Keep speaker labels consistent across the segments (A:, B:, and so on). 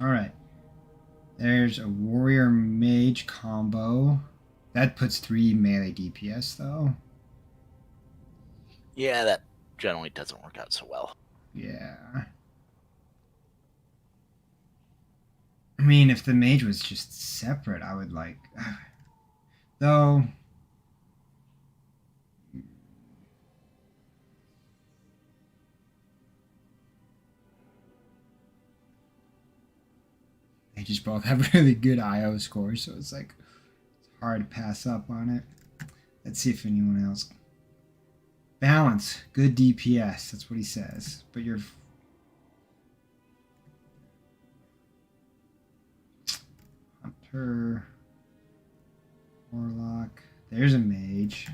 A: Alright. There's a warrior mage combo. That puts 3 melee DPS though.
B: Yeah, that generally doesn't work out so well.
A: Yeah. I mean, if the mage was just separate, I would like... Though... They just both have really good IO scores, so it's like... It's hard to pass up on it. Let's see if anyone else... Balance. Good DPS. That's what he says. But you're... Hunter... Warlock. There's a mage.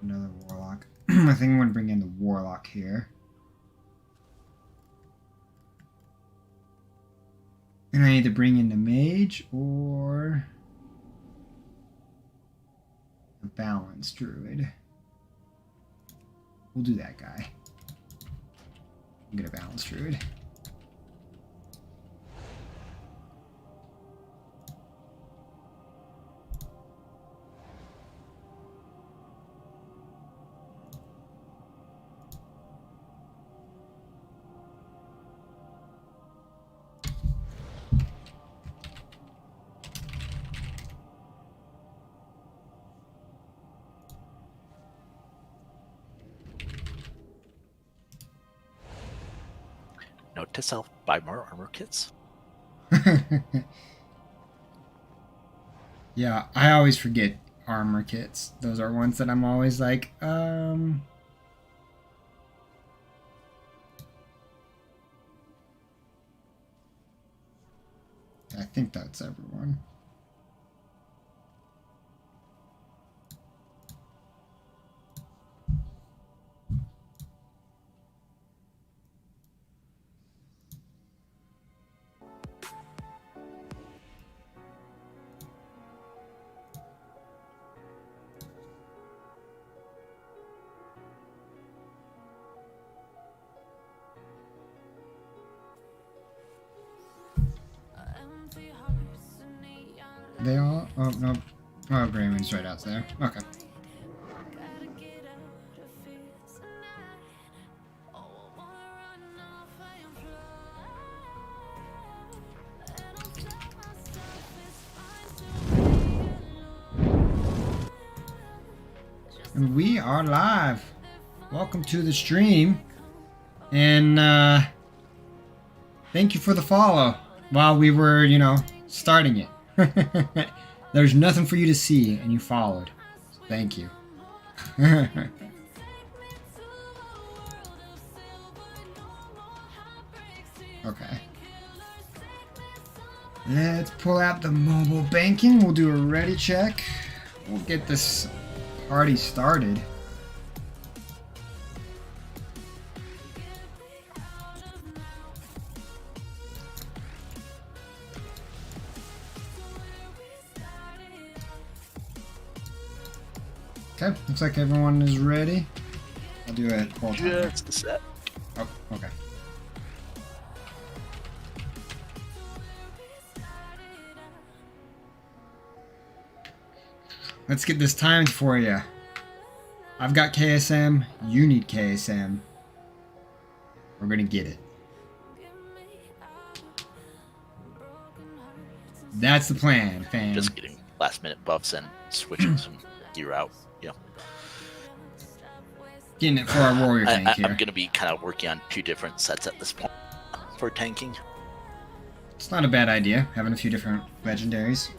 A: Another warlock. I think I'm going to bring in the warlock here. And I need to bring in the mage or the balance druid. We'll do that guy. We'll get a balance druid.
B: Note to self, buy more armor kits.
A: Yeah, I always forget armor kits. Those are ones that I'm always like, I think that's everyone. They all? Oh, no. Oh, Grayman's right out there. Okay. And we are live. Welcome to the stream. And, thank you for the follow while we were, you know, starting it. There's nothing for you to see, and you followed. So thank you. Okay. Let's pull out the mobile banking. We'll do a ready check. We'll get this party started. Okay, looks like everyone is ready. I'll do a hold timer.
B: Just a sec.
A: Oh, okay. Let's get this timed for you. I've got KSM. You need KSM. We're gonna get it. That's the plan, fam.
B: Just getting last minute buffs and switching some gear out. Yeah.
A: Getting it for our warrior tank here.
B: I'm going to be kind of working on 2 different sets at this point for tanking.
A: It's not a bad idea, having a few different legendaries.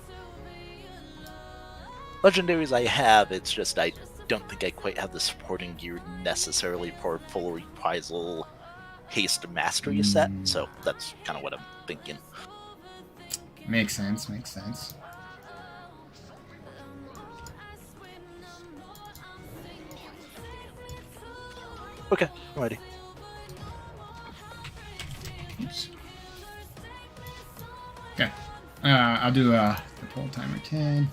B: Legendaries I have, it's just I don't think I quite have the supporting gear necessarily for full reprisal haste mastery set, so that's kind of what I'm thinking.
A: Makes sense, makes sense.
B: Okay, I'm ready.
A: Oops. Okay. I'll do the pull timer 10.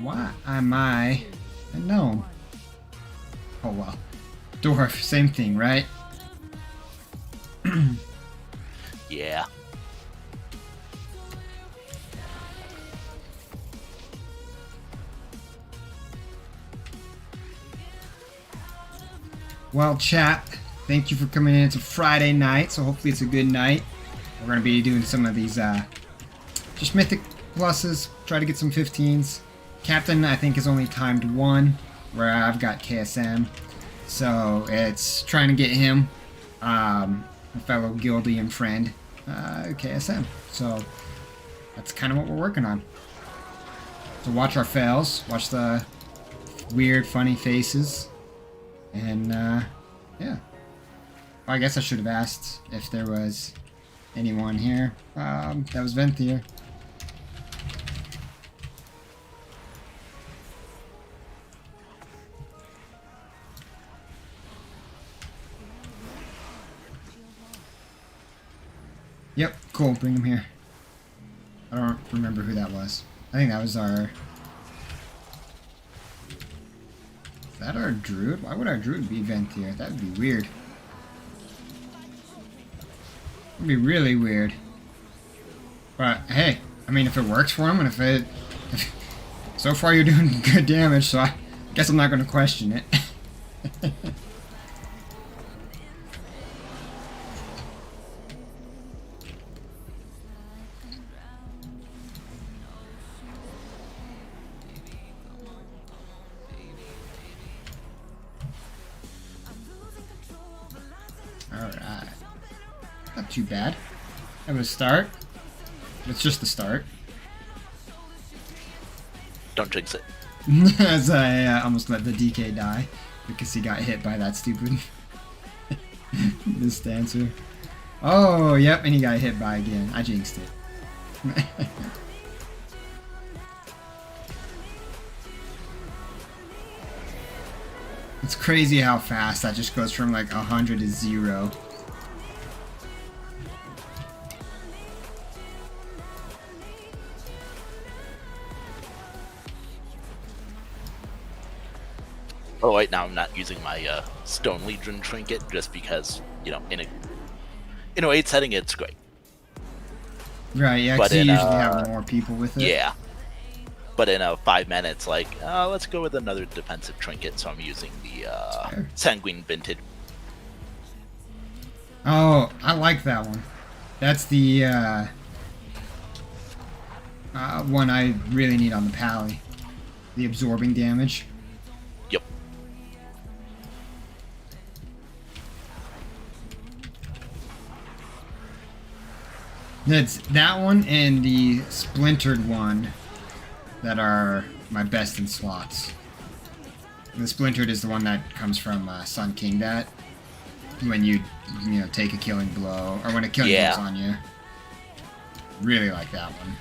A: Why am I a gnome? Oh well. Dwarf, same thing, right?
B: Yeah.
A: Well, chat, thank you for coming in. It's a Friday night, so hopefully it's a good night. We're going to be doing some of these just mythic pluses, try to get some 15s. Captain, I think, is only timed 1, where I've got KSM. So it's trying to get him, a fellow Guildian friend, KSM. So that's kind of what we're working on. So watch our fails, watch the weird, funny faces. And, yeah. Well, I guess I should have asked if there was anyone here. That was Venthier. Yep, cool, bring him here. I don't remember who that was. I think that was our... Is that our druid? Why would our druid be Venthier? That would be weird. It would be really weird. But, hey, I mean, if it works for him, and if so far you're doing good damage, so I guess I'm not going to question it. Alright. Not too bad. That was a start. It's just the start.
B: Don't jinx it.
A: As I almost let the DK die because he got hit by that stupid this dancer. Oh, yep, and he got hit by again. I jinxed it. It's crazy how fast that just goes from like 100 to 0.
B: Oh, right now I'm not using my Stone Legion trinket just because, you know, in a raid setting it's great.
A: Right, yeah,
B: But
A: because you
B: in,
A: usually have more people with it.
B: Yeah. But in 5 minutes, like, let's go with another defensive trinket, so I'm using the Sanguine Vinted.
A: Oh, I like that one. That's the one I really need on the pally. The absorbing damage.
B: Yep.
A: That's that one and the splintered one that are my best in slots. The splintered is the one that comes from Sun King that when you know take a killing blow or when a killing blow's on you. Really like that one.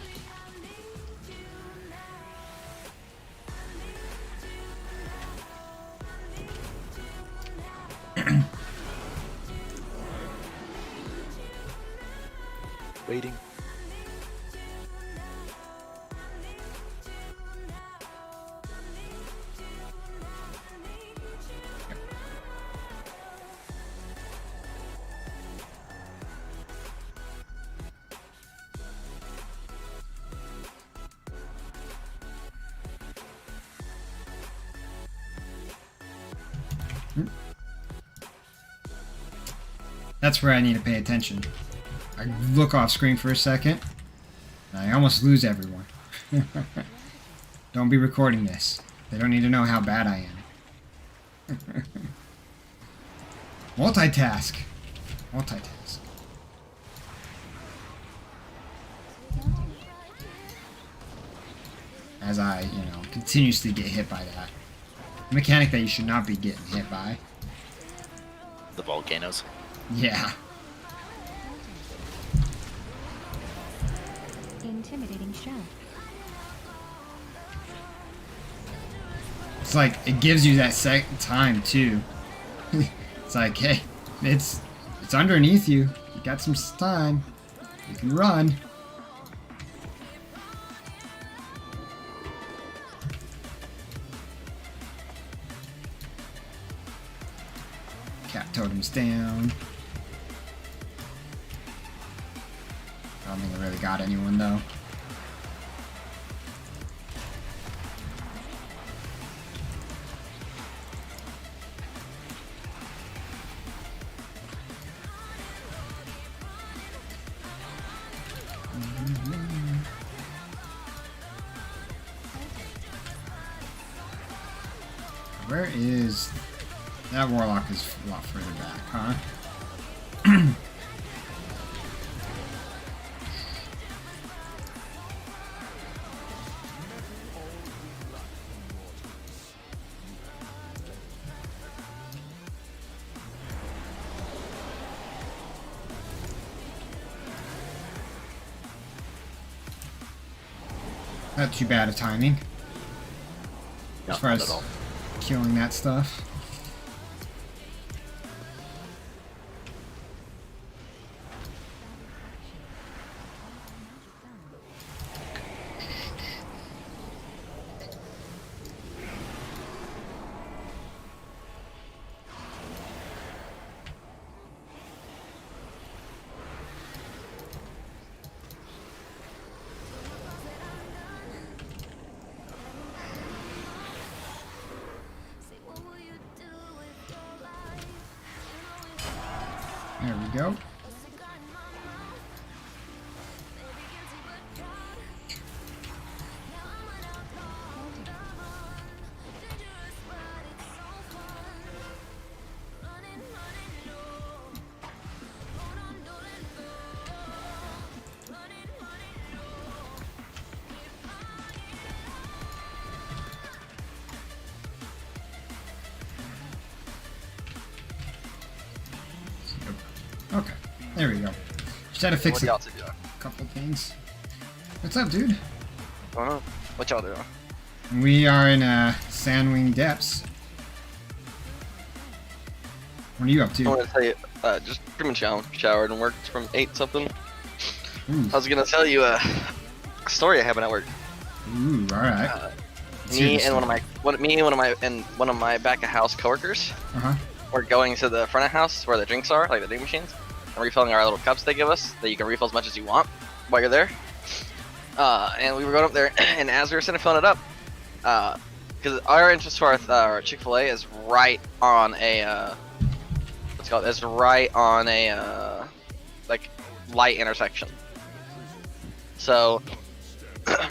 B: Waiting.
A: That's where I need to pay attention. I look off screen for a second, and I almost lose everyone. Don't be recording this. They don't need to know how bad I am. Multitask. Multitask. As I, you know, continuously get hit by that. A mechanic that you should not be getting hit by.
B: The volcanoes.
A: Yeah.
C: Intimidating show.
A: It's like, it gives you that second time, too. It's like, hey, it's underneath you. You got some time. You can run. Cave's down. I don't think I really got anyone though. Where is... That Warlock is a lot further back, huh? Not too bad of timing. As far as killing that stuff. There we go. Okay, there we go. Just had to fix a couple things. What's up, dude?
C: What y'all doing?
A: We are in Sandwing Depths. What are you up
C: I
A: to?
C: want to tell you, just pretty much showered and worked from 8 something.
A: Ooh,
C: I was gonna tell you a story I happened at work.
A: ooh, all right.
C: Me and one of my back of house coworkers
A: Uh-huh.
C: were going to the front of house where the drinks are, like the drink machines, and refilling our little cups they give us that you can refill as much as you want while you're there. And we were going up there, and as we were sitting filling it up, because our entrance to our Chick-fil-A is right on a what's it called? It's right on a like light intersection. So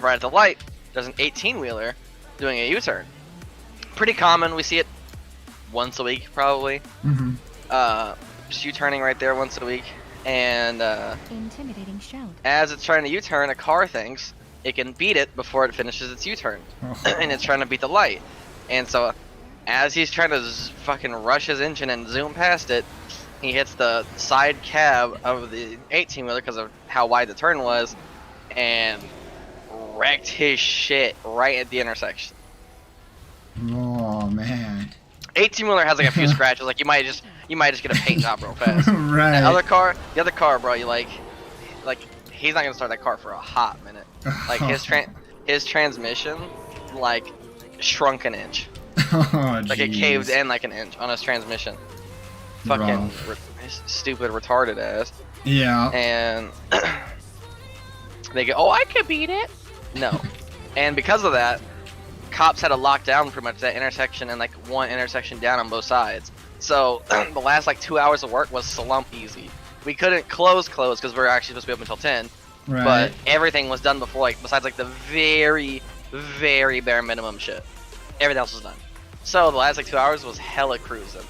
C: right at the light, there's an 18-wheeler doing a U-turn. Pretty common. We see it once a week, probably.
A: Mm-hmm.
C: Just U-turning right there once a week. And
D: Intimidating shout.
C: as it's trying to U-turn, a car thinks it can beat it before it finishes its U-turn,
A: Oh.
C: and it's trying to beat the light. And so, as he's trying to fucking rush his engine and zoom past it, he hits the side cab of the 18-wheeler because of how wide the turn was, and wrecked his shit right at the intersection.
A: Oh, man.
C: 18-wheeler has like a few scratches, like you might just get a paint job real fast.
A: Right.
C: The other car, bro, you like he's not gonna start that car for a hot minute. Like his transmission, like shrunk an inch.
A: Oh,
C: Like it
A: jeez.
C: caved in like an inch on his transmission. Fucking stupid retarded ass.
A: Yeah.
C: And they go, oh, I could beat it. No. And because of that, cops had to lock down pretty much that intersection and like one intersection down on both sides. So the last like 2 hours of work was slump easy. We couldn't close because we were actually supposed to be open until 10.
A: Right.
C: But everything was done before, like besides like the very, very bare minimum shit. Everything else was done. So the last like 2 hours was hella cruising.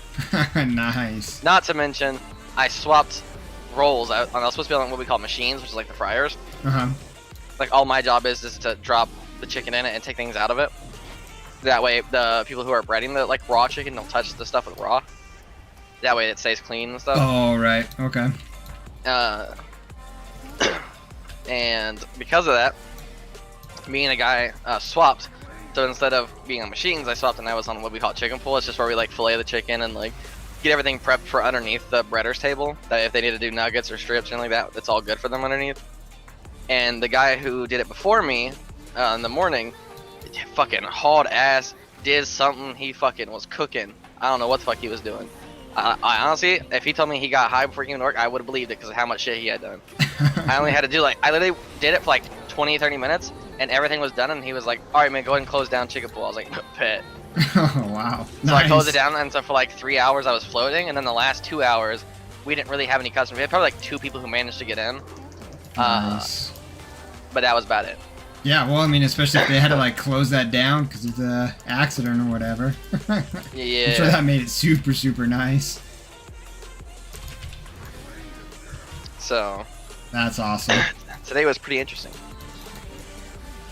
A: Nice.
C: Not to mention, I swapped roles. I was supposed to be on what we call machines, which is like the fryers.
A: Uh-huh.
C: Like all my job is to drop the chicken in it and take things out of it. That way, the people who are breading the like raw chicken don't touch the stuff with raw. That way, it stays clean and stuff.
A: Oh, right. Okay.
C: And because of that, me and a guy swapped. So instead of being on machines, I swapped and I was on what we call chicken pool. It's just where we like fillet the chicken and like get everything prepped for underneath the breader's table. That if they need to do nuggets or strips or anything like that, it's all good for them underneath. And the guy who did it before me in the morning, fucking hauled ass, did something. He fucking was cooking. I don't know what the fuck he was doing. I honestly, if he told me he got high before he came to work, I would have believed it because of how much shit he had done. I only had to do I literally did it for like 20, 30 minutes, and everything was done, and he was like, all right, man, go ahead and close down Chicken Pool. I was like, bet.
A: Oh, wow.
C: So I closed it down, and so for like 3 hours I was floating, and then the last 2 hours, we didn't really have any customers. We had probably like 2 people who managed to get in.
A: Nice.
C: But that was about it.
A: Yeah, well, I mean, especially if they had to like close that down because of the accident or whatever.
C: Yeah.
A: I'm sure that made it super, super nice.
C: So
A: That's awesome.
C: today was pretty interesting.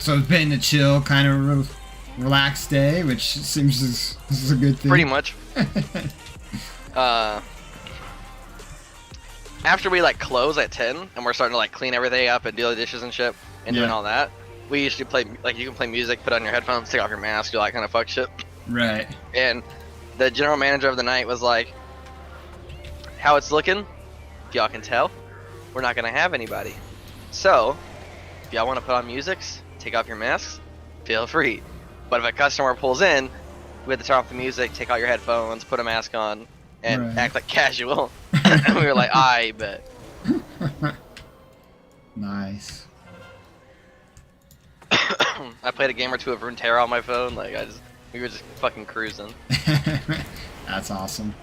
A: So it's been a chill, kind of relaxed day, which seems this is a good thing.
C: Pretty much. After we like close at 10 and we're starting to like clean everything up and do the dishes and shit and doing all that, we usually play like you can play music, put on your headphones, take off your mask, do all that kind of fuck shit.
A: Right.
C: And the general manager of the night was like, "How it's looking? If y'all can tell, we're not gonna have anybody. So if y'all want to put on musics, take off your masks, feel free. But if a customer pulls in, we have to turn off the music, take out your headphones, put a mask on, and act like casual." And we were like, I bet.
A: Nice.
C: I played a game or two of Runeterra on my phone. We were just fucking cruising.
A: That's awesome.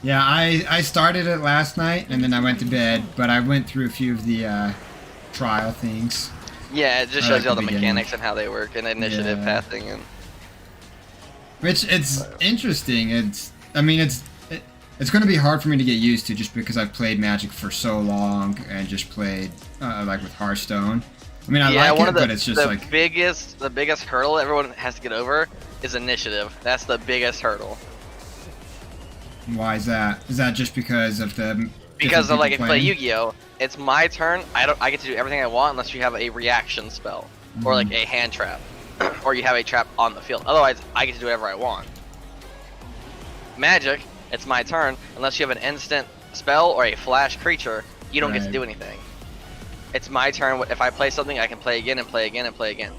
A: Yeah, I started it last night and then I went to bed, but I went through a few of the trial things.
C: Yeah, it just
A: Right
C: shows you all
A: at
C: the
A: the
C: mechanics and how they work and initiative
A: Yeah.
C: pathing and.
A: Which it's interesting. It's going to be hard for me to get used to just because I've played Magic for so long and just played like with Hearthstone. I mean, I like it, but it's just
C: the biggest hurdle everyone has to get over is initiative. That's the biggest hurdle.
A: Why is that? Is that just because of the
C: Because of like if you play
A: playing?
C: Yu-Gi-Oh, it's my turn. I get to do everything I want unless you have a reaction spell or like a hand trap, or you have a trap on the field. Otherwise, I get to do whatever I want. Magic, it's my turn unless you have an instant spell or a flash creature. You don't get to do anything. It's my turn. If I play something, I can play again and play again and play again.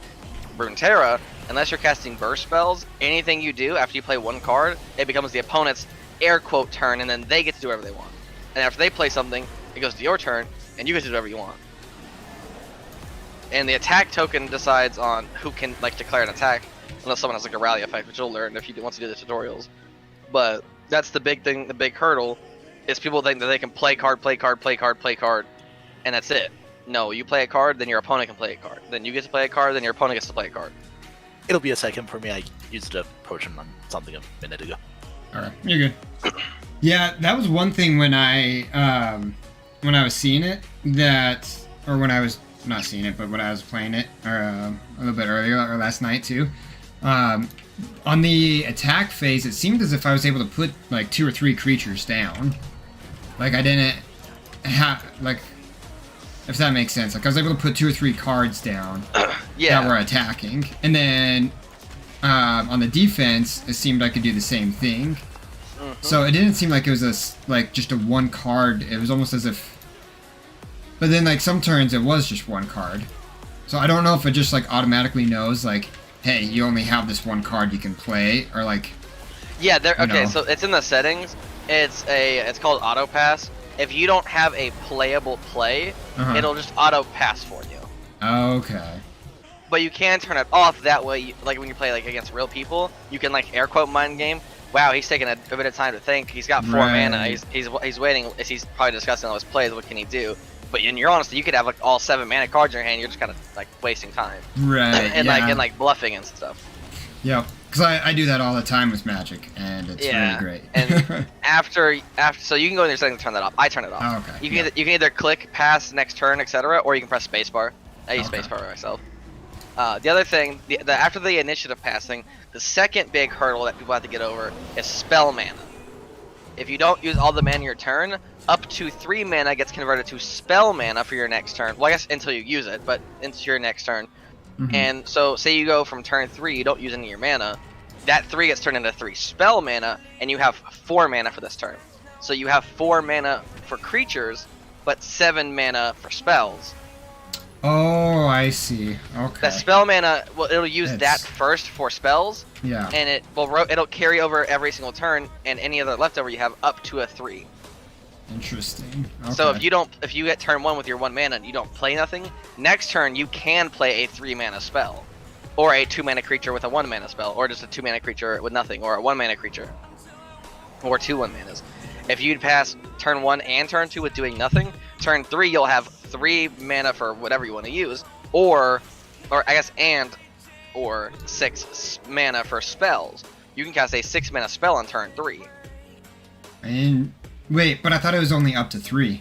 C: Runeterra, unless you're casting burst spells, anything you do after you play one card, it becomes the opponent's air quote turn, and then they get to do whatever they want. And after they play something, it goes to your turn, and you get to do whatever you want. And the attack token decides on who can like declare an attack, unless someone has like a rally effect, which you'll learn if you want to do the tutorials. But that's the big thing. The big hurdle is people think that they can play card, and that's it. No, you play a card, then your opponent can play a card. Then you get to play a card, then your opponent gets to play a card.
B: It'll be a second for me. I used a potion on something a minute ago.
A: All right, you're good. Yeah, that was one thing when I was seeing it or when I was not seeing it, but when I was playing it, or a little bit earlier or last night too. On the attack phase, it seemed as if I was able to put like 2 or 3 creatures down. Like I didn't if that makes sense. Like I was able to put 2 or 3 cards down that were attacking, and then on the defense, it seemed I could do the same thing. So it didn't seem like it was just a one card. It was almost as if. But then like some turns, it was just one card. So I don't know if it just like automatically knows like, hey, you only have this one card you can play, or like.
C: Yeah, okay. So it's in the settings. It's called auto pass. If you don't have a playable play, it'll just auto pass for you.
A: Okay.
C: But you can turn it off that way. Like when you play like against real people, you can like air quote mind game. Wow, he's taking a bit of time to think. He's got 4 mana. He's waiting. He's probably discussing all his plays. What can he do? But in your honesty, you could have like all 7 mana cards in your hand. You're just kind of like wasting time.
A: Right.
C: and like bluffing and stuff.
A: Yeah, because I do that all the time with Magic, and it's really great.
C: And after, so you can go in your settings and turn that off. I turn it off.
A: Oh, okay.
C: You can either click pass next turn, etc., or you can press spacebar. I use spacebar myself. The other thing, after the initiative passing, the second big hurdle that people have to get over is spell mana. If you don't use all the mana in your turn, up to 3 mana gets converted to spell mana for your next turn. Well, I guess until you use it, but into your next turn. And so, say you go from turn 3, you don't use any of your mana, that 3 gets turned into 3 spell mana, and you have 4 mana for this turn. So you have 4 mana for creatures, but 7 mana for spells.
A: Oh, I see. Okay.
C: The spell mana, well, it'll use
A: It's-
C: that first for spells,
A: Yeah.
C: and it'll carry over every single turn, and any other leftover you have up to a 3.
A: Interesting. Okay.
C: So if you get turn 1 with your 1 mana and you don't play nothing, next turn you can play a 3 mana spell, or a 2 mana creature with a 1 mana spell, or just a 2 mana creature with nothing, or a 1 mana creature, or 2 1 manas. If you'd pass turn 1 and turn 2 with doing nothing, turn 3 you'll have 3 mana for whatever you want to use, or I guess or 6 mana for spells. You can cast a 6 mana spell on turn 3.
A: And wait, but I thought it was only up to 3.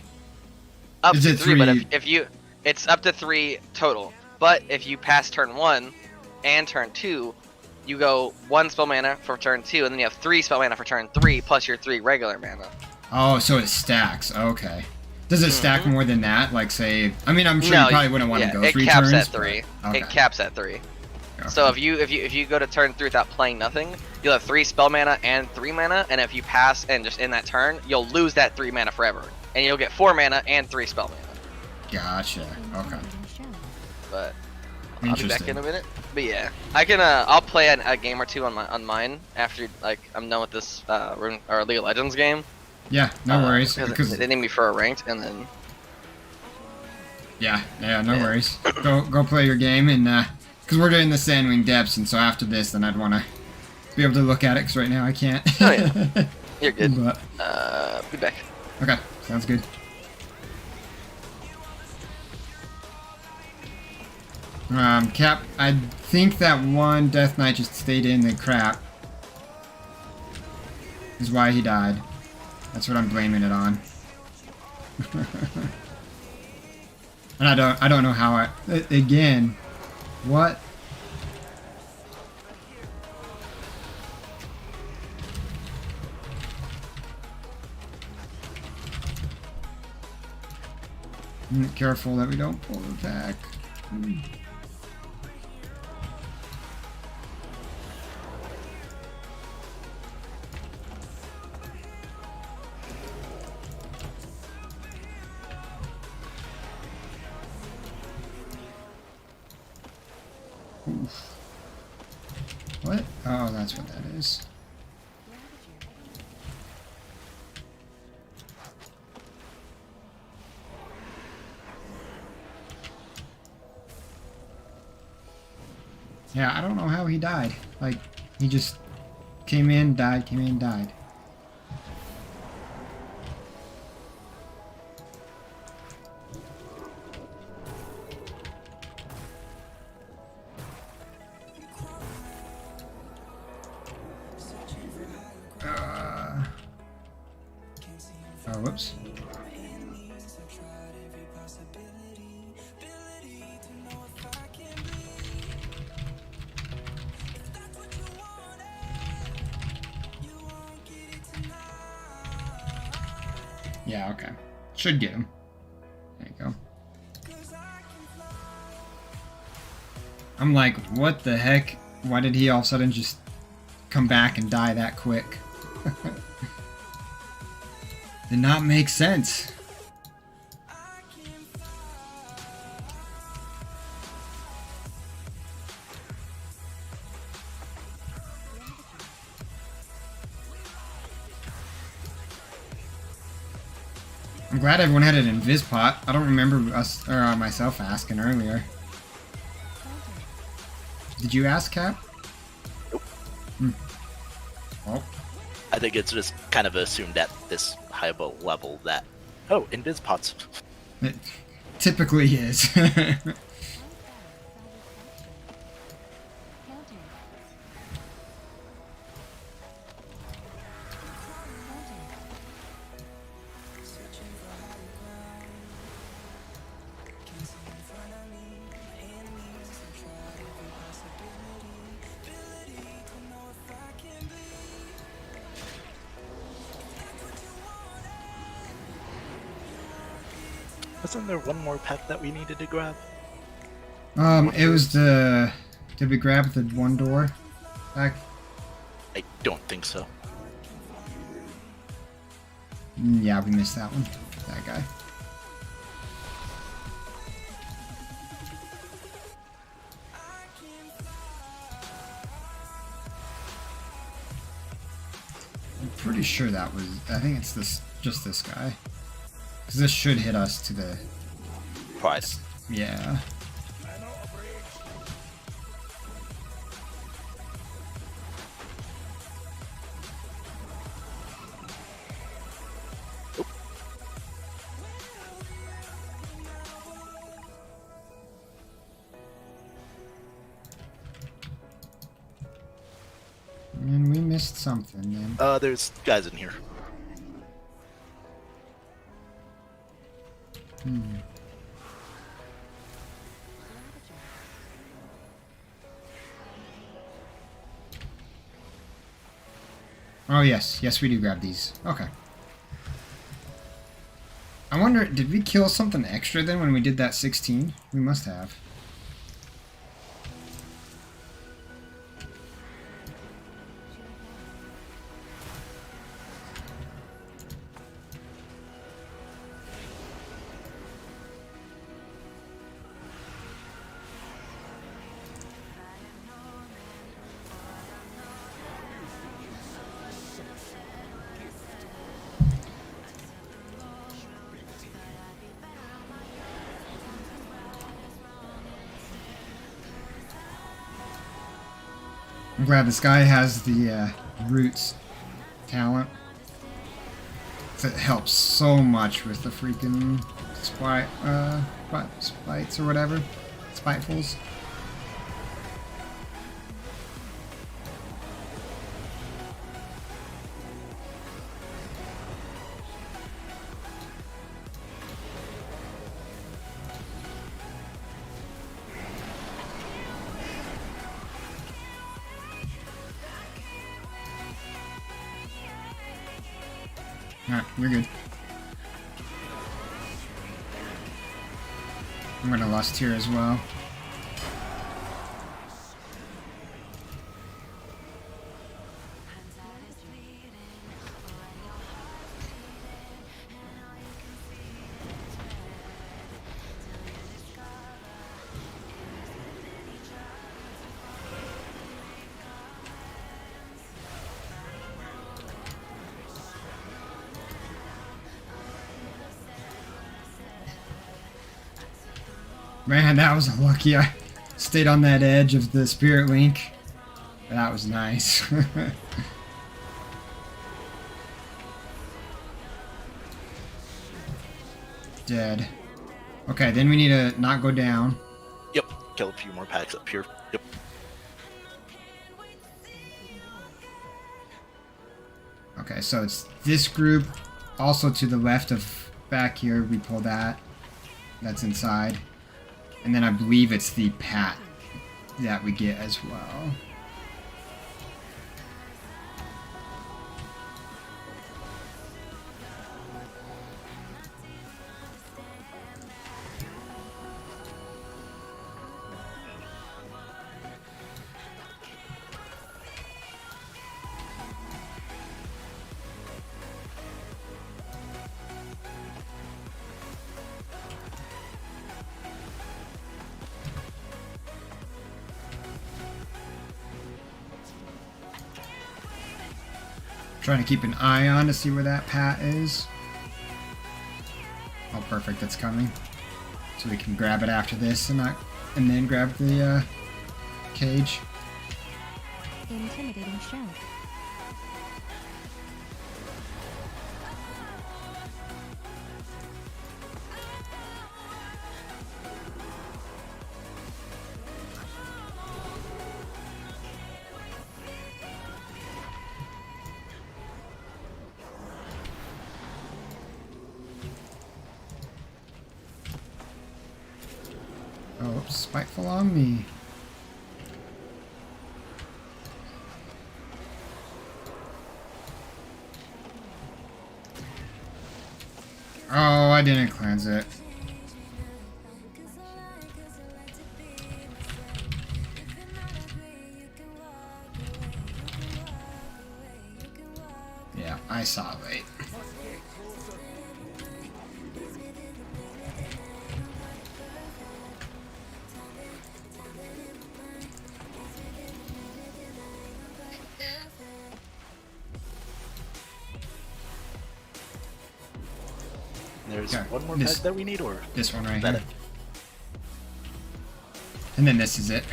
C: Up
A: Is
C: to
A: it
C: 3, but
A: three-
C: if you, it's up to 3 total. But if you pass turn 1 and turn 2, you go 1 spell mana for turn 2, and then you have 3 spell mana for turn 3, plus your 3 regular mana.
A: Oh, so it stacks. Okay. Does it stack more than that? Like, say, I mean, I'm sure
C: No,
A: you probably wouldn't want to
C: yeah,
A: go
C: it
A: 3
C: caps
A: turns.
C: at 3.
A: but- okay.
C: It caps at 3.
A: Okay.
C: So if you go to turn 3 without playing nothing, you'll have 3 spell mana and 3 mana, and if you pass and just in that turn, you'll lose that 3 mana forever, and you'll get 4 mana and 3 spell mana.
A: Gotcha. Okay.
D: Intimidating shell.
C: But I'll be back
A: Interesting.
C: in a minute. But yeah, I can. I'll play a game or two on mine after like I'm done with this Rune or League of Legends game.
A: Yeah, no worries.
C: Because
A: Because
C: they need me for a ranked, and then
A: yeah, no
C: Yeah.
A: worries. Go play your game, and because we're doing the Sandwing Depths, and so after this, then I'd want to be able to look at it. Because right now I can't.
C: Oh, yeah. You're good.
A: But
C: Be back.
A: okay, sounds good. Cap, I think that one Death Knight just stayed in the crap. Is why he died. That's what I'm blaming it on. And I don't know how again, what? Careful that we don't pull the back. Oof. What? Oh, that's what that is. Yeah, I don't know how he died. Like, he just came in, died, came in, died. Oh, whoops. Yeah, okay. Should get him. There you go. I'm like, what the heck? Why did he all of a sudden just come back and die that quick? Did not make sense. I'm glad everyone had an invis pot. I don't remember us or myself asking earlier. Did you ask, Cap?
B: Nope.
A: Oh,
B: I think it's just kind of assumed at this high of a level that, oh, invis pots.
A: it typically is.
D: Counter.
B: Wasn't there one more pack that we needed to grab?
A: It was the. Did we grab the one door back?
B: I don't think so.
A: Yeah, we missed that one. That guy. pretty sure that was. I think it's this, just this guy. Because this should hit us to the.
B: Pride.
A: Yeah. And we missed something then.
B: There's guys in here.
A: Oh yes, yes we do grab these. Okay. I wonder, did we kill something extra then when we did that 16? We must have. I'm glad this guy has the roots talent. It helps so much with the freaking spites or whatever. Spitefuls. Alright, you're good. I'm gonna lust here as well. Man, that was lucky. I stayed on that edge of the Spirit Link. That was nice. Dead. Okay, then we need to not go down.
B: Yep. Kill a few more packs up here. Yep.
A: Okay, so it's this group. Also to the left of back here, we pull that. That's inside. And then I believe it's the pat that we get as well. Trying to keep an eye on to see where that pat is. Oh, perfect, that's coming. So we can grab it after this and then grab the cage.
D: Intimidating shout.
A: Oh, spiteful on me. Oh, I didn't cleanse it. Yeah, I saw it late.
B: There's
A: Yeah,
B: one more
A: this-
B: peg that we need, or
A: This one right
B: is that
A: here. And then this is it.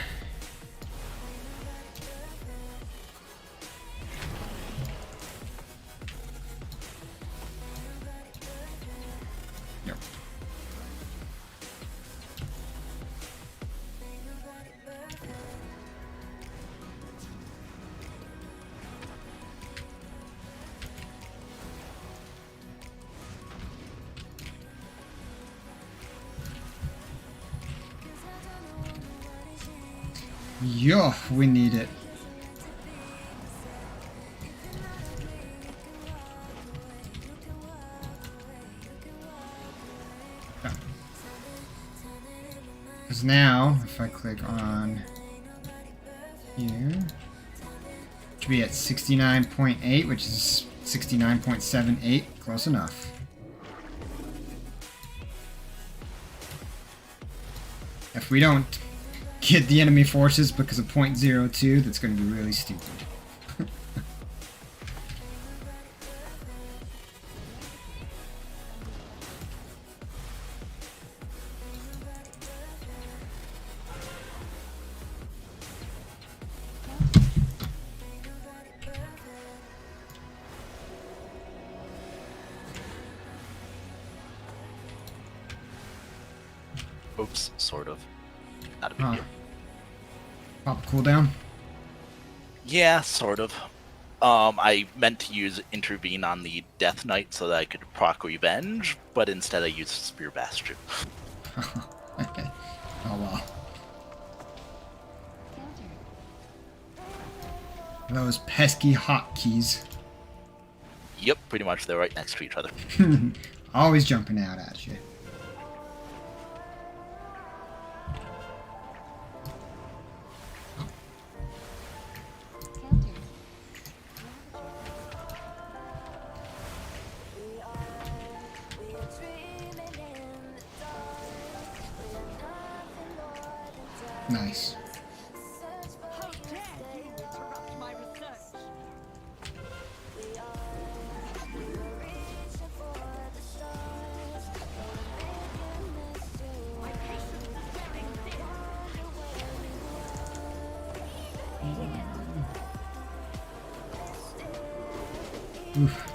A: Yep. Yo, we need it. Because now, if I click on here, it should be at 69.8, which is 69.78. Close enough. If we don't get the enemy forces because of 0.02, that's going to be really stupid.
B: oops, sort of. Not a big
A: Huh.
B: deal.
A: Pop a cooldown.
B: Yeah, sort of. I meant to use Intervene on the Death Knight so that I could proc Revenge, but instead I used Spear Bastion.
A: Oh well. Those pesky hotkeys.
B: Yep, pretty much they're right next to each other.
A: Always jumping out at you. Nice.
E: How dare you interrupt my research? My patience is wearing thin.
A: Oof.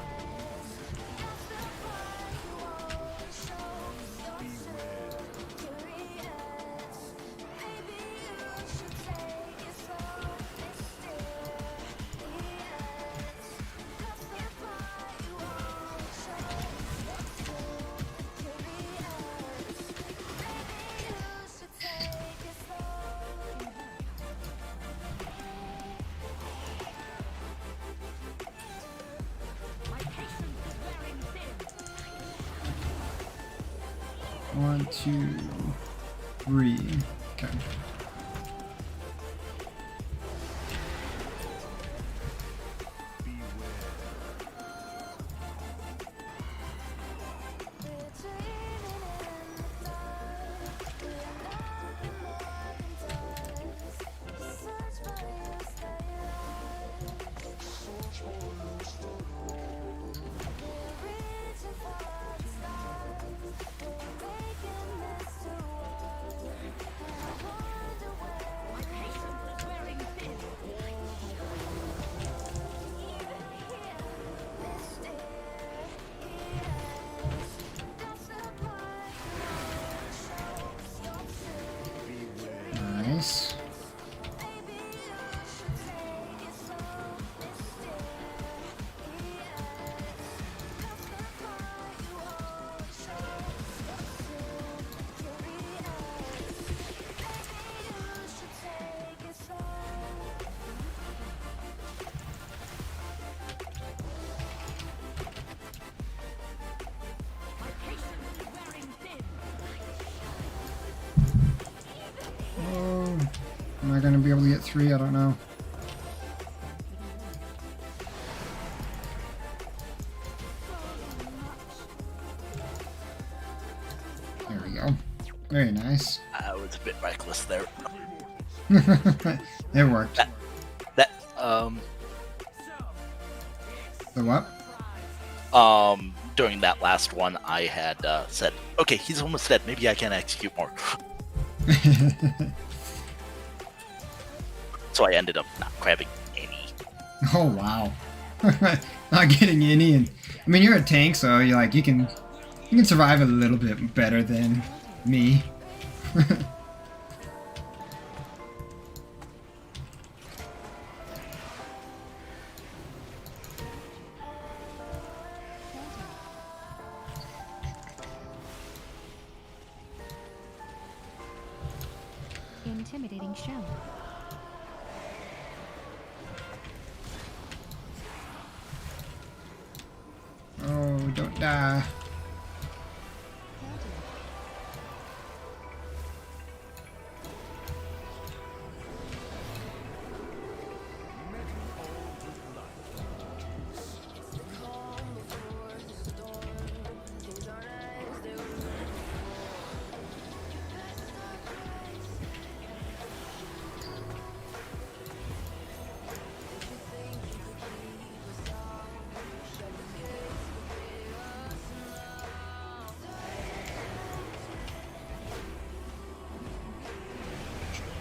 E: My patience is wearing thin.
A: 1, 2, 3. Okay.
E: My patience is wearing thin.
A: Nice.
E: My patience is wearing thin.
A: Oh, am I going to be able to get 3? I don't know. There we go. Very nice.
B: I was a bit reckless there.
A: It worked.
B: That
A: The what?
B: during that last one, I had said, okay, he's almost dead. Maybe I can execute more. So I ended up not grabbing any.
A: Oh wow. Not getting any, and I mean you're a tank, so you're like you can survive a little bit better than me.
D: Intimidating shell.
A: Oh, don't die.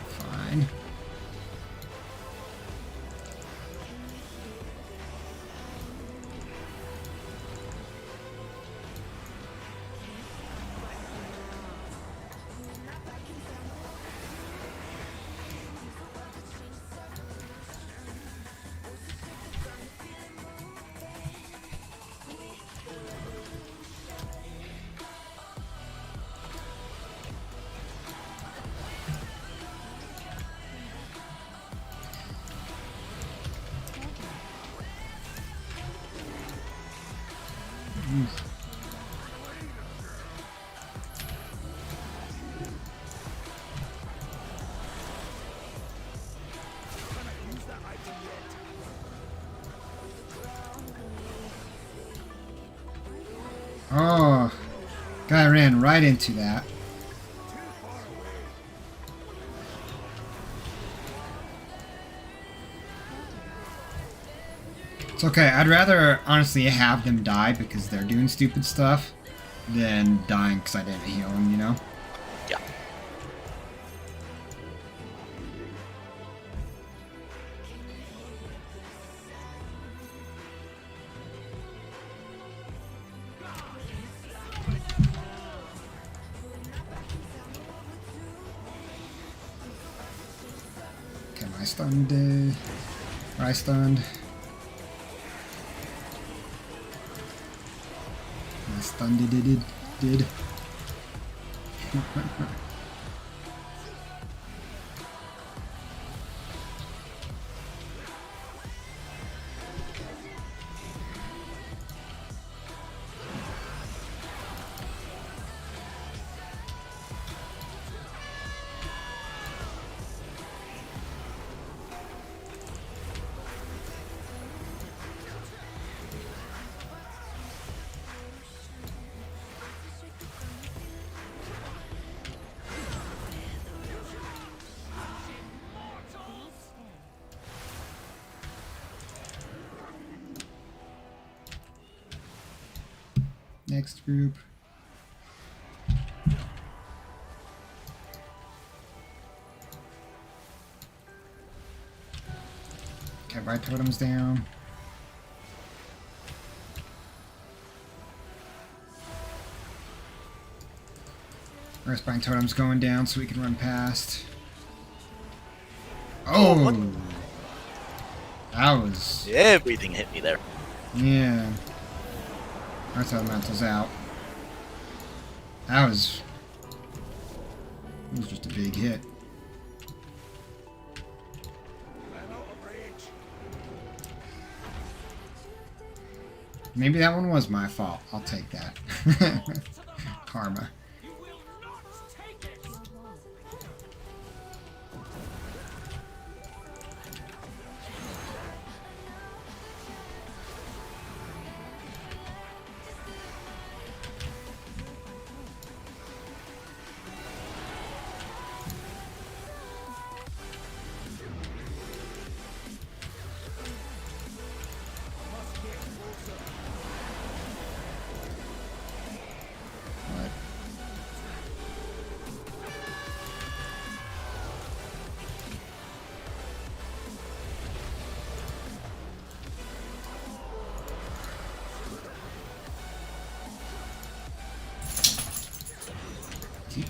A: Fine. Oh, guy ran right into that. It's okay. I'd rather honestly have them die because they're doing stupid stuff than dying because I didn't heal them, you know?
B: Yeah.
A: Okay, my stunned. I stunned. My stunned did. Next group. Okay, right totems down. Earthbind totem's going down so we can run past. Oh! That was...
B: Everything hit me there.
A: Yeah. Earth Elemental's out. That was... It was just a big hit. Maybe that one was my fault. I'll take that. Karma.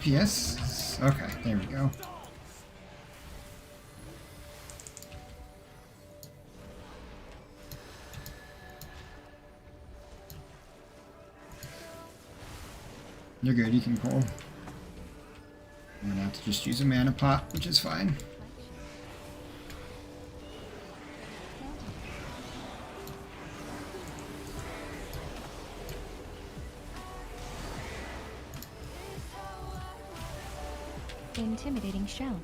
A: DPS? Okay, there we go. You're good, you can pull. I'm gonna have to just use a mana pot, which is fine.
D: Intimidating shout.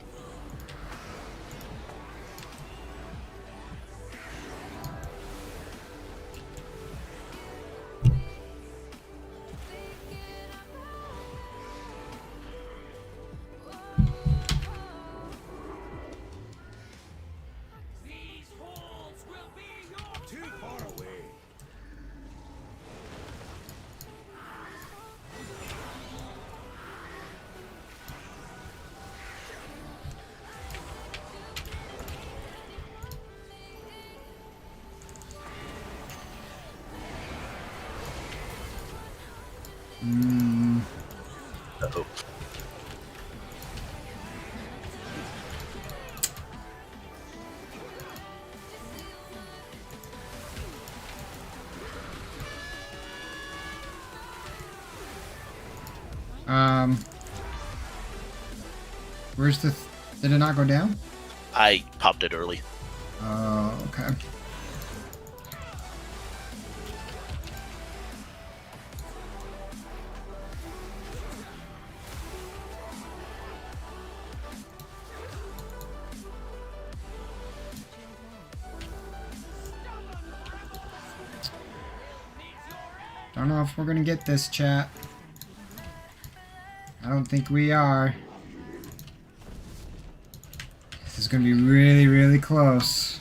B: Uh-oh.
A: Where's the... Did it not go down?
B: I popped it early.
A: Oh, okay. Don't know if we're gonna get this, chat. I don't think we are. This is gonna be really, really close.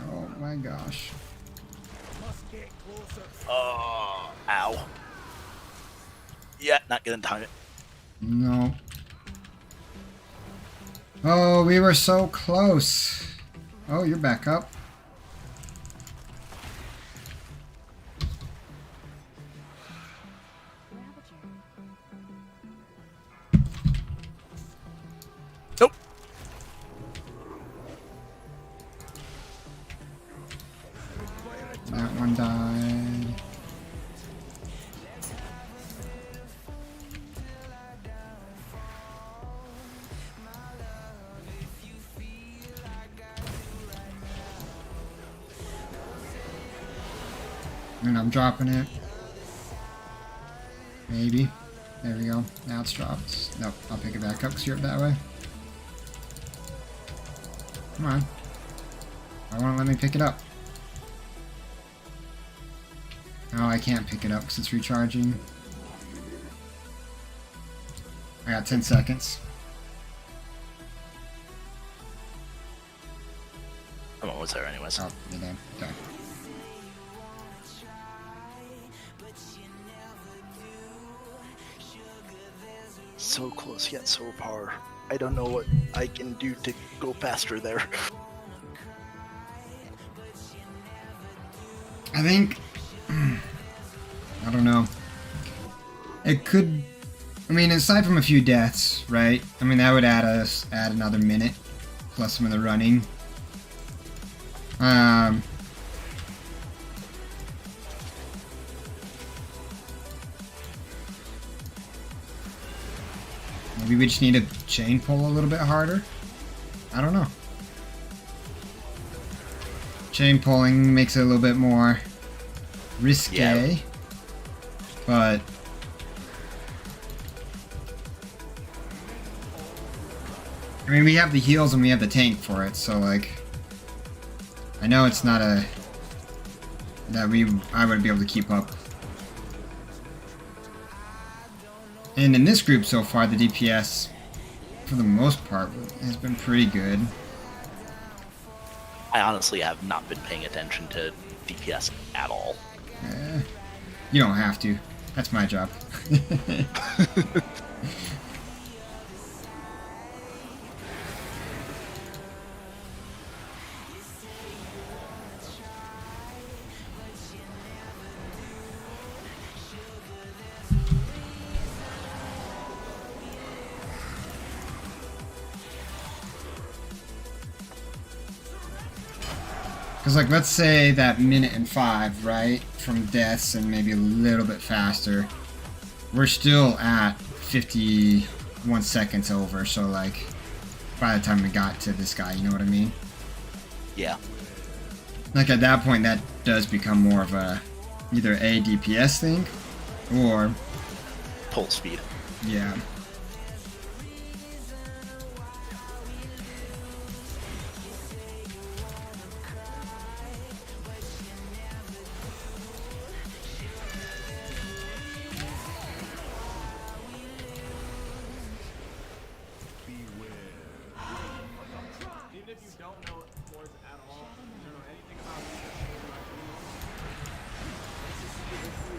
A: Oh my gosh.
B: Oh, ow. Yeah, not gonna time it.
A: No. Oh, we were so close. Oh, you're back up.
B: Nope.
A: That one died. And I'm dropping it. Maybe. There we go. Now it's dropped. Nope, I'll pick it back up because you're up that way. Come on. Why won't it let me pick it up? Oh, I can't pick it up because it's recharging. I got 10 seconds.
B: I'm almost there anyways.
A: Oh, you're done. Okay.
B: So close yet so far. I don't know what I can do to go faster there.
A: I think... I don't know. It could... I mean, aside from a few deaths, right? I mean, that would add another minute. Plus some of the running. Maybe we just need to chain pull a little bit harder. I don't know. Chain pulling makes it a little bit more risque,
B: Yeah.
A: But I mean, we have the heals and we have the tank for it, so like, I know it's not a I would be able to keep up. And in this group so far, the DPS, for the most part, has been pretty good.
B: I honestly have not been paying attention to DPS at all.
A: You don't have to. That's my job. Because, like, let's say that minute and 5, right? From deaths and maybe a little bit faster. We're still at 51 seconds over, so, like, by the time we got to this guy, you know what I mean?
B: Yeah.
A: Like, at that point, that does become more of a either a DPS thing or,
B: Pull speed.
A: yeah.
F: Even if you don't know chords at all, you don't know anything about music,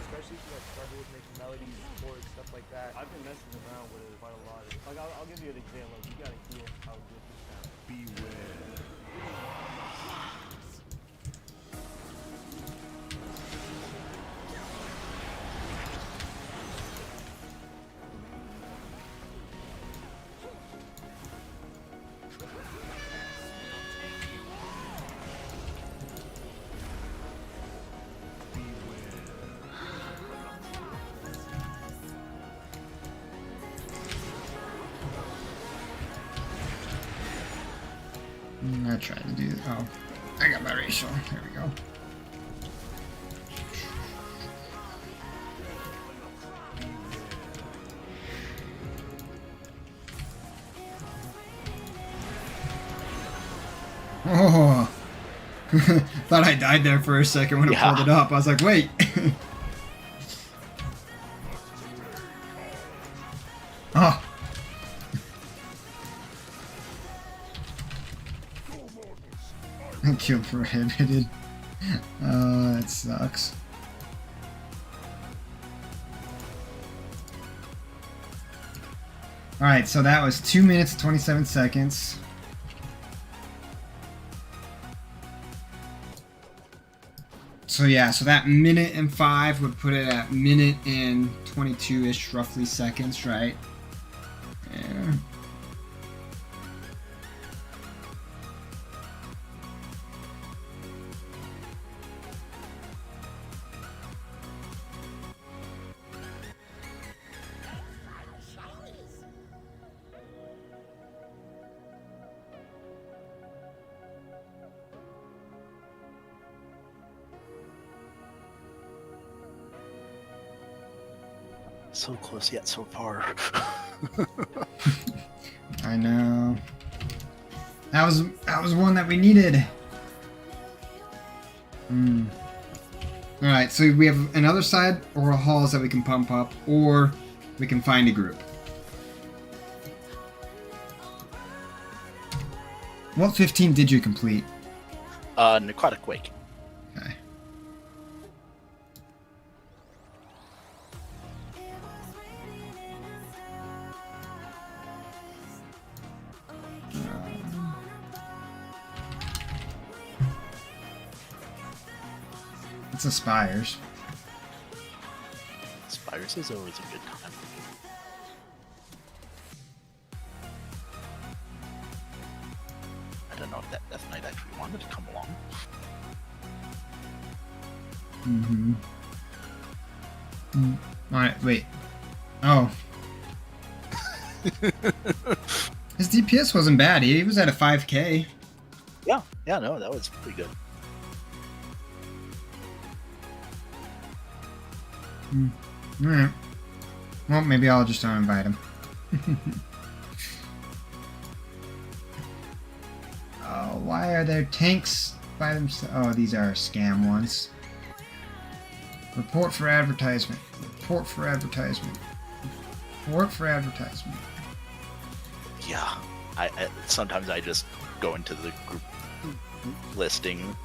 F: especially if you like struggle with making melodies, chords, stuff like that. I've been messing around with it quite a lot. Like I'll give you an example. You gotta hear how good this sounds.
A: I tried to do. Oh, I got my racial. There we go. Oh, thought I died there for a second when I
B: Yeah.
A: pulled it up. I was like, wait. Oh. Kill prohibited. Oh, that sucks. Alright, so that was 2 minutes 27 seconds. So yeah, so that minute and 5 would put it at minute and 22-ish roughly seconds, right? Yeah.
B: So close yet so far.
A: I know. That was one that we needed. Alright, so we have another side or halls that we can pump up, or we can find a group. What 15 did you complete?
B: Necrotic Wake.
A: Okay. It's a Spires.
B: Spires is always a good time. I don't know if that Death Knight actually wanted to come along.
A: Alright, wait. Oh. His DPS wasn't bad. He was at a 5k.
B: Yeah, no, that was pretty good.
A: Alright. Well, maybe I'll just uninvite him. Oh, why are there tanks by themselves? Oh, these are scam ones. Report for advertisement. Report for advertisement. Report for advertisement.
B: Yeah, I sometimes I just go into the group listing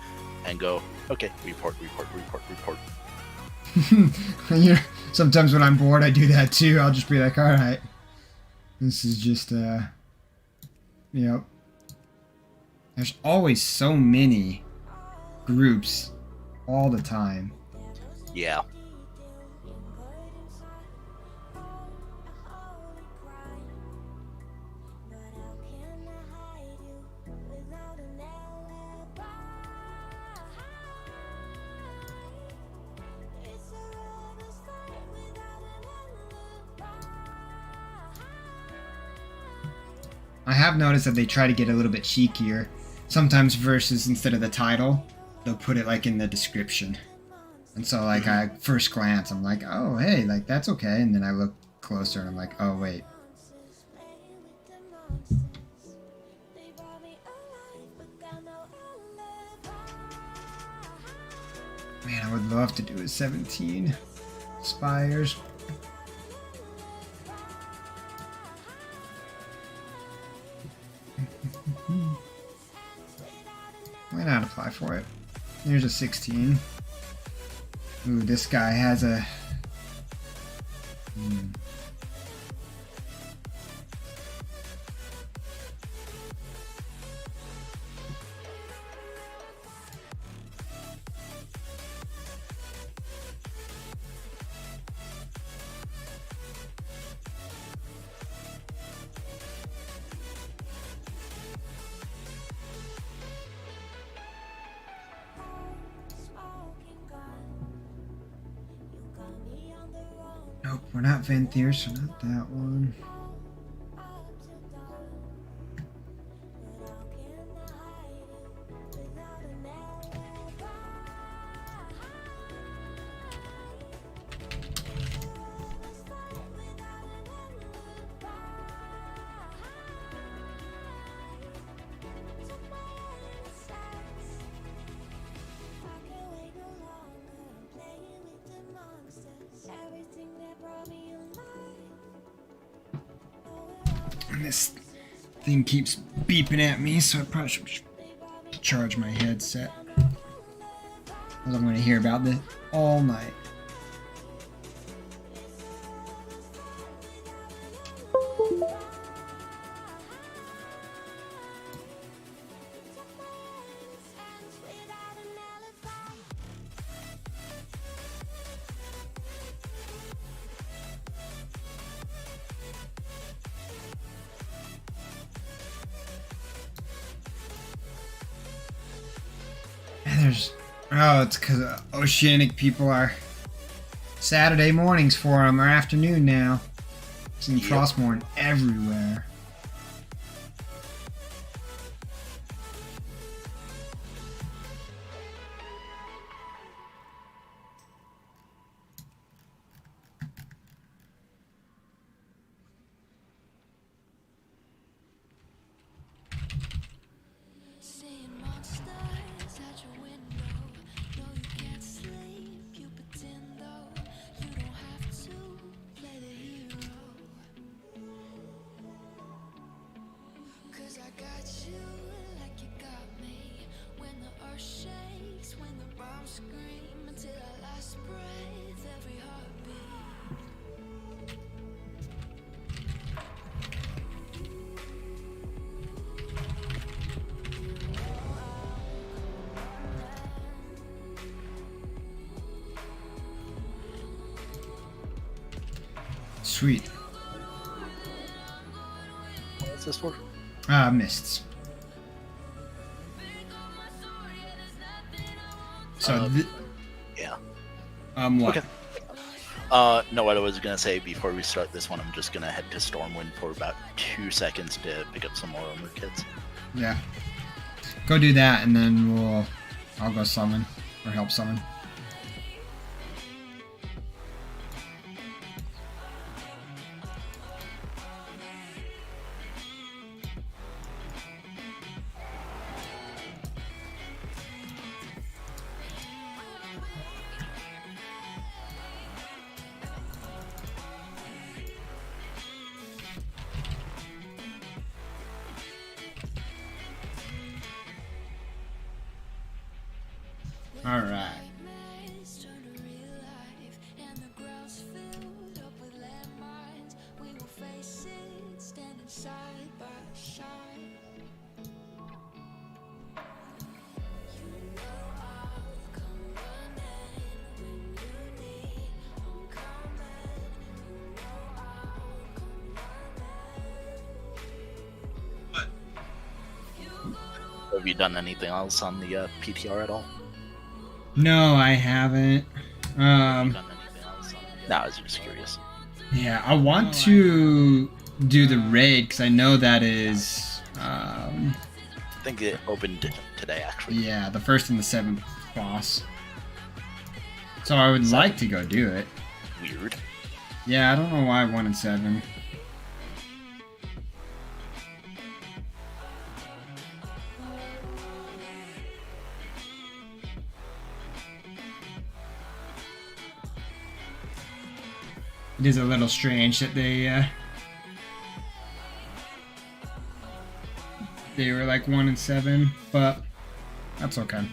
B: and go, okay, report.
A: You know, sometimes when I'm bored, I do that too. I'll just be like, all right, this is just, yep. There's always so many groups all the time.
B: Yeah.
A: I have noticed that they try to get a little bit cheekier. Sometimes verses, instead of the title, they'll put it like in the description. And so like I first glance, I'm like, oh hey, like that's okay. And then I look closer and I'm like, oh wait. Man, I would love to do a 17 Spires. Why not apply for it? Here's a 16. Ooh, this guy has a... Nope, we're not Venthyr, so not that one. And this thing keeps beeping at me, so I probably should charge my headset. Because I'm going to hear about this all night. It's because Oceanic people are Saturday mornings for them, or afternoon now. It's in Frostmourne everywhere. Sweet.
B: What's this for?
A: Mists. So,
B: yeah.
A: What?
B: Okay. No, what I was gonna say before we start this one, I'm just gonna head to Stormwind for about 2 seconds to pick up some more Omer kids.
A: Yeah. Go do that, and then I'll go summon, or help summon. All right.
B: Have you done anything else on the PTR at all?
A: No, I haven't.
B: Have you done anything else on the, no, I was just curious.
A: Yeah, I want to do the raid because I know that is.
B: I think it opened today, actually.
A: Yeah, the first and the 7th boss. So I would like to go do it.
B: Weird.
A: Yeah, I don't know why 1 and 7. It is a little strange that they were like 1 and 7, but that's okay.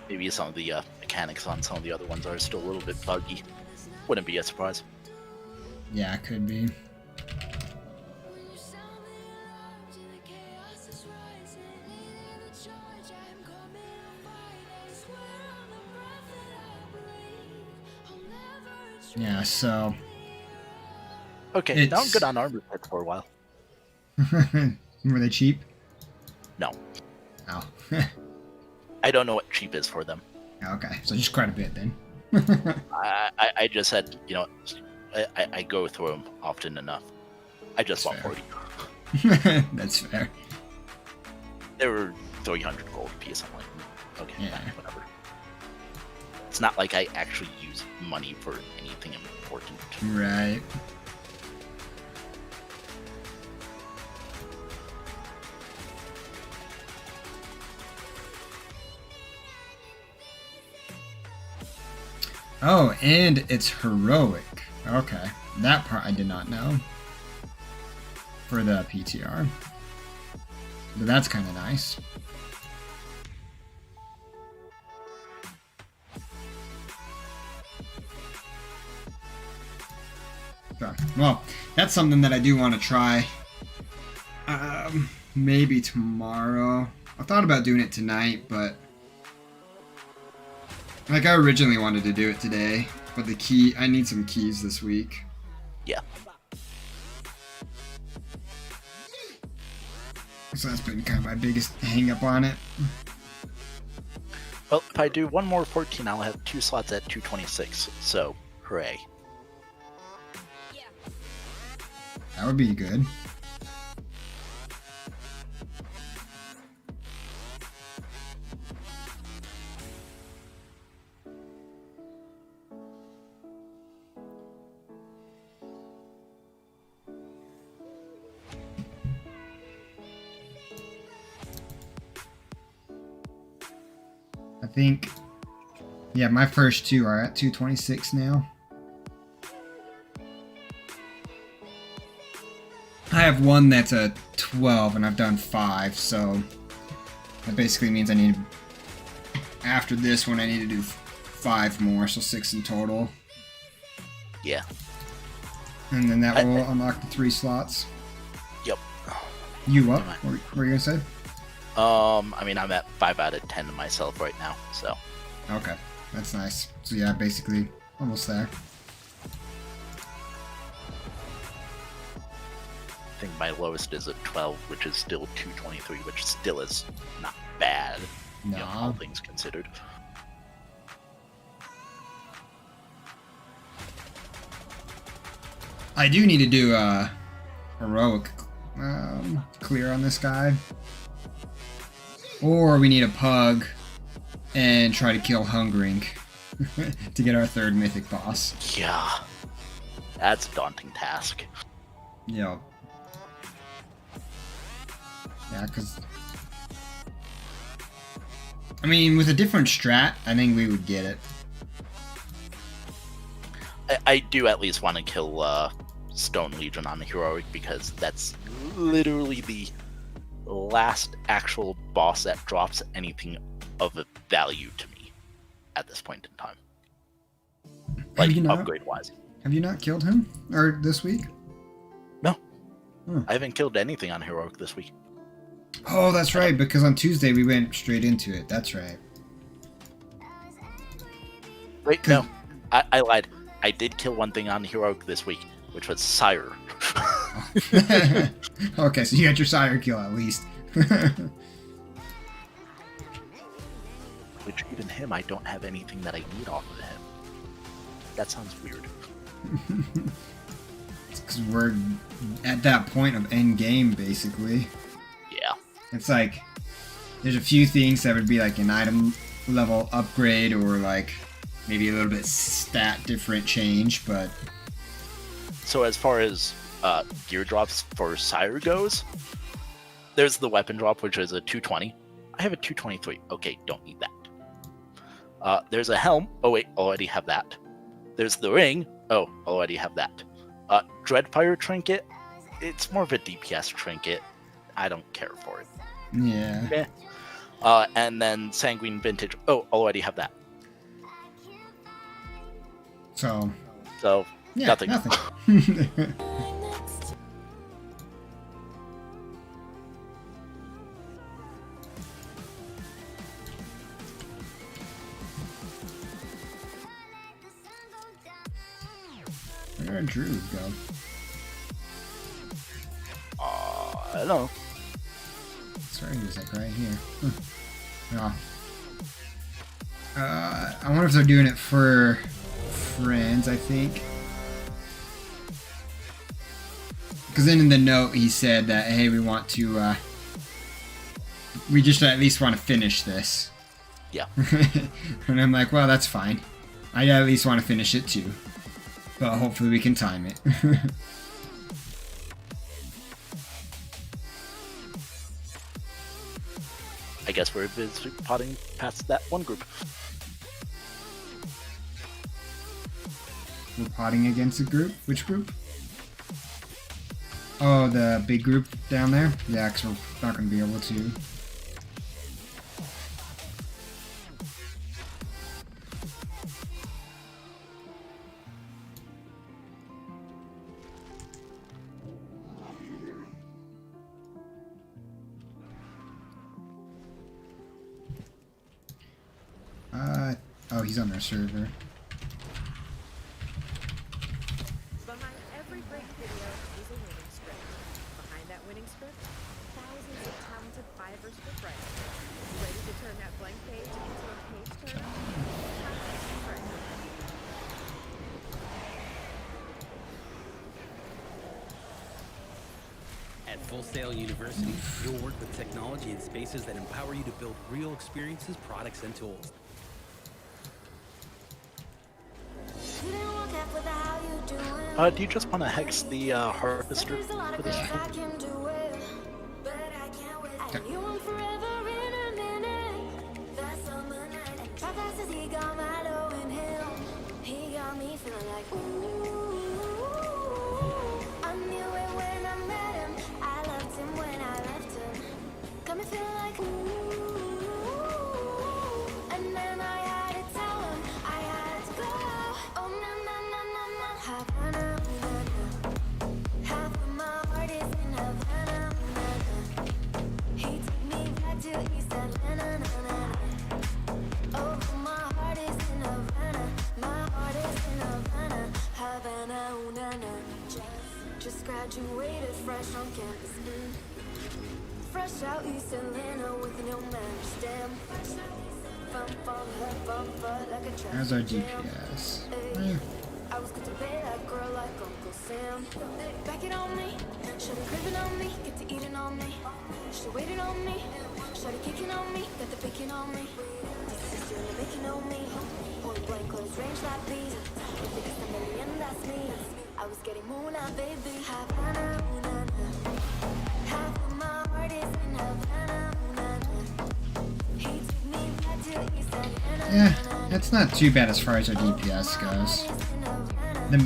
B: Maybe some of the mechanics on some of the other ones are still a little bit buggy. Wouldn't be a surprise.
A: Yeah, it could be. Yeah, so
B: Okay, now I'm
A: It's-
B: good on armor pets for a while.
A: were they cheap?
B: No,
A: Oh,
B: I don't know what cheap is for them.
A: okay, so just quite a bit then.
B: I just said, you know, I go through them often enough. I just
A: That's
B: bought
A: fair.
B: 40.
A: That's fair.
B: They were 300 gold a piece. I'm like, okay,
A: Yeah.
B: whatever. It's not like I actually use money for anything important.
A: Right. Oh, and it's heroic. Okay. That part I did not know. For the PTR. But that's kind of nice. Okay. Well, that's something that I do want to try. Maybe tomorrow. I thought about doing it tonight, but like I originally wanted to do it today, but I need some keys this week.
B: Yeah.
A: So that's been kind of my biggest hang up on it.
B: Well, if I do one more 14, I'll have 2 slots at 226. So, hooray.
A: That would be good. I think, yeah, my first 2 are at 226 now. I have one that's a 12 and I've done 5, so that basically means I need, after this one, I need to do 5 more, so 6 in total.
B: Yeah.
A: And then that will unlock the 3 slots.
B: Yep.
A: You up? What were you gonna say?
B: I mean, I'm at 5 out of 10 myself right now, so.
A: Okay, that's nice. So yeah, basically almost there.
B: I think my lowest is a 12, which is still 223, which still is not bad, you know, all
A: No.
B: things considered.
A: I do need to do a heroic clear on this guy. Or we need a pug and try to kill Hungering to get our 3rd mythic boss.
B: Yeah. That's a daunting task.
A: Yep. Yeah, because... I mean, with a different strat, I think we would get it.
B: I do at least want to kill Stone Legion on the heroic because that's literally the last actual boss that drops anything of value to me at this point in time. Like, upgrade wise.
A: Have you not killed him? Or this week?
B: No.
A: Hmm.
B: I haven't killed anything on heroic this week.
A: Oh, that's right, because on Tuesday we went straight into it. That's right.
B: Wait, no. I lied. I did kill one thing on heroic this week, which was Sire.
A: Okay, so you got your Sire kill at least.
B: Which, even him, I don't have anything that I need off of him. That sounds weird.
A: It's because we're at that point of end game, basically.
B: Yeah.
A: It's like, there's a few things that would be like an item level upgrade or like maybe a little bit stat different change, but...
B: So as far as gear drops for Sire goes, there's the weapon drop, which is a 220. I have a 223. Okay, don't need that. There's a helm. Oh wait, already have that. There's the ring. Oh, already have that. Dreadfire trinket. It's more of a DPS trinket. I don't care for it.
A: Yeah.
B: And then Sanguine Vintage. Oh, already have that.
A: So yeah,
B: nothing.
A: Where did Drew go?
B: I don't know.
A: Sorry, he was like right here. Yeah. I wonder if they're doing it for friends, I think. Because then in the note he said that, hey, we want to, we just at least want to finish this.
B: Yeah.
A: And I'm like, well, that's fine. I at least want to finish it too. But hopefully we can time it.
B: I guess we're potting past that one group.
A: We're potting against a group? Which group? Oh, the big group down there? Yeah, because we're not going to be able to. Oh, he's on our server.
G: Behind every great video is a winning script. Behind that winning script, thousands of talented fivers for writers. Ready to turn that blank page into a page turner?
H: At Full Sail University, you'll work with technology in spaces that empower you to build real experiences, products, and tools.
B: Do you just want to hex the harvester for this one?
E: Just graduated fresh on campus. Fresh out East Atlanta with a new man stamp. Like a track.
A: How's our DPS? Eh.
E: I was good to pay that girl like Uncle Sam. Back it on me, should've cribbing on me, get to eating on me. Should've waited on me, should've kicking on me, got the picking on me. This is really making on me. Point blank, close range like bees. If it's a million, that's me. I was getting moolah, baby. Havana, ooh, na, na. Half of my heart is in Havana, ooh, na, na. He took me back to East Atlanta.
A: Yeah, it's not too bad as far as our DPS goes. The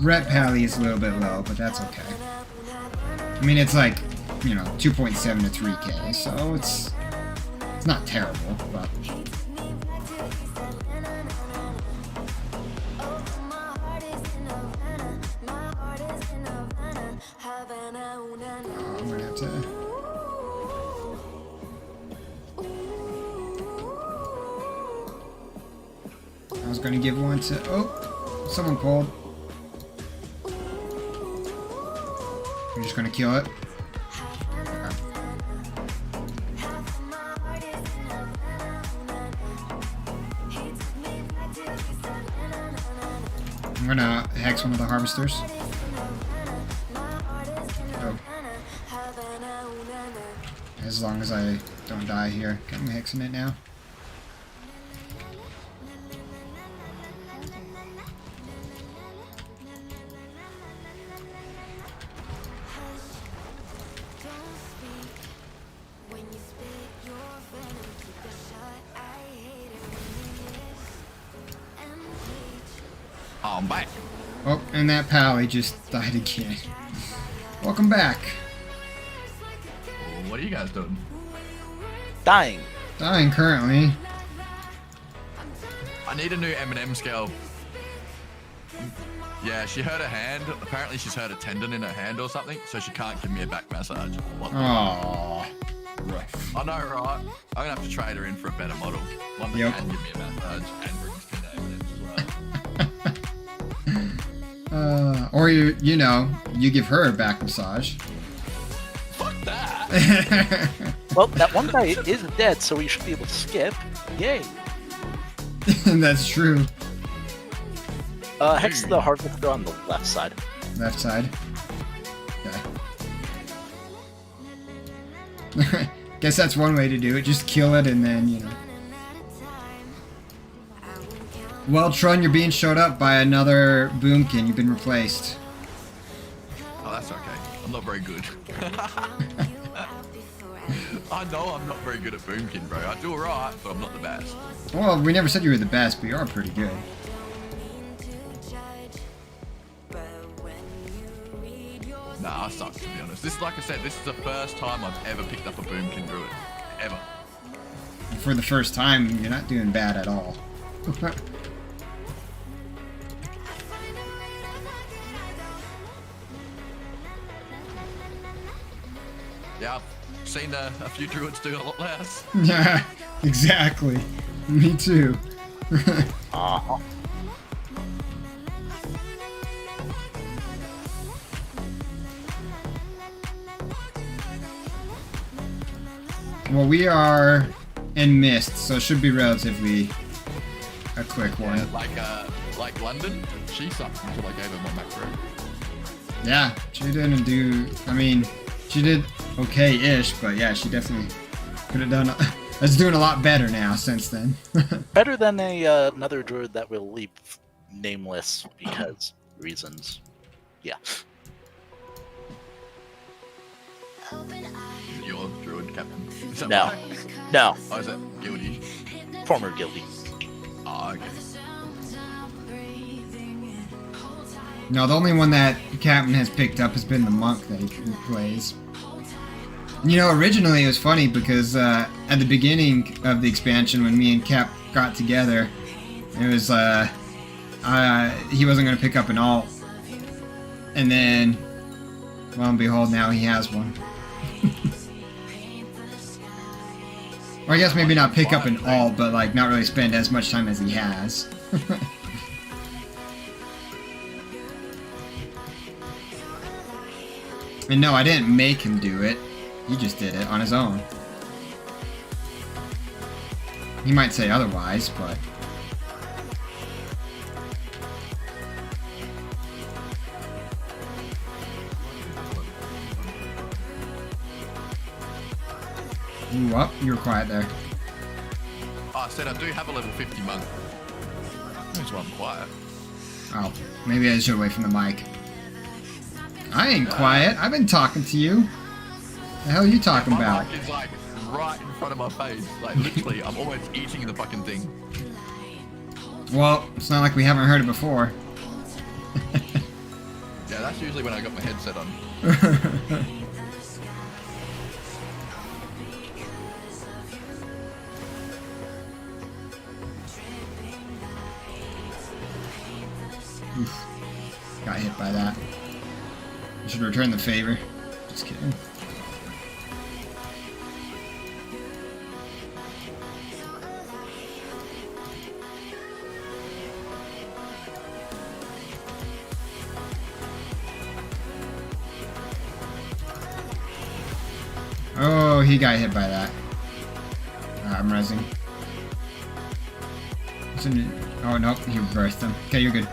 A: rep pally is a little bit low, but that's okay. I mean, it's like, you know, 2.7 to 3K, so it's not terrible, but... I'm gonna have to... I was gonna give one to... Oh! Someone called. You're just gonna kill it? Okay. I'm gonna hex one of the harvesters. Oh. As long as I don't die here. Okay, I'm hexing it now.
I: Oh, I'm back.
A: Oh, and that pally just died again. Welcome back.
I: What are you guys doing?
B: Dying.
A: Dying currently.
I: I need a new M&M scale. Yeah, she hurt her hand. Apparently she's hurt a tendon in her hand or something, so she can't give me a back massage. What the-
A: Aww. Rough.
I: I know, right? I'm gonna have to trade her in for a better model. One that
A: Yep.
I: can give me a massage and brings me the M&Ms as well.
A: Or you know, you give her a back massage.
I: Fuck that!
B: Well, that one guy is dead, so we should be able to skip. Yay.
A: That's true.
B: Hex the harvester on the left side.
A: Left side. Okay. Guess that's one way to do it. Just kill it and then, you know. Well, Trun, you're being showed up by another boomkin. You've been replaced.
I: Oh, that's okay. I'm not very good. I know I'm not very good at boomkin, bro. I do alright, but I'm not the best.
A: Well, we never said you were the best, but you are pretty good.
I: Nah, I suck, to be honest. This, like I said, this is the first time I've ever picked up a boomkin druid. Ever.
A: For the first time, you're not doing bad at all.
I: Yeah, I've seen a few druids do a lot less.
A: Yeah, exactly. Me too.
B: Uh-huh.
A: Well, we are in mist, so it should be relatively a quick one.
I: Yeah, like London, she sucked until I gave her my macro.
A: Yeah, she didn't do. I mean, she did okay-ish, but yeah, she definitely could have done. That's doing a lot better now since then.
B: Better than another druid that will leave nameless because reasons. Yeah.
I: Your druid captain. Is that
B: No.
I: right?
B: No.
I: Oh, is it guilty?
B: Former guilty.
I: Oh, okay.
A: No, the only one that Captain has picked up has been the monk that he plays. You know, originally it was funny because at the beginning of the expansion, when me and Cap got together, it was he wasn't going to pick up an alt, and then, lo and behold, now he has one. Or I guess maybe not pick up an alt, but like not really spend as much time as he has. And no, I didn't make him do it. He just did it on his own. He might say otherwise, but... Ooh, up. You were quiet there.
I: Oh, I said I do have a level 50 monk. That's why I'm quiet.
A: Oh, maybe I should away from the mic. I ain't quiet. I've been talking to you. The hell are you talking
I: My
A: about?
I: mic is like right in front of my face. Like literally, I'm almost eating the fucking thing.
A: Well, it's not like we haven't heard it before.
I: Yeah, that's usually when I got my headset on.
A: Oof. Got hit by that. I should return the favor. Just kidding. Oh, he got hit by that. I'm rezzing. Oh, nope, he reversed him. Okay, you're good.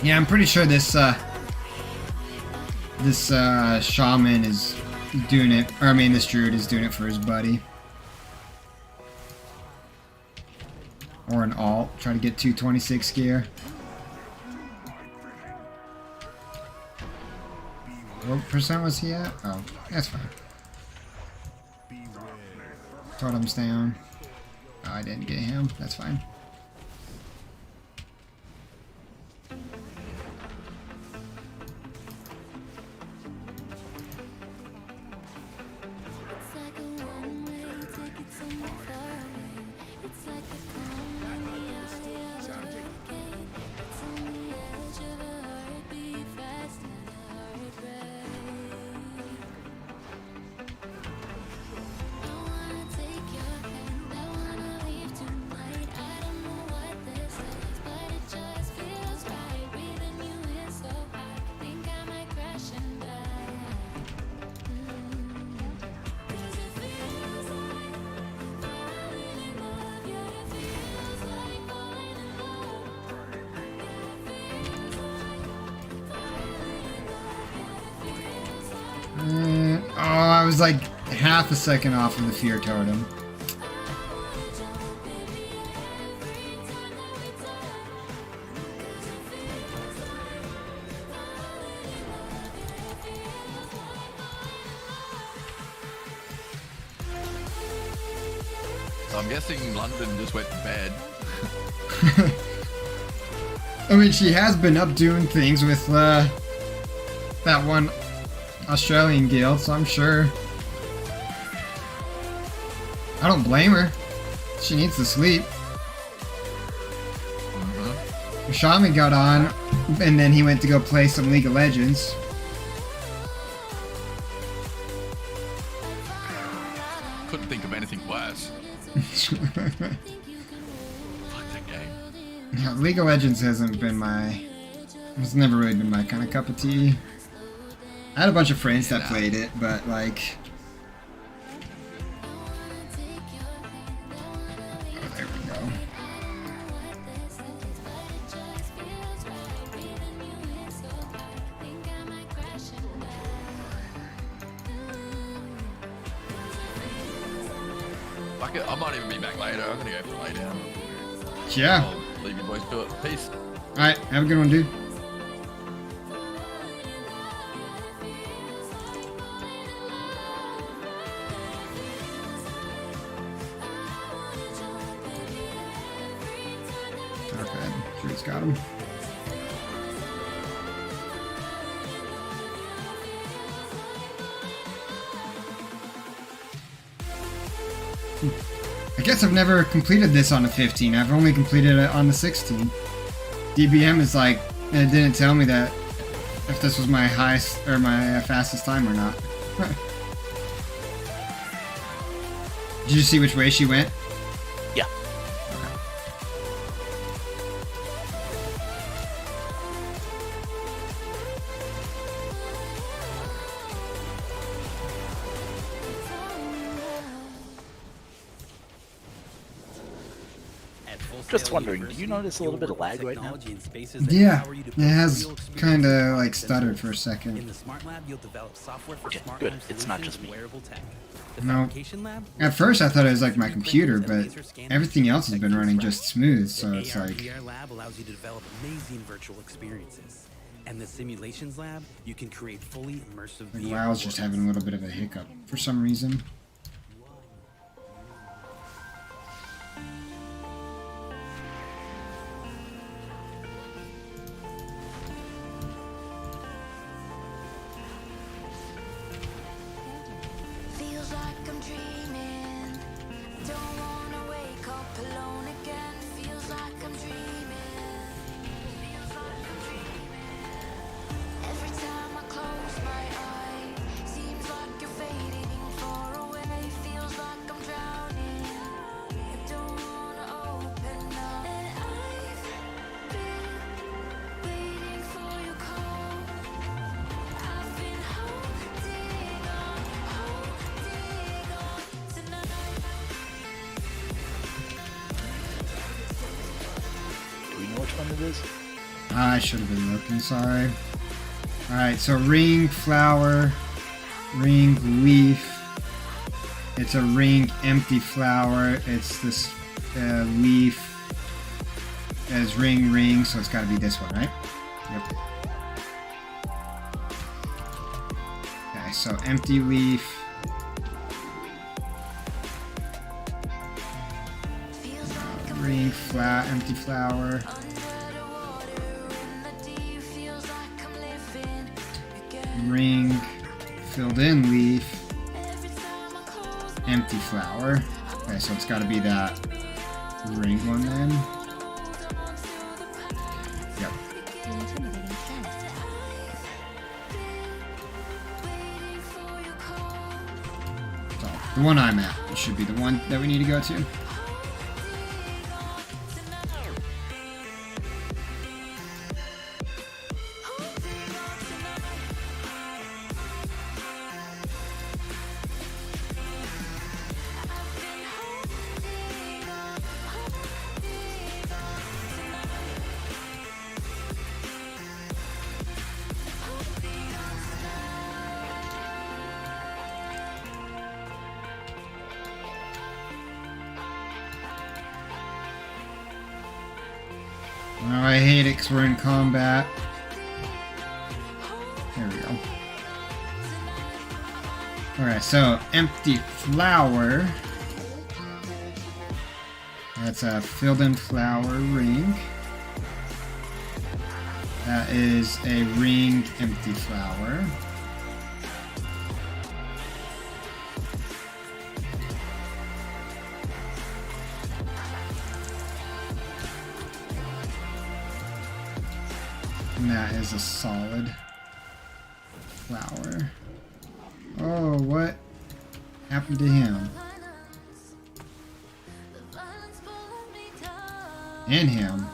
A: Yeah, I'm pretty sure this shaman is doing it, or I mean this druid is doing it for his buddy. Or an alt, try to get 226 gear. What percent was he at? Oh, that's fine. Totem's down. Oh, I didn't get him, that's fine.
E: It's like a one-way ticket somewhere far away. It's like a calm in the eye of a hurricane. It's on the edge of a heartbeat, fast and heart rate. I wanna take your hand, I wanna leave tonight. I don't know what this is, but it just feels right. Breathing you in so hard, think I might crash and die.
A: Oh, I was like half a second off of the fear totem.
I: So I'm guessing London just went to bed.
A: I mean, she has been up doing things with that one Australian guild, so I'm sure. I don't blame her. She needs to sleep. Shaman got on, and then he went to go play some League of Legends.
I: Couldn't think of anything worse. Fuck that game.
A: Yeah, League of Legends hasn't been my... It's never really been my kind of cup of tea. I had a bunch of friends that played it, but like... Oh, there we go.
I: Fuck it, I might even be back later. I'm gonna go for lay down.
A: Yeah.
I: I'll leave you boys to it. Peace.
A: Alright, have a good one, dude. Okay, sure it's got him. I guess I've never completed this on a 15. I've only completed it on the 16. DBM is like, it didn't tell me that if this was my highest or my fastest time or not. Did you see which way she went?
B: Yeah.
H: At full
B: Just wondering, do you notice a little bit of lag right now?
A: Yeah, it has kind of like stuttered for a
H: In
A: second.
H: the Smart Lab, you'll develop software for
B: Okay,
H: smart
B: good.
H: home
B: It's not
H: solutions
B: just me.
H: and wearable tech. The
A: No.
H: Fabrication Lab,
A: At first I thought it was like my computer, but everything else has been running just smooth, so
H: the
A: it's like...
H: AR/VR Lab allows you to develop amazing virtual experiences. And the Simulations Lab, you can create fully immersive
A: Like,
H: VR
A: WoW's just having a little bit of a hiccup for some reason.
E: Feels like I'm dreaming. Don't wanna wake up alone again. Feels like I'm dreaming. Feels like I'm dreaming. Every time I close my eyes, seems like you're fading far away. Feels like I'm drowning. I don't wanna open up. And I've been waiting for your call. I've been holding on tonight.
B: Do we know which one it is?
A: I should have been looking, sorry. Alright, so ring, flower, ring, leaf. It's a ring, empty flower. It's this leaf. As ring, ring, so it's gotta be this one, right? Yep. Okay, so empty leaf. Ring, empty flower. Ring, filled in leaf, empty flower. Okay, so it's got to be that ring one then. Yep.
D: Intimidating shell.
A: So the one I'm at, it should be the one that we need to go to. Oh, I hate it because we're in combat. There we go. Alright, so empty flower. That's a filled in flower ring. That is a ring empty flower. And that is a solid flower. Oh, what happened to him? And him.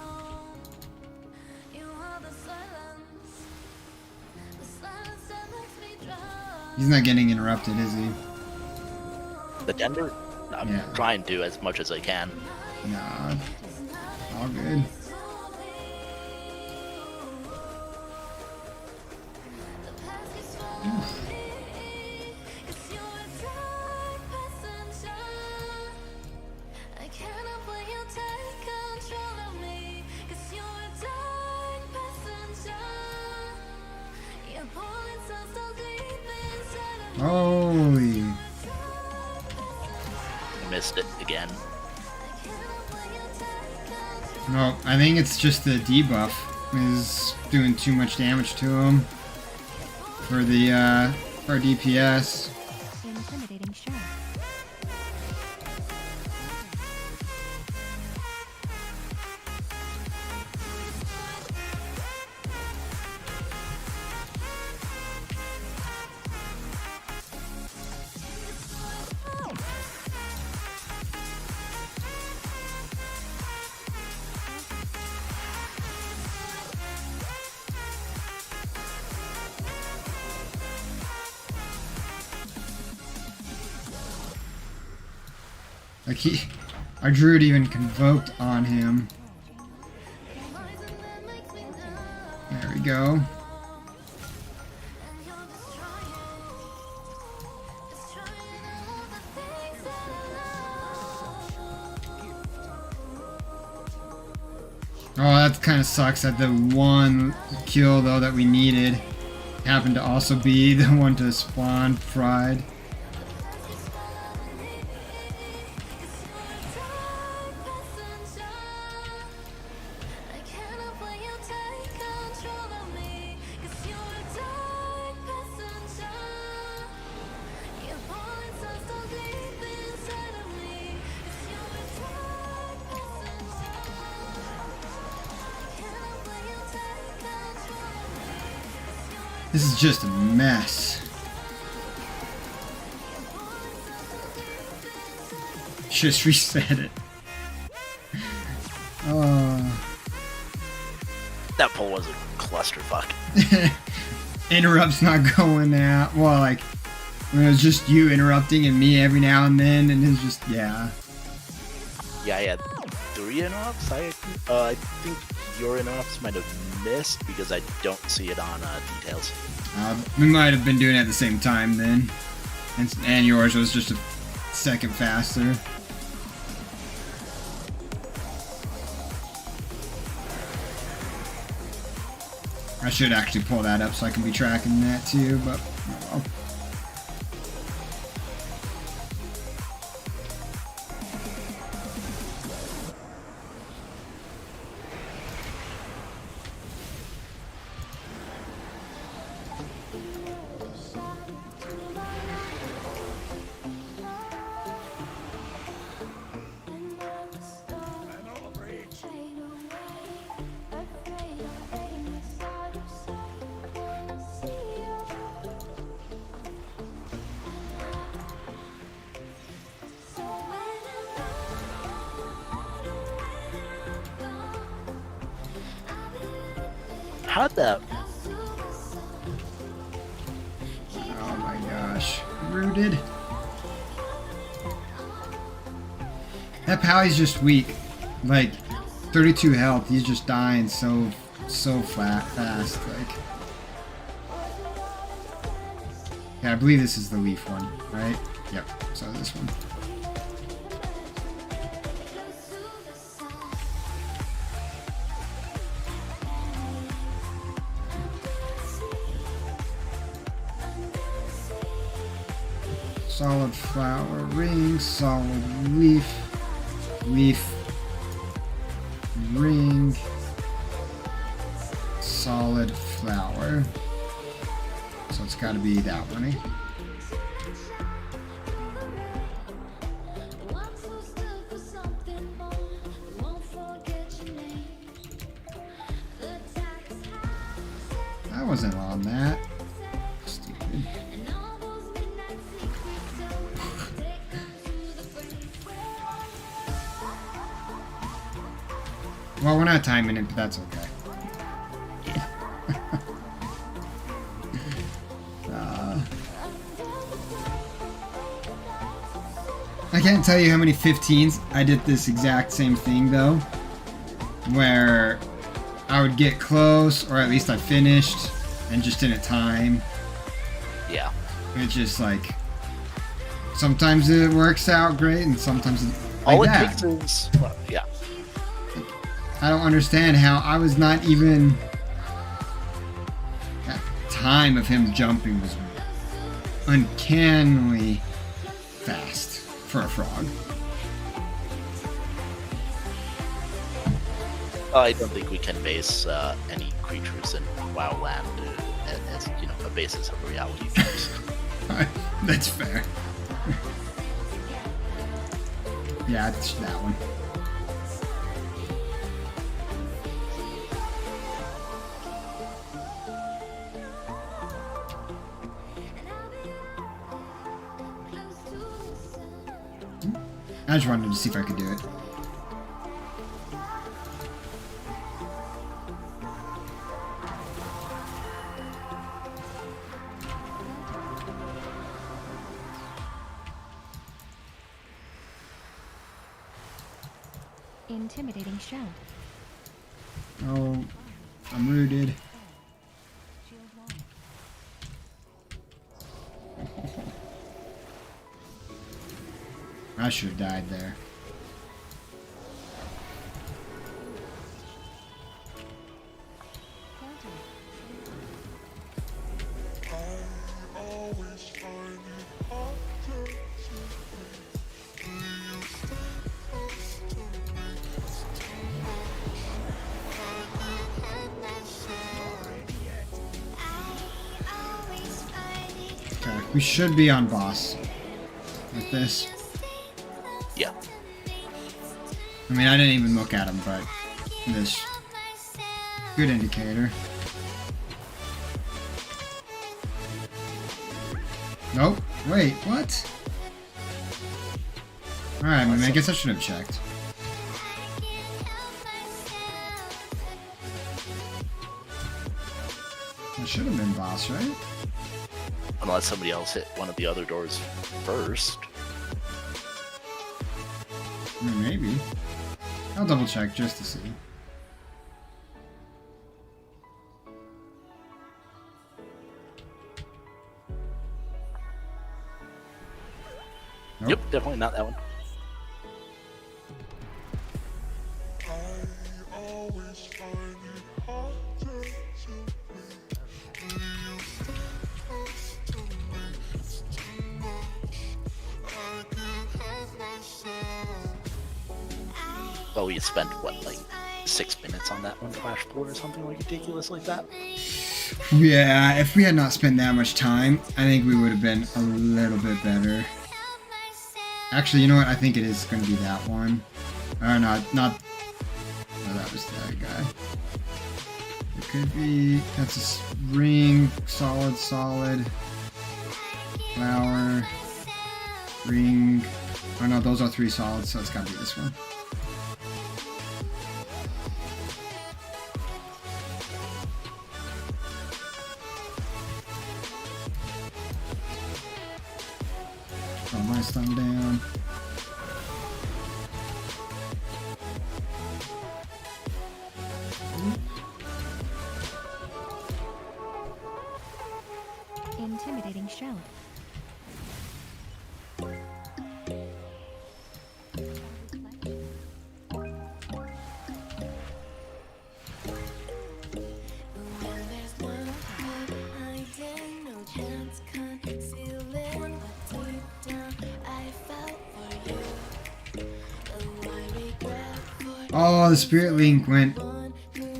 A: He's not getting interrupted, is he?
B: The Denver? I'm
A: Yeah.
B: trying to as much as I can.
A: Nah. All good. Holy.
B: I missed it again.
A: No, I think it's just the debuff is doing too much damage to him for the our DPS.
D: Intimidating shell.
A: Like Our druid even convoked on him. There we go. Oh, that kind of sucks that the one kill, though, that we needed happened to also be the one to spawn Pride. This is just a mess. Just reset it.
B: That poll was a clusterfuck.
A: Interrupts not going out. Well, like, when it was just you interrupting and me every now and then, and it's just, yeah.
B: Yeah, I had 3 interrupts. I think your interrupts might have missed because I don't see it on details.
A: We might have been doing it at the same time then. And yours was just a second faster. I should actually pull that up so I can be tracking that too, but oh well.
B: How'd that?
A: Oh my gosh. Rooted. That Pally's just weak. Like, 32 health, he's just dying so fast. Like, yeah, I believe this is the Leaf one, right? Yep, so this one. Solid flower ring, solid leaf, leaf ring, solid flower. So it's got to be that one, eh? I wasn't on that. Stupid. Well, we're not timing it, but that's okay. I can't tell you how many 15s I did this exact same thing, though. Where I would get close, or at least I finished, and just didn't time.
B: Yeah.
A: It's just like... Sometimes it works out great, and sometimes it's like
B: All it
A: that.
B: takes is... Well, yeah.
A: I don't understand how I was not even... That time of him jumping was uncannily fast for a frog.
B: I don't think we can base any creatures in WoW land as, you know, a basis of reality.
A: That's fair. Yeah, it's that one. I just wanted to see if I could do it.
D: Intimidating shout.
A: Oh, I'm rooted.
D: Shield wall.
A: I should have died there.
D: Counter.
A: Okay, we should be on boss. Like this.
B: Yeah.
A: I mean, I didn't even look at him, but this good indicator. Nope. Wait, what? Alright, I guess I should have checked. That should have been boss, right?
B: Unless somebody else hit one of the other doors first.
A: Maybe. I'll double check just to see. Nope.
B: Yep, definitely not that one. Well, we spent what, like 6 minutes on that one Flash 4 or something like ridiculous like that.
A: Yeah, if we had not spent that much time, I think we would have been a little bit better. Actually, you know what? I think it is going to be that one. Or not. No, that was that guy. It could be. That's a ring. Solid. Flower. Ring. Oh no, those are 3 solids, so it's got to be this one. Throw my stun down.
D: Intimidating shout.
A: Oh, the Spirit Link went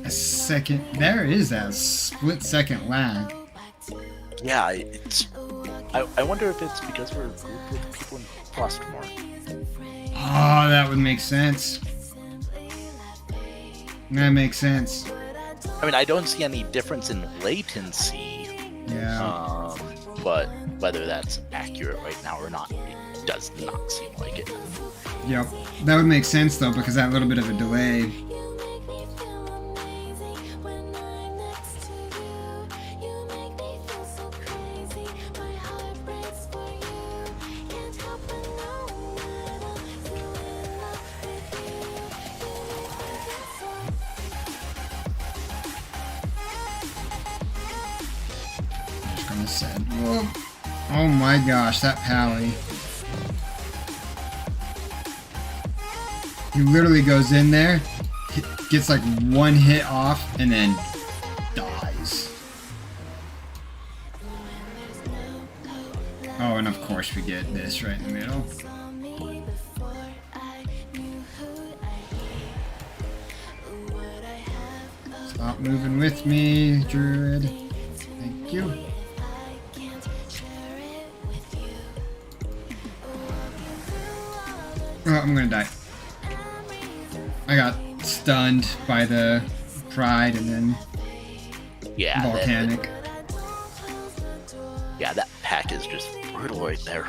A: a second. There is that split second lag.
B: Yeah, it's. I wonder if it's because we're grouped with people in Plus more.
A: Oh, that would make sense. That makes sense.
B: I mean, I don't see any difference in latency.
A: Yeah.
B: But whether that's accurate right now or not, it does not seem like it.
A: Yep. That would make sense though, because that little bit of a delay. Just gonna set. Whoa. Oh my gosh, that pally. He literally goes in there, gets like one hit off, and then dies. Oh, and of course we get this right in the middle. Stop moving with me, Druid. Thank you. Oh, I'm gonna die. I got stunned by the Pride and then
B: Yeah.
A: Volcanic.
B: Yeah, that pack is just brutal right there.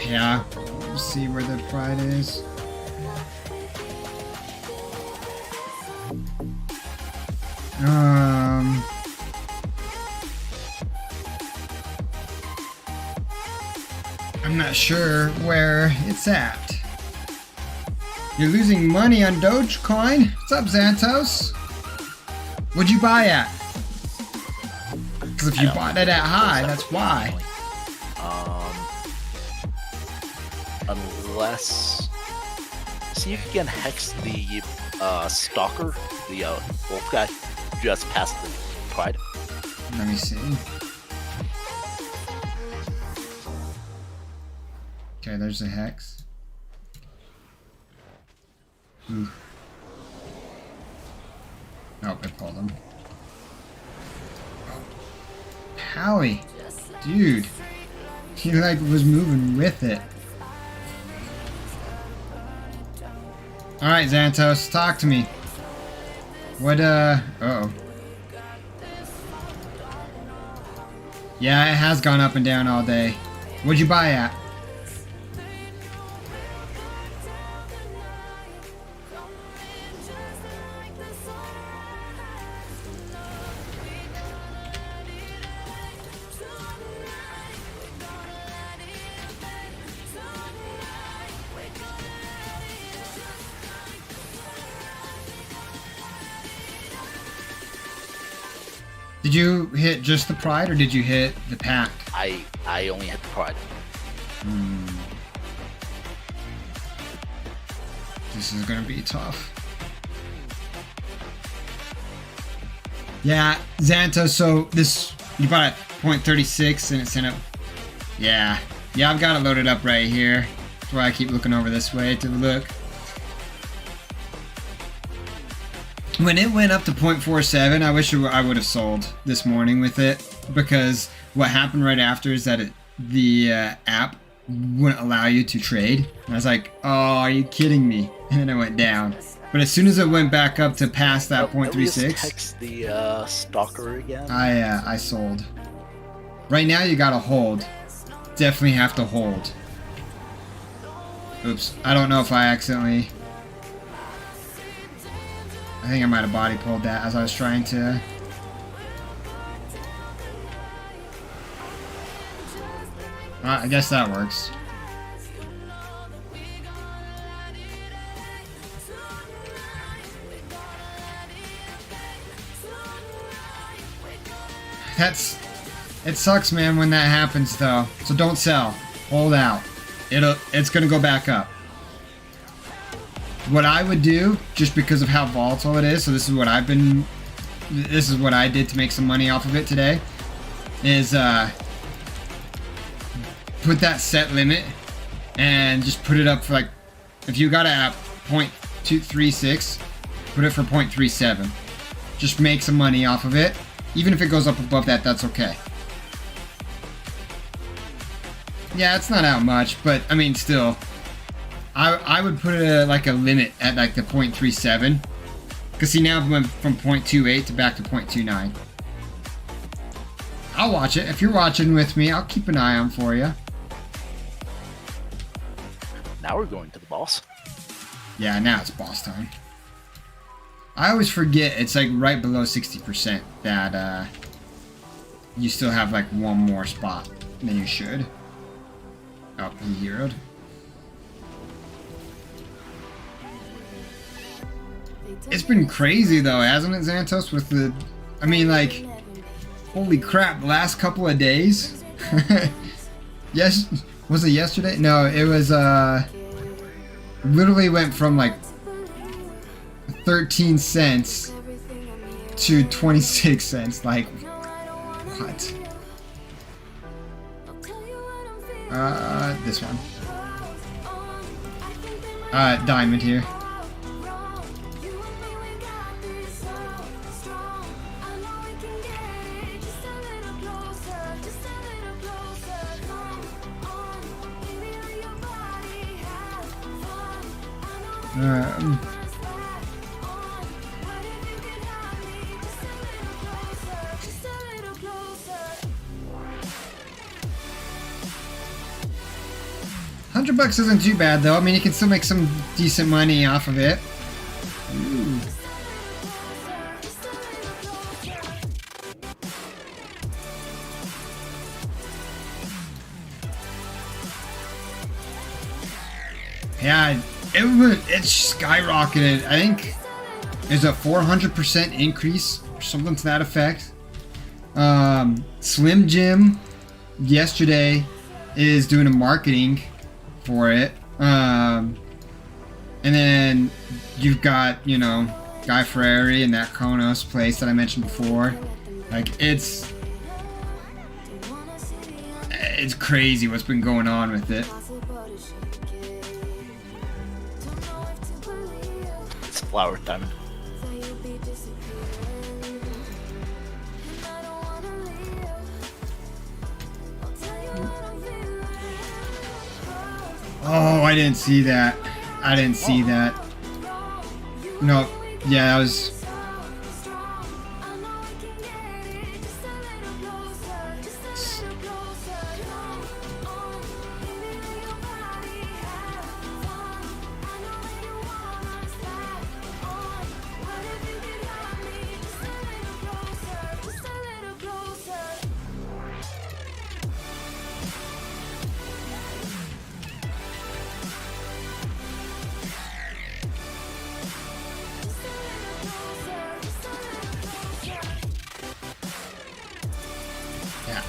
A: Yeah, Let's see where the pride is. I'm not sure where it's at. You're losing money on Dogecoin? What's up, Xantos? What'd you buy at? Because if you bought it at high, that's why.
B: Unless... See if you can hex the stalker, the wolf guy, just past the pride.
A: Let me see. Okay, there's a hex. Ooh. Oh, I pulled him. Howie! Dude! He like was moving with it. Alright, Xantos, talk to me. What, uh-oh. Yeah, it has gone up and down all day. What'd you buy at? Did you hit just the pride or did you hit the pack?
B: I only hit the pride.
A: This is gonna be tough. Yeah, Xantos, so this, you bought at 0.36 and it's in a, yeah, I've got it loaded up right here. That's why I keep looking over this way to look. When it went up to 0.47, I wish I would have sold this morning with it, because what happened right after is that the app wouldn't allow you to trade. And I was like, oh, are you kidding me? And then it went down. But as soon as it went back up to past that 0.36,
B: Hex the stalker again.
A: I sold. Right now you gotta hold. Definitely have to hold. Oops, I don't know if I accidentally... I think I might have body pulled that as I was trying to... I guess that works. It sucks, man, when that happens though. So don't sell. Hold out. It's gonna go back up. What I would do, just because of how volatile it is, so this is what I did to make some money off of it today, is put that set limit and just put it up for like, if you got it at 0.236, put it for 0.37. Just make some money off of it. Even if it goes up above that, that's okay. Yeah, it's not out much, but I mean, still. I would put like a limit at like the 0.37. Because see, now it went from 0.28 to back to 0.29. I'll watch it. If you're watching with me, I'll keep an eye on for you.
B: Now we're going to the boss.
A: Yeah, now it's boss time. I always forget it's like right below 60% that you still have like one more spot than you should. Oh, he heroed. It's been crazy though, hasn't it, Xantos? With the, I mean, like, holy crap! The last couple of days. Yes, was it yesterday? No, it was. Literally went from like 13 cents to 26 cents. Like, what? This one. Diamond here. $100 isn't too bad though. I mean, you can still make some decent money off of it. Ooh. Yeah, it skyrocketed. I think there's a 400% increase or something to that effect. Slim Jim yesterday is doing a marketing for it. And then you've got, you know, Guy Fieri and that Konos place that I mentioned before. Like, it's crazy what's been going on with it.
B: It's flower time.
A: Oh, I didn't see that. I didn't see that. No, yeah, that was...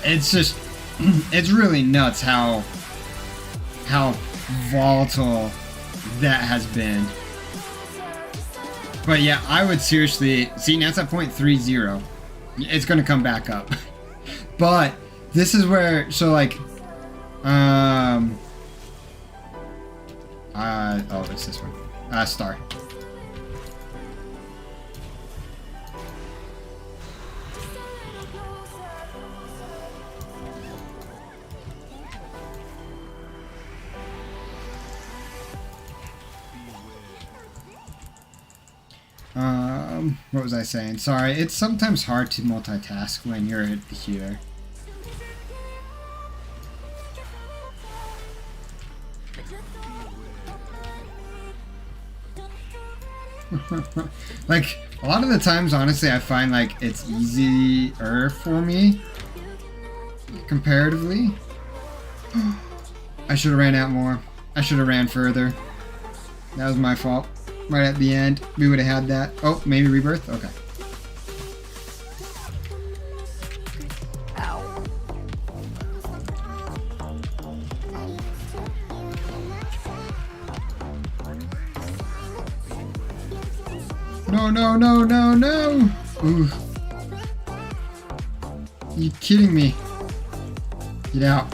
A: It's just, it's really nuts how volatile that has been. But yeah, I would seriously, see, now it's at 0.30. It's gonna come back up. But this is where, so like, oh, it's this one. Star. What was I saying? Sorry, it's sometimes hard to multitask when you're here. Like, a lot of the times, honestly, I find like it's easier for me comparatively. I should have ran out more. I should have ran further. That was my fault. Right at the end, we would have had that. Oh, maybe rebirth? Okay.
B: Ow.
A: No, no, no, no, no! Ooh. You kidding me? Get out.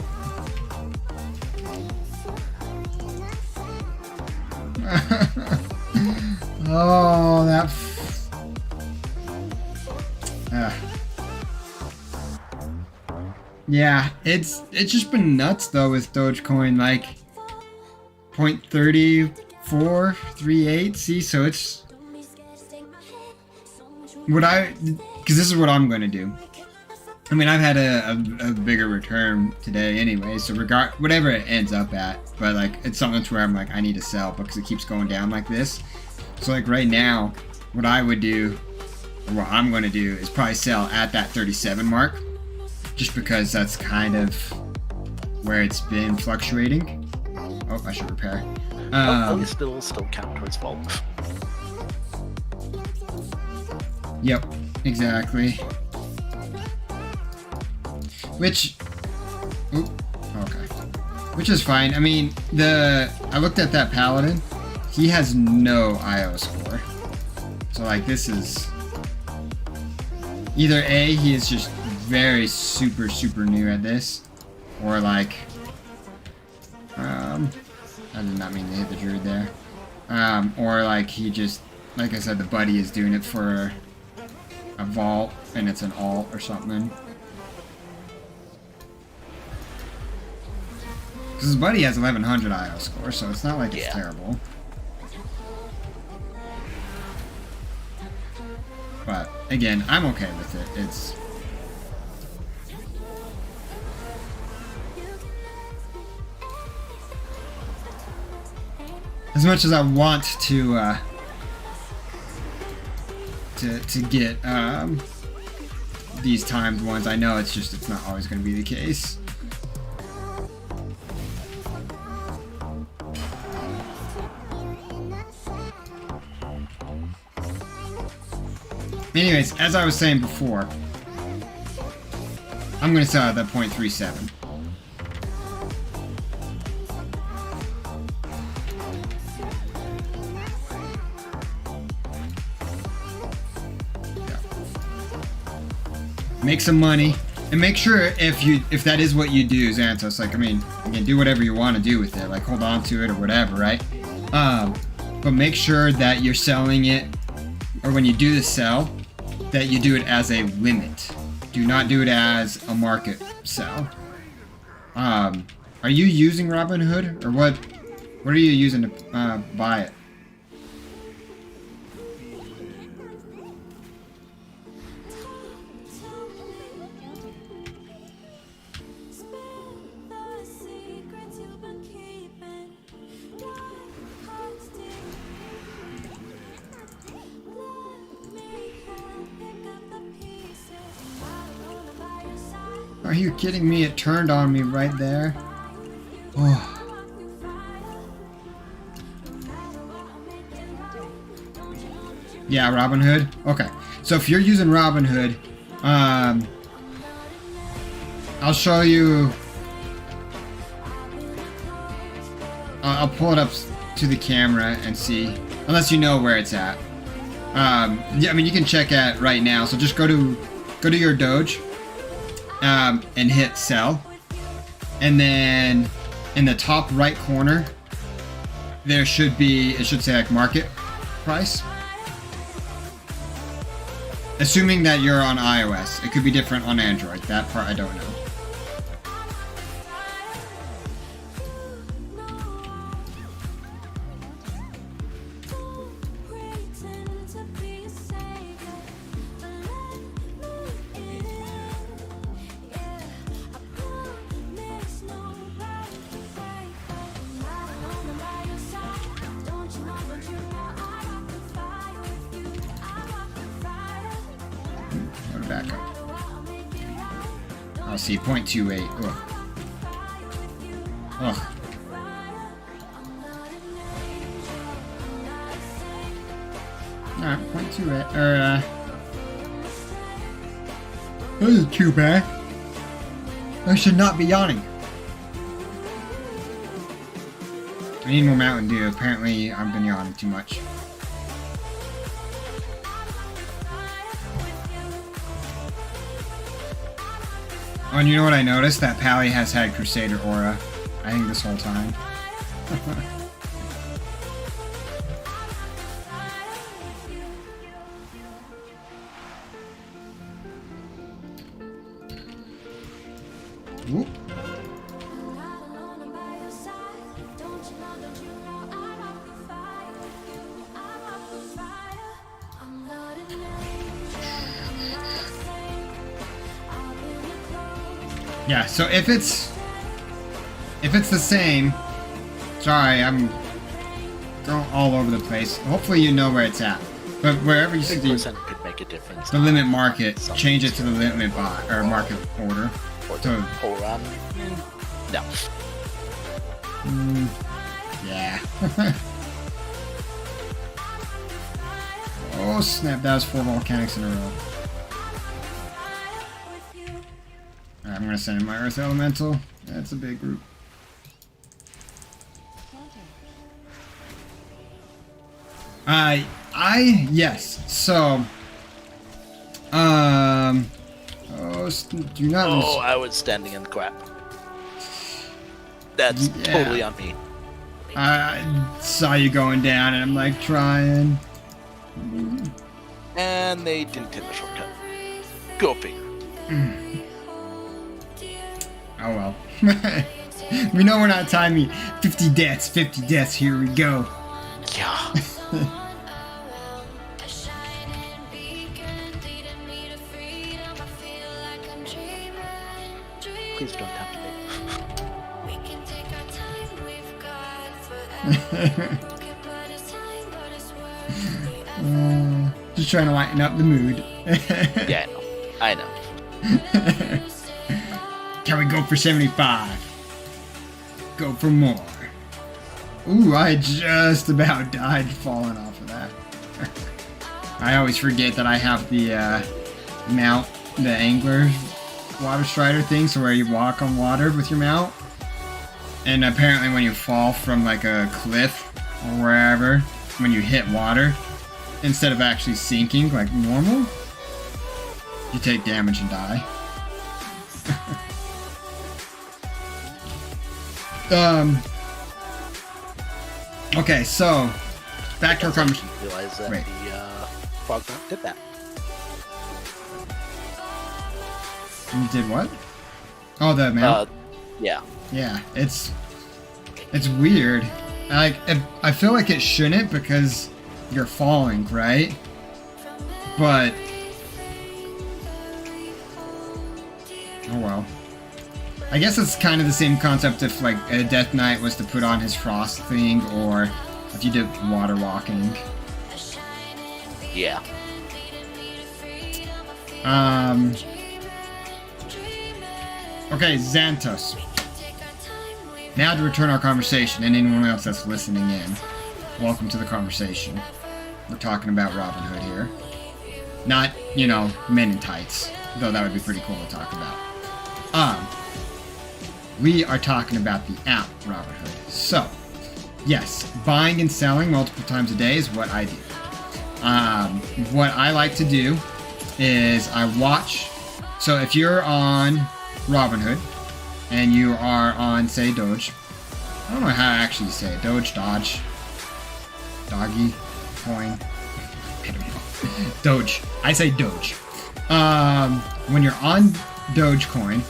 A: Oh, that... Yeah, it's just been nuts though with Dogecoin, like 0.3438. See, so it's what because this is what I'm going to do. I mean, I've had a bigger return today anyway, so whatever it ends up at, but like it's something to where I'm like, I need to sell because it keeps going down like this. So like right now, what I would do, or what I'm going to do, is probably sell at that 37 mark, just because that's kind of where it's been fluctuating. Oh, I should repair.
B: Still count towards vault.
A: Yep, exactly. Which, okay, which is fine. I mean, I looked at that paladin. He has no IO score. So like this is either A, he is just very super new at this, or like I did not mean to hit the druid there. Or like he just, like I said, the buddy is doing it for a vault and it's an alt or something. Because his buddy has 1100 IO score, so it's not like it's terrible. But again, I'm okay with it. It's as much as I want to get these timed ones, I know it's not always going to be the case. Anyways, as I was saying before, I'm going to sell at that 0.37. Make some money, and make sure if that is what you do, Xanthos, like, I mean, you can do whatever you want to do with it, like hold on to it or whatever, right? But make sure that you're selling it, or when you do the sell, that you do it as a limit. Do not do it as a market sell. Are you using Robinhood, or what are you using to buy it? Are you kidding me? It turned on me right there. Oh. Yeah, Robinhood. Okay. So if you're using Robinhood, I'll show you. I'll pull it up to the camera and see, unless you know where it's at. Yeah, I mean, you can check it right now. So just go to your Doge. And hit sell, and then in the top right corner it should say like market price, assuming that you're on iOS. It could be different on Android. That part I don't know. Back up. I'll see 0.28. Ugh. Ugh. Alright, 0.28. This is too bad. I should not be yawning. I need more Mountain Dew. Apparently, I've been yawning too much. Oh, and you know what I noticed? That Pally has had Crusader aura, I think, this whole time. Whoop. Yeah, so if it's the same, sorry, I'm going all over the place. Hopefully you know where it's at. But wherever you see
B: could make a difference.
A: The limit market, change it to the limit buy or market order.
B: Or
A: So,
B: the whole run. No.
A: yeah. Oh snap! That was 4 volcanics in a row. Alright, I'm gonna send in my Earth Elemental. That's a big group. Yes. So, oh, do not.
B: Oh, I was standing in the crap. That's totally on me.
A: I saw you going down, and I'm like trying.
B: And they didn't hit the shortcut. Go figure.
A: Oh well. We know we're not timing. 50 deaths, 50 deaths. Here we go.
B: Yeah. Please don't tempt me.
A: Just trying to lighten up the mood.
B: Yeah, I know.
A: Can we go for 75? Go for more. Ooh, I just about died falling off of that. I always forget that I have the mount, the angler water strider thing, so where you walk on water with your mount. And apparently when you fall from like a cliff or wherever, when you hit water, instead of actually sinking like normal, you take damage and die. Okay, so back to our conversation.
B: Realize that
A: Wait.
B: the frog mount did that.
A: You did what? Oh, the mount.
B: Yeah.
A: Yeah, it's weird. Like, I feel like it shouldn't because you're falling, right? But oh well. I guess it's kind of the same concept if like a Death Knight was to put on his frost thing, or if you did water walking.
B: Yeah.
A: Okay, Xantos. Now to return our conversation, and anyone else that's listening in, welcome to the conversation. We're talking about Robin Hood here. Not, you know, men in tights, though that would be pretty cool to talk about. We are talking about the app Robin Hood. So, yes, buying and selling multiple times a day is what I do. What I like to do is I watch. So if you're on Robinhood and you are on, say, Doge, I don't know how to actually say it. Doge, Dodge, Doggy, Coin. I don't know. Doge. I say Doge. When you're on Dogecoin,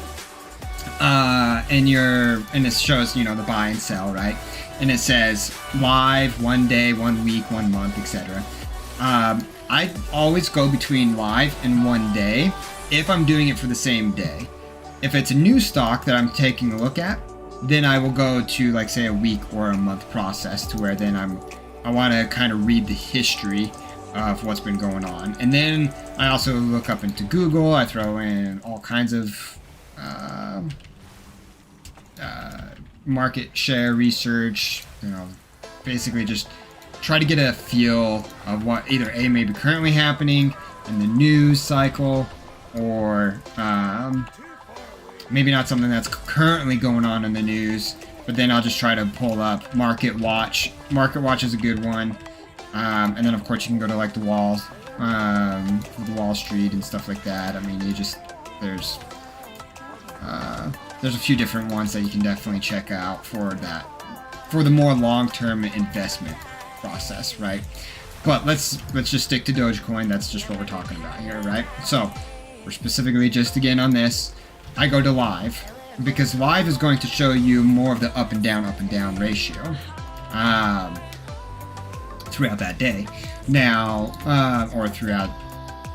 A: and it shows, you know, the buy and sell, right? And it says live, 1 day, 1 week, 1 month, etc. I always go between live and 1 day if I'm doing it for the same day. If it's a new stock that I'm taking a look at, then I will go to, like, say, a week or a month process, to where then I want to kind of read the history of what's been going on. And then I also look up into Google. I throw in all kinds of market share research, you know, basically just try to get a feel of what either A, may be currently happening in the news cycle, or maybe not something that's currently going on in the news, but then I'll just try to pull up Market Watch. Market Watch is a good one. And then of course you can go to like the Wall Street and stuff like that. I mean, there's a few different ones that you can definitely check out for that, for the more long-term investment process, right? But let's just stick to Dogecoin. That's just what we're talking about here, right? So we're specifically just again on this. I go to live because live is going to show you more of the up and down ratio throughout that day. Now, or throughout,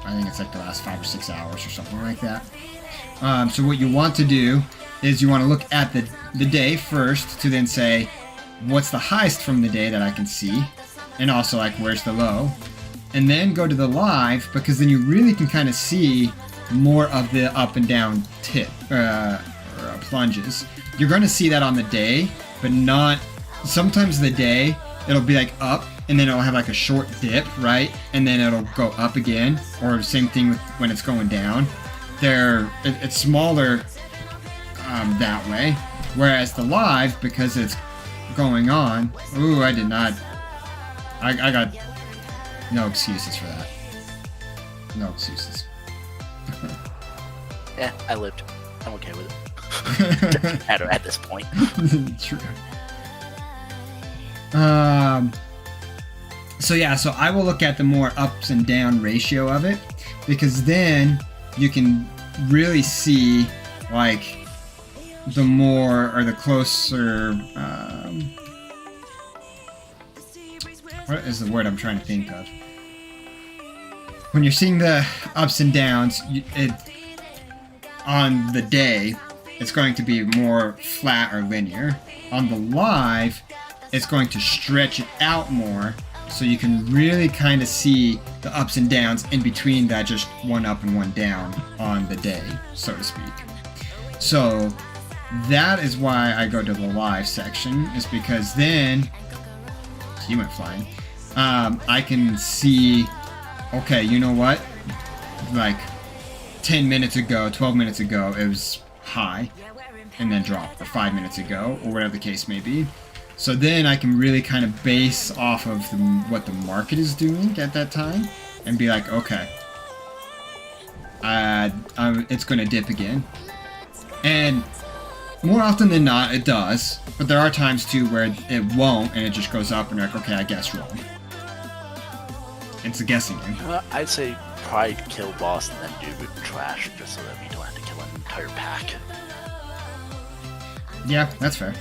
A: I think it's like the last 5 or 6 hours or something like that. So what you want to do is you want to look at the day first to then say, what's the highest from the day that I can see? And also, like, where's the low? And then go to the live, because then you really can kind of see more of the up and down plunges. You're going to see that on the day, but not, sometimes the day, it'll be like up, and then it'll have like a short dip, right? And then it'll go up again, or same thing with when it's going down. It's smaller that way, whereas the live, because it's going on, ooh, I got no excuses for that. No excuses.
B: Yeah, I lived. I'm okay with it. at this point.
A: True. So I will look at the more ups and down ratio of it, because then you can really see, like, the more or the closer, what is the word I'm trying to think of? When you're seeing the ups and downs, on the day, it's going to be more flat or linear. On the live, it's going to stretch it out more, So you can really kind of see the ups and downs in between that just one up and one down on the day, so to speak. So that is why I go to the live section, is because then he went flying. I can see, okay, you know what? Like 10 minutes ago, 12 minutes ago, it was high and then dropped, or 5 minutes ago, or whatever the case may be. So then I can really kind of base off of what the market is doing at that time and be like, okay, it's going to dip again. And more often than not, it does. But there are times too where it won't and it just goes up and you're like, okay, I guessed wrong. It's a guessing game.
B: I'd say probably kill boss and then do with trash just so that we don't have to kill an entire pack.
A: Yeah, that's fair.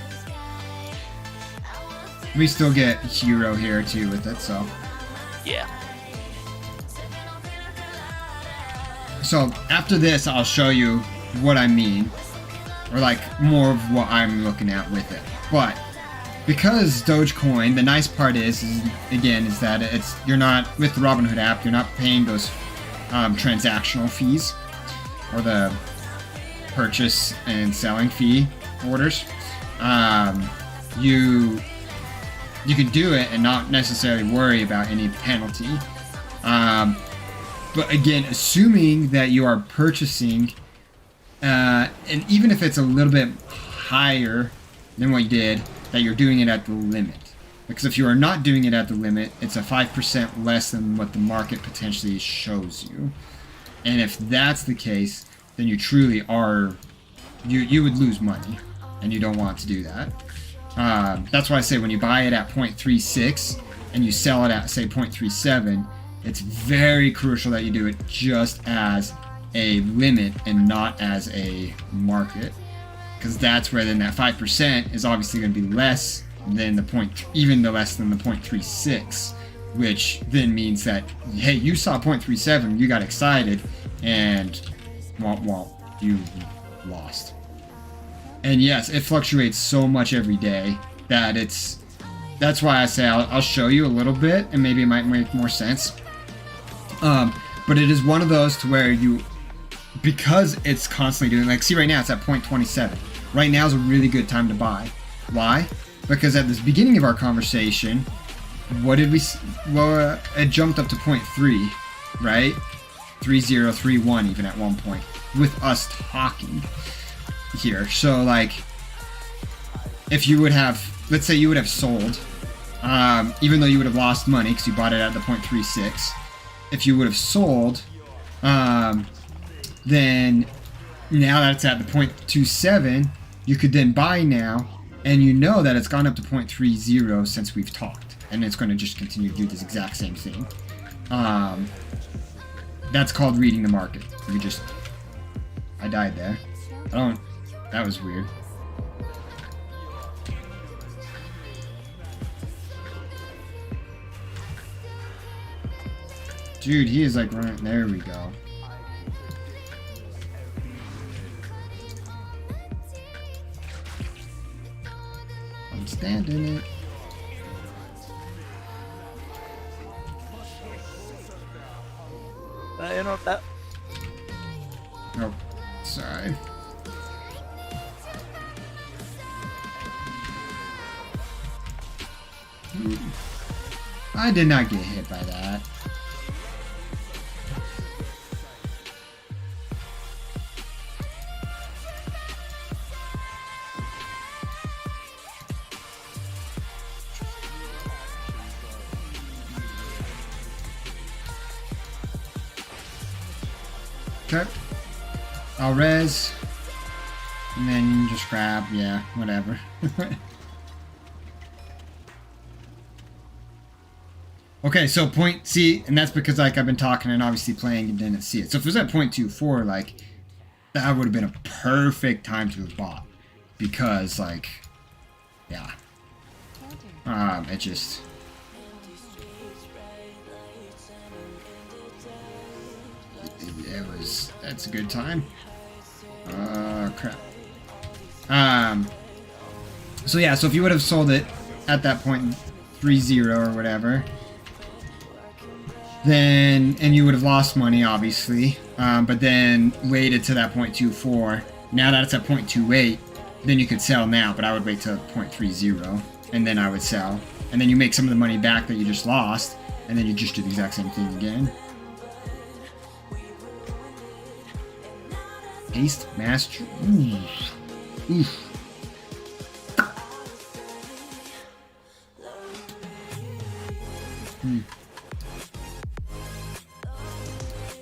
A: We still get hero here too with it, so.
B: Yeah.
A: So after this, I'll show you what I mean, or like more of what I'm looking at with it. But because Dogecoin, the nice part is that you're not with the Robinhood app, you're not paying those transactional fees or the purchase and selling fee orders. You can do it and not necessarily worry about any penalty. But again, assuming that you are purchasing, and even if it's a little bit higher than what you did, that you're doing it at the limit. Because if you are not doing it at the limit, it's a 5% less than what the market potentially shows you. And if that's the case, then you truly are, you would lose money, and you don't want to do that. That's why I say when you buy it at 0.36 and you sell it at, say, 0.37, it's very crucial that you do it just as a limit and not as a market. Because that's where then that 5% is obviously going to be less than even less than the 0.36, which then means that, hey, you saw 0.37, you got excited, and you lost. And yes, it fluctuates so much every day that that's why I say I'll show you a little bit and maybe it might make more sense. But it is one of those to where because it's constantly doing, like, see right now it's at 0.27. Right now is a really good time to buy. Why? Because at the beginning of our conversation, what did we, well, it jumped up to 0.3, right? 3031 even at one point with us talking here. So like, if you would have, let's say you would have sold, even though you would have lost money because you bought it at the 0.36, if you would have sold, then now that it's at the 0.27, you could then buy now, and you know that it's gone up to 0.30 since we've talked, and it's going to just continue to do this exact same thing. That's called reading the market. I died there. That was weird. Dude, he is like running. There we go. I'm standing it.
B: You know that.
A: Oh, sorry. I did not get hit by that. Okay. I'll res. And then just grab, yeah, whatever. Okay, so and that's because like I've been talking and obviously playing and didn't see it. So if it was at 0.24, like, that would have been a perfect time to have bought. Because, like, yeah. It just... That's a good time. Crap. So yeah, so if you would have sold it at that point 3-0 or whatever, then, and you would have lost money, obviously, but then waited to that 0.24. Now that it's at 0.28, then you could sell now, but I would wait to 0.30, and then I would sell. And then you make some of the money back that you just lost, and then you just do the exact same thing again. Haste Master. Ooh. Oof.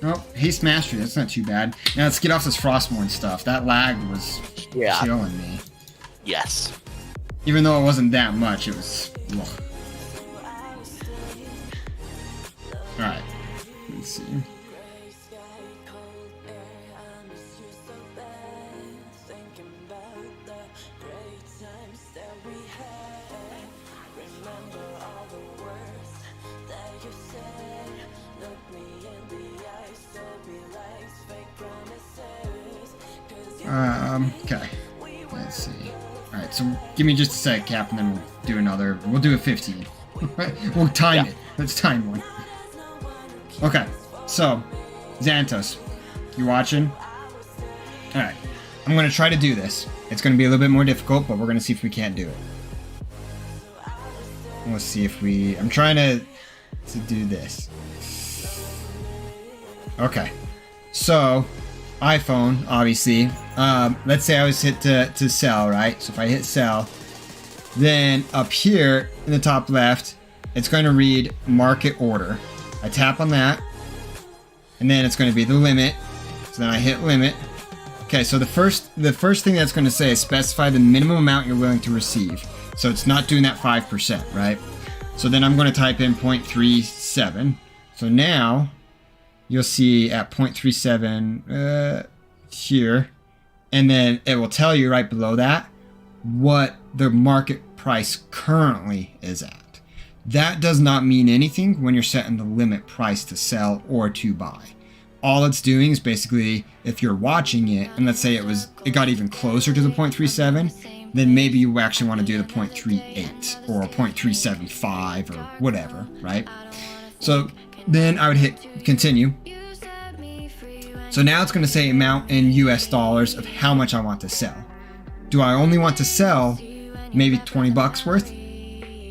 A: Oh, Haste Mastery, that's not too bad. Now let's get off this Frostmourne stuff. That lag was killing me.
B: Yes.
A: Even though it wasn't that much, it was... Ugh. Alright, let's see. Okay. Let's see. Alright, so give me just a sec, Cap, and then we'll do another. We'll do a 15. We'll time it. Let's time one. Okay, so, Xantos, you watching? Alright, I'm going to try to do this. It's going to be a little bit more difficult, but we're going to see if we can't do it. Let's see if we... I'm trying to do this. Okay, so... iPhone, obviously. Let's say I was hit to sell, right? So if I hit sell, then up here in the top left, it's going to read market order. I tap on that, and then it's going to be the limit. So then I hit limit. Okay, so the first thing that's going to say is specify the minimum amount you're willing to receive. So it's not doing that 5%, right? So then I'm going to type in 0.37. So now you'll see at 0.37 here, and then it will tell you right below that what the market price currently is at. That does not mean anything when you're setting the limit price to sell or to buy. All it's doing is basically, if you're watching it, and let's say it got even closer to the 0.37, then maybe you actually want to do the 0.38 or 0.375 or whatever, right? So then I would hit continue. So now it's going to say amount in US dollars of how much I want to sell. Do I only want to sell maybe 20 bucks worth?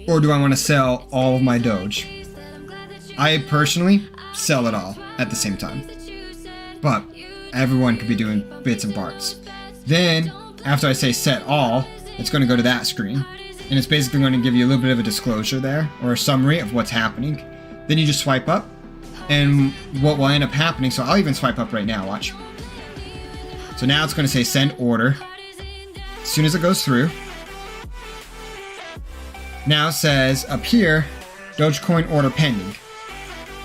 A: Or do I want to sell all of my Doge? I personally sell it all at the same time. But everyone could be doing bits and parts. Then, after I say set all, it's going to go to that screen. And it's basically going to give you a little bit of a disclosure there, or a summary of what's happening. Then you just swipe up, and what will end up happening, so I'll even swipe up right now, watch. So now it's going to say send order. As soon as it goes through, now it says up here, Dogecoin order pending.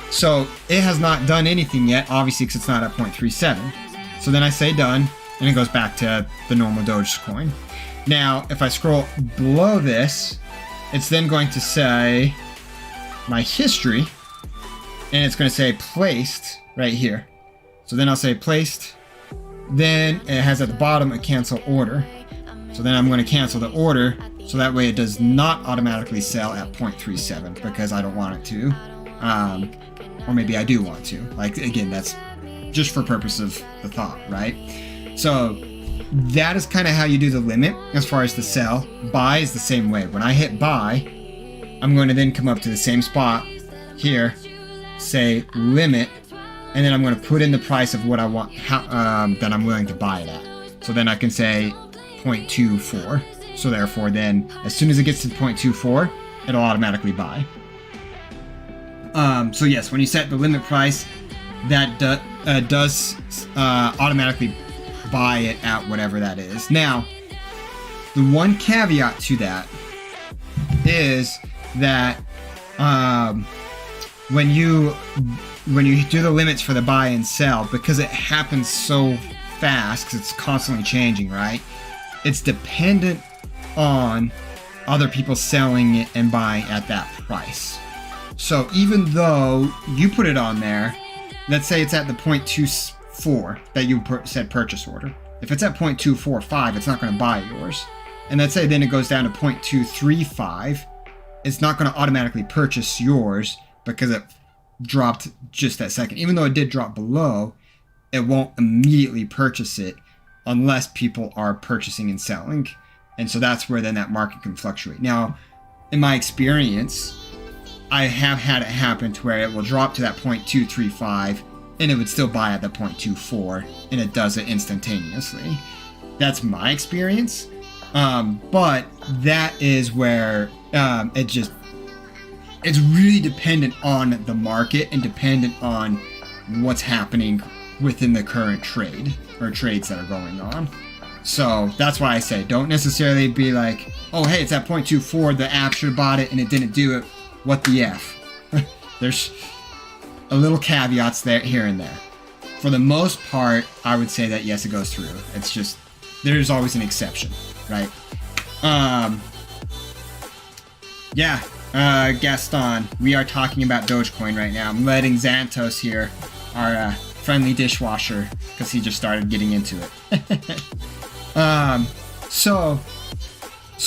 A: So it has not done anything yet, obviously because it's not at 0.37. So then I say done, and it goes back to the normal Dogecoin. Now, if I scroll below this, it's then going to say my history, and it's going to say placed right here. So then I'll say placed. Then it has at the bottom a cancel order. So then I'm going to cancel the order, so that way it does not automatically sell at 0.37 because I don't want it to. Or maybe I do want to. Like, again, that's just for purpose of the thought, right? So that is kind of how you do the limit as far as the sell. Buy is the same way. When I hit buy, I'm going to then come up to the same spot here, say limit, and then I'm going to put in the price of what I want, that I'm willing to buy it at. So then I can say 0.24. So therefore then, as soon as it gets to 0.24, it'll automatically buy. So yes, when you set the limit price, that does automatically buy it at whatever that is. Now, the one caveat to that is that when you do the limits for the buy and sell, because it happens so fast, because it's constantly changing, right? It's dependent on other people selling it and buying at that price. So even though you put it on there, let's say it's at the 0.24 that you said purchase order. If it's at 0.245, it's not going to buy yours. And let's say then it goes down to 0.235, it's not going to automatically purchase yours because it dropped just that second. Even though it did drop below, it won't immediately purchase it unless people are purchasing and selling. And so that's where then that market can fluctuate. Now, in my experience, I have had it happen to where it will drop to that 0.235 and it would still buy at the 0.24 and it does it instantaneously. That's my experience. But that is where it's really dependent on the market and dependent on what's happening within the current trade or trades that are going on. So that's why I say don't necessarily be like, oh, hey, it's at 0.24, the app should have bought it and it didn't do it. What the F? There's a little caveats there, here and there. For the most part, I would say that yes, it goes through. It's just, there's always an exception, right? Gaston, we are talking about Dogecoin right now. I'm letting Xantos here, our friendly dishwasher, because he just started getting into it. So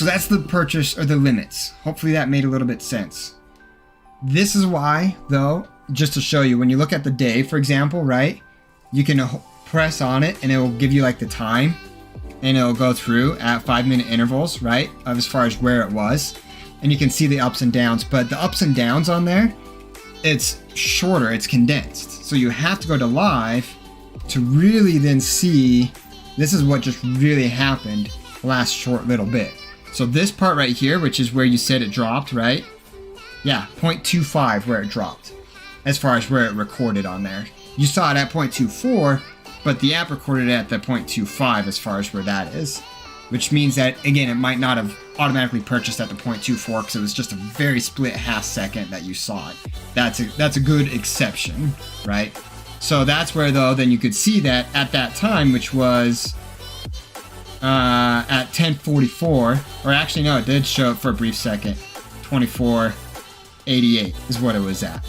A: that's the purchase or the limits. Hopefully that made a little bit sense. This is why, though, just to show you, when you look at the day, for example, right, you can press on it and it will give you like the time and it'll go through at 5-minute intervals, right, of as far as where it was. And you can see the ups and downs, but the ups and downs on there, it's shorter, it's condensed. So you have to go to live to really then see, this is what just really happened the last short little bit. So this part right here, which is where you said it dropped, right? Yeah, 0.25 where it dropped, as far as where it recorded on there. You saw it at 0.24, but the app recorded it at the 0.25 as far as where that is. Which means that, again, it might not have automatically purchased at the 0.24 because it was just a very split half second that you saw it. That's a good exception, right? So that's where, though, then you could see that at that time, which was at 10:44, or actually, no, it did show up for a brief second. 24.88 is what it was at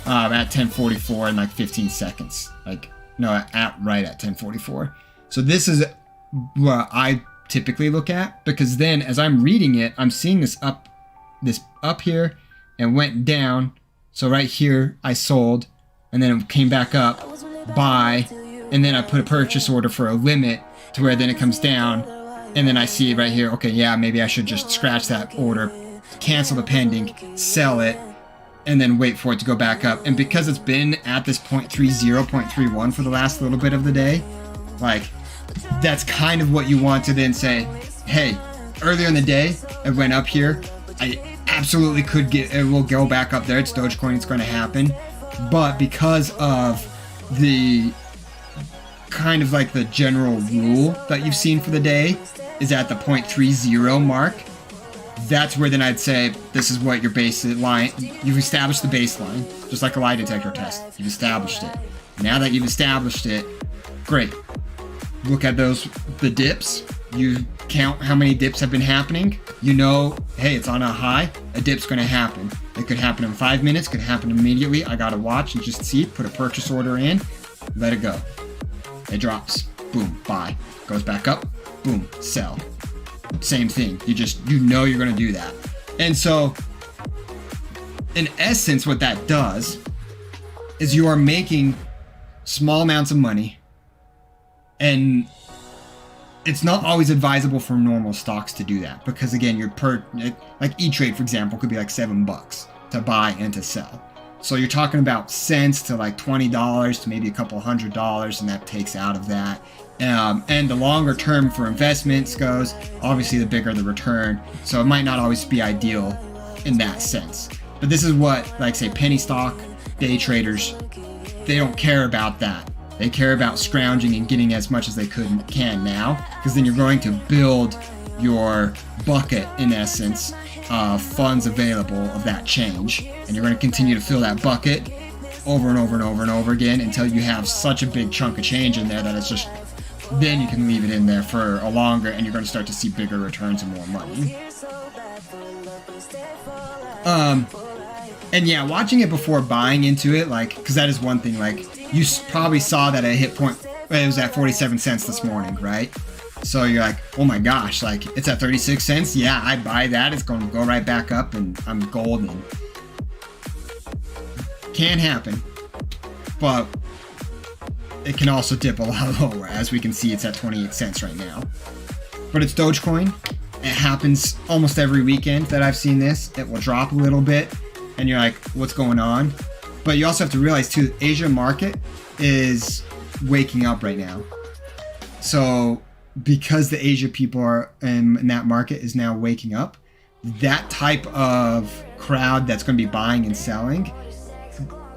A: 10:44 in like 15 seconds. Like, no, right at 10:44. So this is what I typically look at, because then as I'm reading it, I'm seeing this up here and went down. So right here I sold, and then it came back up, buy, and then I put a purchase order for a limit to where then it comes down, and then I see right here, okay, yeah, maybe I should just scratch that order, cancel the pending, sell it, and then wait for it to go back up. And because it's been at this 0.30, 0.31 for the last little bit of the day, like, that's kind of what you want to then say, hey, earlier in the day, it went up here. I absolutely could get, it will go back up there. It's Dogecoin, it's going to happen. But because of the kind of like the general rule that you've seen for the day is at the 0.30 mark, that's where then I'd say this is what your baseline, you've established the baseline, just like a lie detector test. You've established it. Now that you've established it, great. Look at the dips. You count how many dips have been happening. You know, hey, it's on a high, a dip's going to happen. It could happen in 5 minutes, could happen immediately. I got to watch and just see, put a purchase order in, let it go. It drops, boom, buy. Goes back up, boom, sell. Same thing. You know you're going to do that. And so, in essence, what that does is you are making small amounts of money. And it's not always advisable for normal stocks to do that, because again, like E-Trade, for example, could be like $7 to buy and to sell. So you're talking about cents to like $20 to maybe a couple $100, and that takes out of that. And the longer term for investments goes, obviously the bigger the return. So it might not always be ideal in that sense. But this is what, like say, penny stock day traders, they don't care about that. They care about scrounging and getting as much as they can now, because then you're going to build your bucket, in essence, of funds available of that change. And you're going to continue to fill that bucket over and over and over and over again until you have such a big chunk of change in there that it's just, then you can leave it in there for a longer, and you're going to start to see bigger returns and more money. And yeah, watching it before buying into it, like, because that is one thing, like, you probably saw that it hit it was at 47 cents this morning, right? So you're like, oh my gosh, like, it's at 36 cents? Yeah, I buy that. It's going to go right back up, and I'm golden. can happen, but it can also dip a lot lower. As we can see, it's at 28 cents right now. But it's Dogecoin. It happens almost every weekend that I've seen this. It will drop a little bit, and you're like, what's going on? But you also have to realize, too, the Asia market is waking up right now. So because the Asia people are in that market is now waking up, that type of crowd that's going to be buying and selling,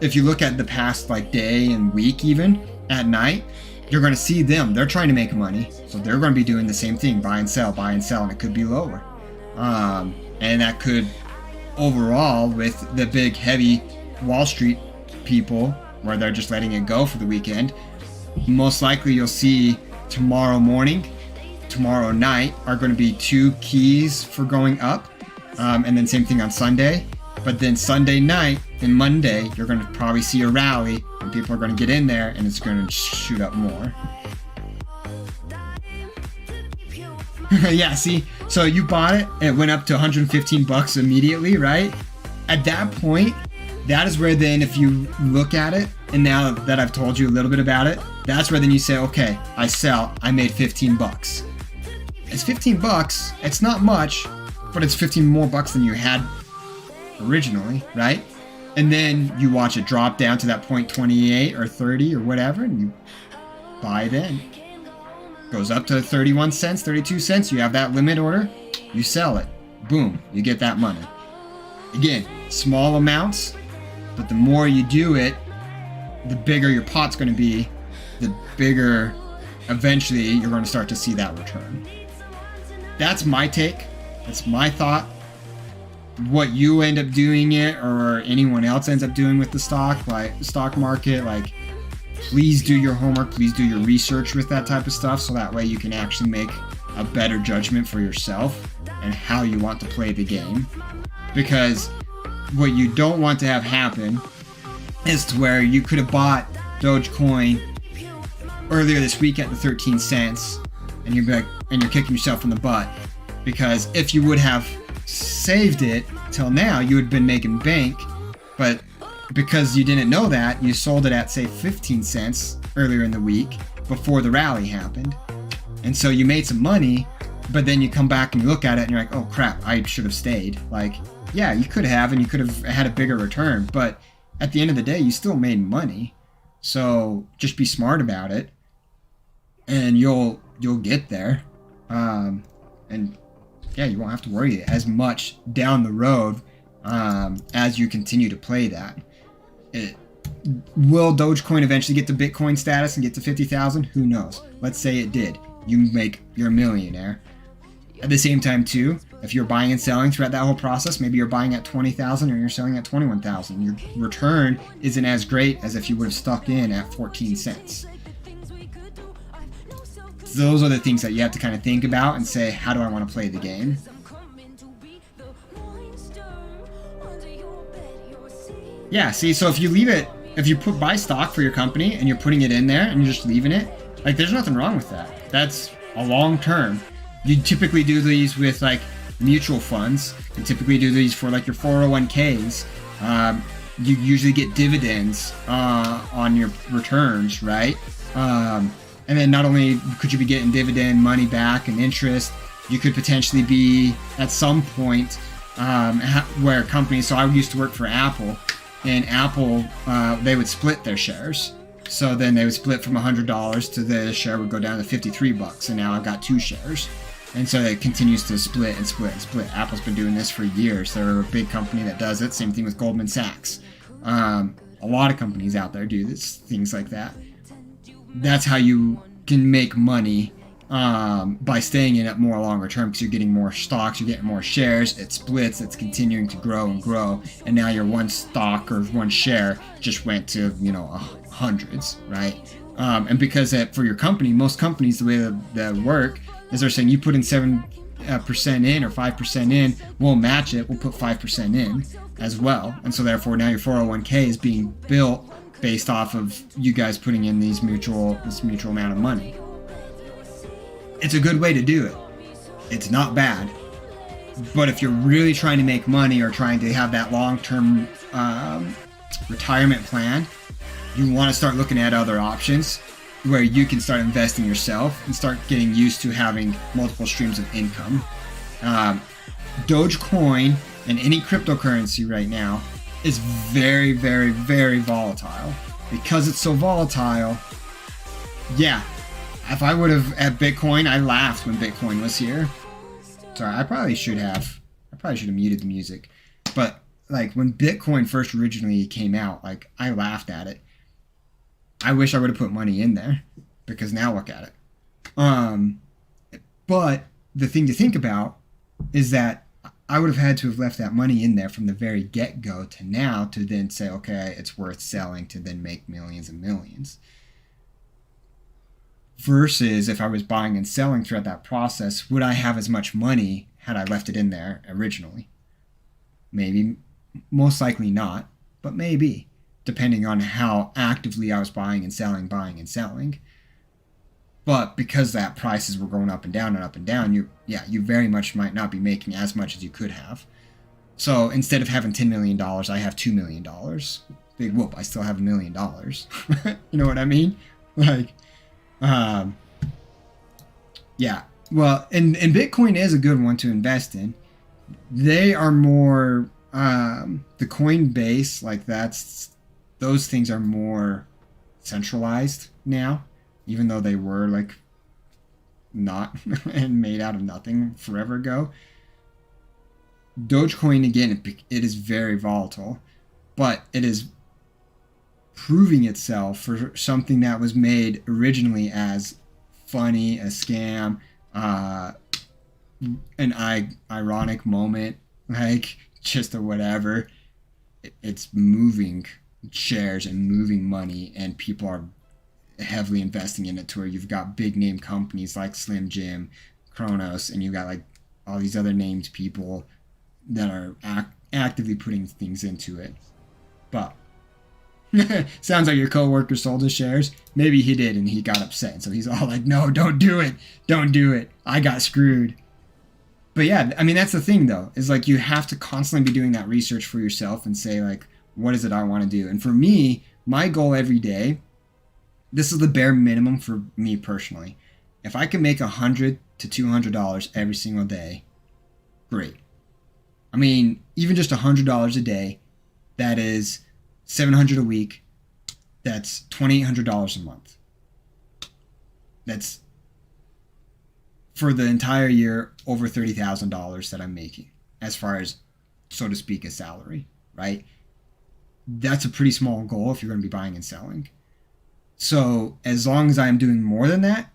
A: if you look at the past like day and week, even at night, you're going to see them. They're trying to make money, so they're going to be doing the same thing: buy and sell, and it could be lower. And that could, overall, with the big heavy Wall Street people, where they're just letting it go for the weekend, most likely you'll see tomorrow morning, tomorrow night are going to be two keys for going up, and then same thing on Sunday. But then Sunday night and Monday, you're going to probably see a rally, and people are going to get in there, and it's going to shoot up more. Yeah, see? So you bought it, and it went up to 115 bucks immediately, right? At that point, that is where then, if you look at it, and now that I've told you a little bit about it, that's where then you say, okay, I sell, I made 15 bucks. It's 15 bucks, it's not much, but it's 15 more bucks than you had originally, right? And then you watch it drop down to that 0.28 or 30 or whatever, and you buy then. Goes up to 31 cents, 32 cents, you have that limit order, you sell it. Boom, you get that money. Again, small amounts, but the more you do it, the bigger your pot's going to be, the bigger eventually you're going to start to see that return. That's my take. That's my thought. What you end up doing it, or anyone else ends up doing with the stock, like stock market, like, please do your homework, please do your research with that type of stuff, so that way you can actually make a better judgment for yourself and how you want to play the game. Because what you don't want to have happen is to where you could have bought Dogecoin earlier this week at the 13 cents, and you're like, and you're kicking yourself in the butt, because if you would have saved it till now, you would have been making bank, but because you didn't know that, you sold it at, say, 15 cents earlier in the week before the rally happened, and so you made some money, but then you come back and you look at it and you're like, oh crap, I should have stayed. Like, yeah, you could have, and you could have had a bigger return, but at the end of the day, you still made money. So just be smart about it, and you'll get there. And yeah, you won't have to worry as much down the road as you continue to play that. Will Dogecoin eventually get to Bitcoin status and get to 50,000? Who knows? Let's say it did. You're a millionaire. At the same time, too, if you're buying and selling throughout that whole process, maybe you're buying at 20,000 or you're selling at 21,000. Your return isn't as great as if you would have stuck in at 14 cents. Those are the things that you have to kind of think about and say, how do I want to play the game? Yeah, see, so if you leave it, if you buy stock for your company and you're putting it in there and you're just leaving it, like, there's nothing wrong with that. That's a long term. You typically do these with like mutual funds. You typically do these for like your 401ks. You usually get dividends on your returns, right? And then not only could you be getting dividend money back and interest, you could potentially be at some point where companies, so I used to work for Apple, and Apple, they would split their shares. So then they would split from $100 to the share would go down to 53 bucks, and now I've got 2 shares. And so it continues to split and split and split. Apple's been doing this for years. They're a big company that does it. Same thing with Goldman Sachs. A lot of companies out there do this, things like that. That's how you can make money by staying in it more longer term, because you're getting more stocks, you're getting more shares, it splits, it's continuing to grow and grow, and now your one stock or one share just went to, hundreds, right? And because for your company, most companies, the way that work is they're saying you put in 7% in or 5% in, we'll match it, we'll put 5% in as well. And so therefore now your 401k is being built based off of you guys putting in this mutual amount of money. It's a good way to do it. It's not bad. But if you're really trying to make money or trying to have that long-term retirement plan, you want to start looking at other options where you can start investing yourself and start getting used to having multiple streams of income. Dogecoin and any cryptocurrency right now is very, very, very volatile. Because it's so volatile, yeah, if I would have at Bitcoin, I laughed when Bitcoin was here. Sorry, I probably should have muted the music. But like when Bitcoin first originally came out, like I laughed at it. I wish I would have put money in there, because now look at it. But the thing to think about is that I would have had to have left that money in there from the very get-go to now to then say, okay, it's worth selling to then make millions and millions. Versus if I was buying and selling throughout that process, would I have as much money had I left it in there originally? Maybe, most likely not, but maybe, depending on how actively I was buying and selling. But because that prices were going up and down, you very much might not be making as much as you could have. So instead of having $10 million, I have $2 million. Big whoop, I still have $1 million. You know what I mean? Like, yeah. Well, and Bitcoin is a good one to invest in. They are more, the Coinbase, like those things are more centralized now, even though they were like not and made out of nothing forever ago. Dogecoin, again, it is very volatile, but it is proving itself for something that was made originally as funny, a scam, an ironic moment, like just a whatever. It's moving shares and moving money, and people are heavily investing in it to where you've got big name companies like Slim Jim, Kronos, and you've got like all these other named people that are actively putting things into it. But sounds like your coworker sold his shares. Maybe he did and he got upset, so he's all like, no, don't do it, I got screwed. But yeah, I mean, that's the thing though, is like you have to constantly be doing that research for yourself and say like, what is it I want to do? And for me, my goal every day, this is the bare minimum for me personally. If I can make $100 to $200 every single day, great. I mean, even just $100 a day, that is $700 a week. That's $2,800 a month. That's for the entire year over $30,000 that I'm making, as far as, so to speak, a salary, right? That's a pretty small goal if you're going to be buying and selling. So as long as I'm doing more than that,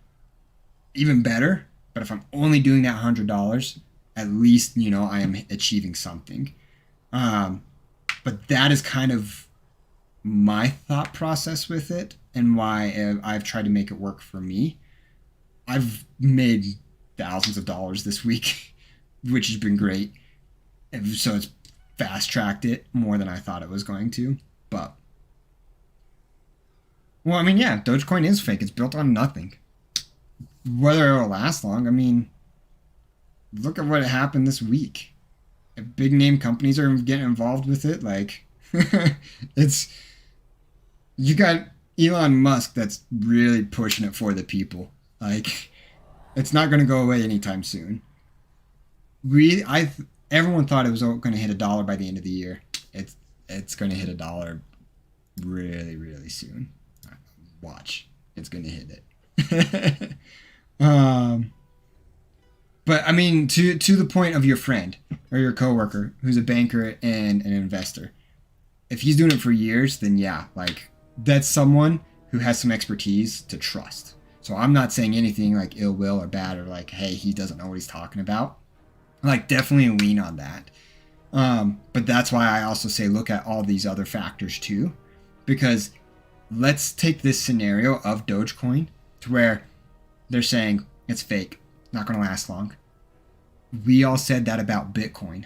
A: even better. But if I'm only doing that $100, at least, you know, I am achieving something. But that is kind of my thought process with it, and why I've tried to make it work for me. I've made thousands of dollars this week, which has been great. So it's fast-tracked it more than I thought it was going to. But, well, I mean, yeah, Dogecoin is fake. It's built on nothing. Whether it'll last long, I mean, look at what happened this week. If big name companies are getting involved with it, like, it's, you got Elon Musk that's really pushing it for the people. Like, it's not going to go away anytime soon. Everyone thought it was going to hit $1 by the end of the year. It's going to hit $1 really, really soon. Watch, it's going to hit it. But I mean, to the point of your friend or your coworker who's a banker and an investor, if he's doing it for years, then yeah, like that's someone who has some expertise to trust. So I'm not saying anything like ill will or bad or like, hey, he doesn't know what he's talking about. Like, definitely lean on that. But that's why I also say look at all these other factors too, because let's take this scenario of Dogecoin to where they're saying it's fake, not going to last long. We all said that about Bitcoin.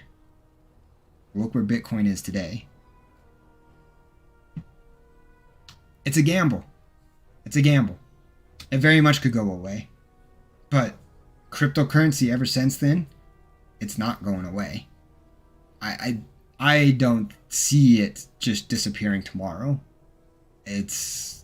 A: Look where Bitcoin is today. It's a gamble. It's a gamble. It very much could go away. But cryptocurrency ever since then, it's not going away. I I don't see it just disappearing tomorrow. It's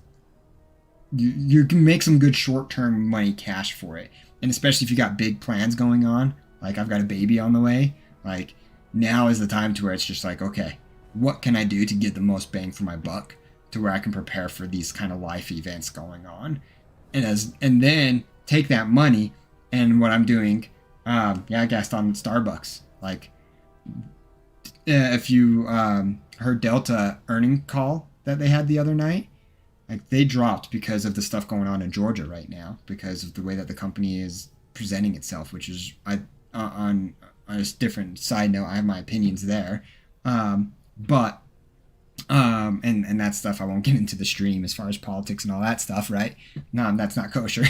A: you can make some good short-term money cash for it, and especially if you got big plans going on. Like I've got a baby on the way. Like now is the time to where it's just like, okay, what can I do to get the most bang for my buck, to where I can prepare for these kind of life events going on, and then take that money. And what I'm doing, I guessed on Starbucks. Like if you heard Delta earning call that they had the other night, like they dropped because of the stuff going on in Georgia right now, because of the way that the company is presenting itself, which is on a different side note, I have my opinions there. But and that stuff I won't get into the stream as far as politics and all that stuff, right? No, that's not kosher.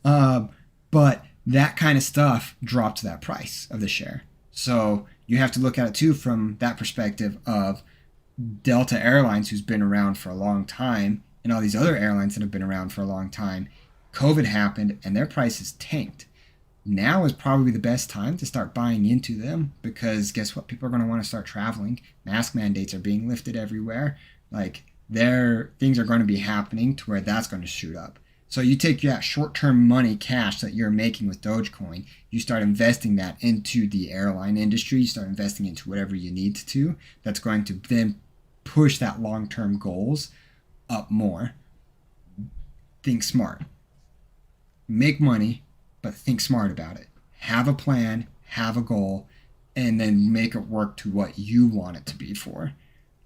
A: But that kind of stuff dropped that price of the share. So you have to look at it too from that perspective of Delta Airlines, who's been around for a long time, and all these other airlines that have been around for a long time. COVID happened and their prices tanked. Now is probably the best time to start buying into them, because guess what? People are going to want to start traveling. Mask mandates are being lifted everywhere. Like things are going to be happening to where that's going to shoot up. So you take that short-term money cash that you're making with Dogecoin, you start investing that into the airline industry, you start investing into whatever you need to. That's going to then push that long-term goals up more. Think smart. Make money, but think smart about it. Have a plan, have a goal, and then make it work to what you want it to be for.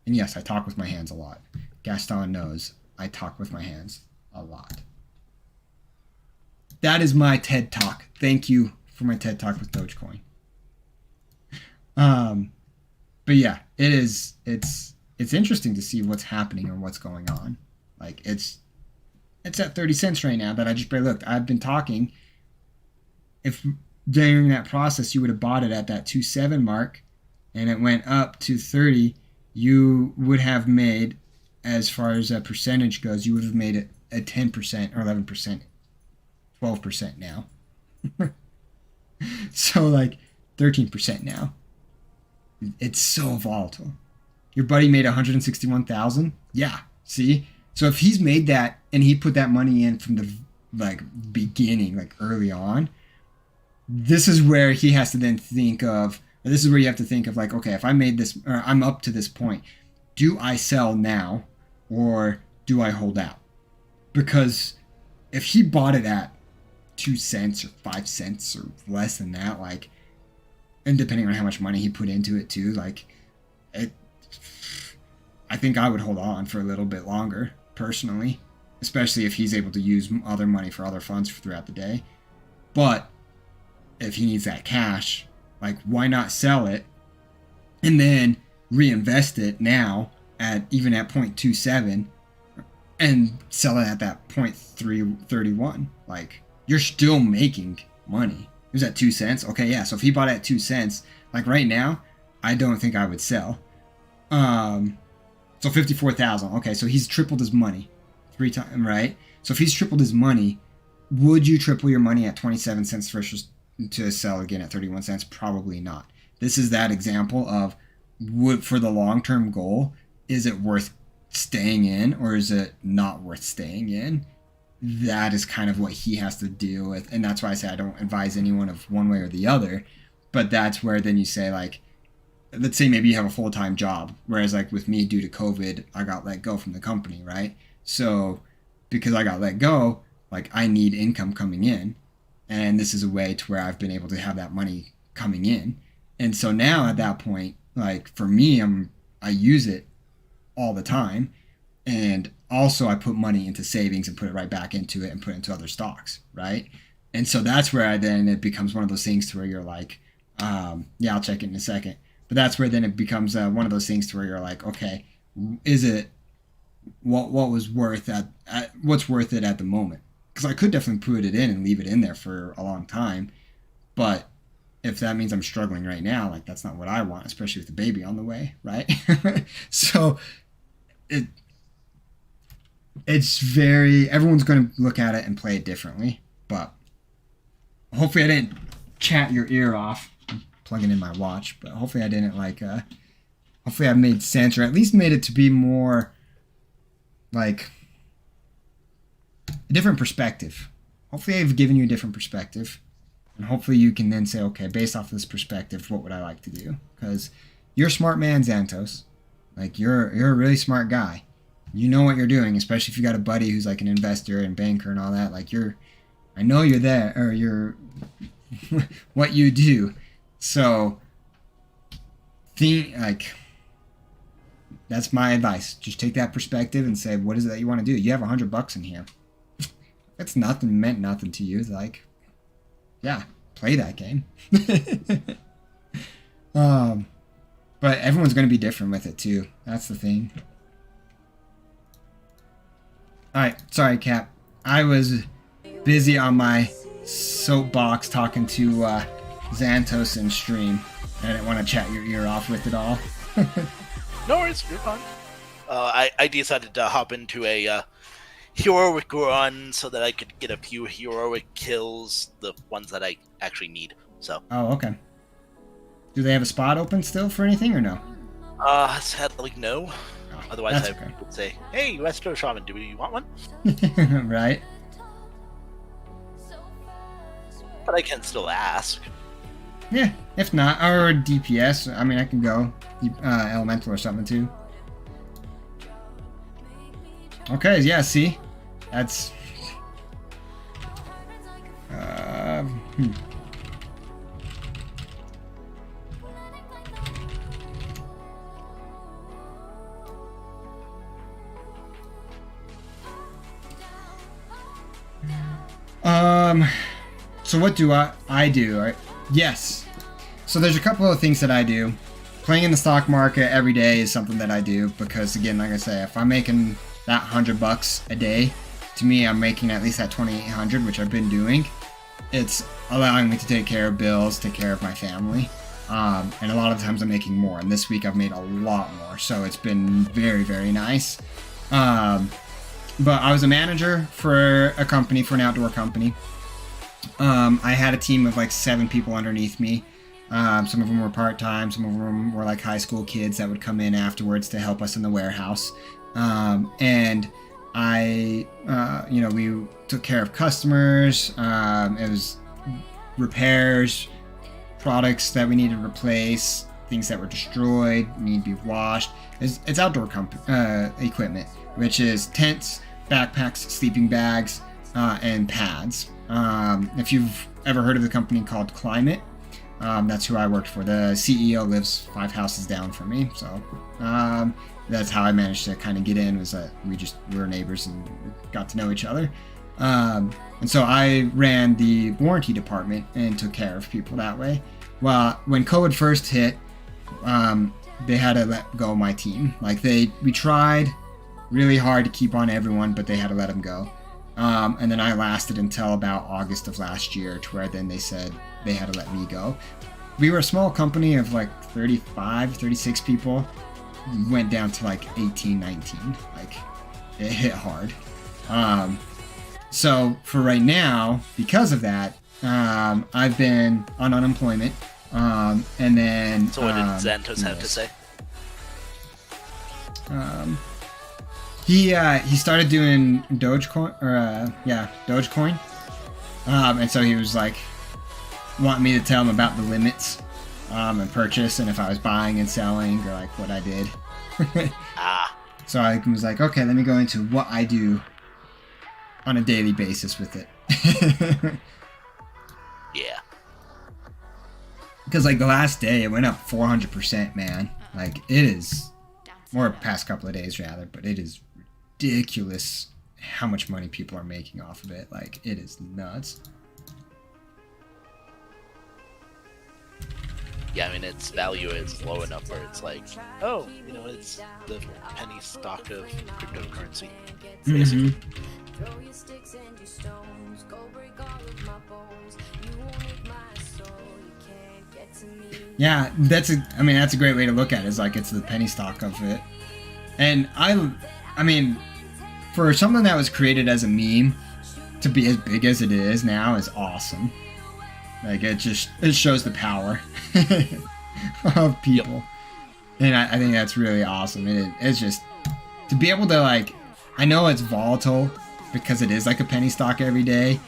A: And yes, I talk with my hands a lot. Gaston knows I talk with my hands a lot. That is my TED Talk. Thank you for my TED Talk with Dogecoin. But yeah, it's interesting to see what's happening or what's going on. Like it's at 30 cents right now that I just barely looked. I've been talking. If during that process you would have bought it at that 2.7 mark and it went up to 30, you would have made, as far as a percentage goes, you would have made it a 10% or 11%, 12% now. So like 13% now. It's so volatile. Your buddy made 161,000. Yeah, see? So if he's made that and he put that money in from the beginning, like early on, this is where he has to then think of, this is where you have to think of like, okay, if I made this, or I'm up to this point, do I sell now or do I hold out? Because if he bought it at 2 cents or 5 cents or less than that, like, and depending on how much money he put into it too, like, I think I would hold on for a little bit longer, personally, especially if he's able to use other money for other funds throughout the day. But if he needs that cash, like, why not sell it and then reinvest it now at 0.27 and sell it at that 0.331? Like, you're still making money. It was at 2 cents. Okay, yeah. So if he bought it at 2 cents, like right now, I don't think I would sell. So 54,000. Okay, so he's tripled his money 3 times, right? So if he's tripled his money, would you triple your money at 27 cents versus to sell again at 31 cents? Probably not. This is that example of, for the long-term goal, is it worth staying in or is it not worth staying in? That is kind of what he has to deal with. And that's why I say I don't advise anyone of one way or the other. But that's where then you say, like, let's say maybe you have a full-time job. Whereas like with me, due to COVID, I got let go from the company, right? So because I got let go, like, I need income coming in. And this is a way to where I've been able to have that money coming in. And so now at that point, like, for me, I use it all the time. And also I put money into savings and put it right back into it and put it into other stocks, right? And so that's where it becomes one of those things to where you're like, yeah, I'll check it in a second. But that's where then it becomes one of those things to where you're like, okay, is it what was worth what's worth it at the moment? Because I could definitely put it in and leave it in there for a long time, but if that means I'm struggling right now, like, that's not what I want, especially with the baby on the way, right? So it's everyone's going to look at it and play it differently, but hopefully I didn't chat your ear off. I'm plugging in my watch, but hopefully I didn't hopefully I've made sense, or at least made it to be more like a different perspective. Hopefully I've given you a different perspective, and hopefully you can then say, okay, based off this perspective, what would I like to do? Because you're a smart man, Xantos. Like, you're a really smart guy. You know what you're doing, especially if you got a buddy who's like an investor and banker and all that. Like, I know you're there, or you're what you do. So that's my advice. Just take that perspective and say, what is it that you want to do? You have $100 in here. That's nothing, meant nothing to you. Like, yeah, play that game. But everyone's going to be different with it too. That's the thing. Alright, sorry, Cap. I was busy on my soapbox talking to Xantos in stream. I didn't want to chat your ear off with it all.
B: No worries, you're fine. I decided to hop into a heroic run so that I could get a few heroic kills, the ones that I actually need. So.
A: Oh, okay. Do they have a spot open still for anything or no?
B: Sadly, no.
A: Oh,
B: Otherwise, I
A: okay.
B: would say, "Hey, Retro Shaman, do you want one?"
A: Right.
B: But I can still ask.
A: Yeah, if not, or DPS. I mean, I can go elemental or something too. Okay, yeah. See, that's. So what do I do? Right? Yes. So there's a couple of things that I do. Playing in the stock market every day is something that I do because, again, like I say, if I'm making that $100 a day, to me, I'm making at least that 2,800, which I've been doing. It's allowing me to take care of bills, take care of my family, and a lot of times I'm making more. And this week I've made a lot more, so it's been very, very nice. But I was a manager for a company, for an outdoor company. I had a team of like 7 people underneath me. Some of them were part-time, some of them were like high school kids that would come in afterwards to help us in the warehouse. And I, we took care of customers. It was repairs, products that we needed to replace, things that were destroyed, need to be washed. It's outdoor equipment, which is tents, backpacks, sleeping bags, and pads. If you've ever heard of the company called Climate, that's who I worked for. The CEO lives 5 houses down from me, so that's how I managed to kind of get in. Was that we were neighbors and got to know each other, and so I ran the warranty department and took care of people that way. Well, when COVID first hit, they had to let go of my team. Like we tried really hard to keep on everyone, but they had to let them go. And then I lasted until about August of last year, to where then they said they had to let me go. We were a small company of like 35, 36 people. Went down to like 18, 19. Like, it hit hard. So for right now, because of that, I've been on unemployment. And then...
B: So what did Xantos have to say?
A: He started doing Dogecoin, Dogecoin. And so he was like wanting me to tell him about the limits and purchase, and if I was buying and selling, or like what I did. So I was like, okay, let me go into what I do on a daily basis with it.
B: Yeah.
A: Because like the last day, it went up 400%, man. Like it is, or past couple of days rather, but it is ridiculous how much money people are making off of it. Like, it is nuts.
B: Yeah, I mean, its value is low enough where it's like, oh, it's the penny stock of cryptocurrency.
A: Mm-hmm. Yeah, that's a great way to look at it. Is like it's the penny stock of it. And I mean, for something that was created as a meme to be as big as it is now is awesome. Like it shows the power of people. And I think that's really awesome. It's just to be able to, like, I know it's volatile because it is like a penny stock every day,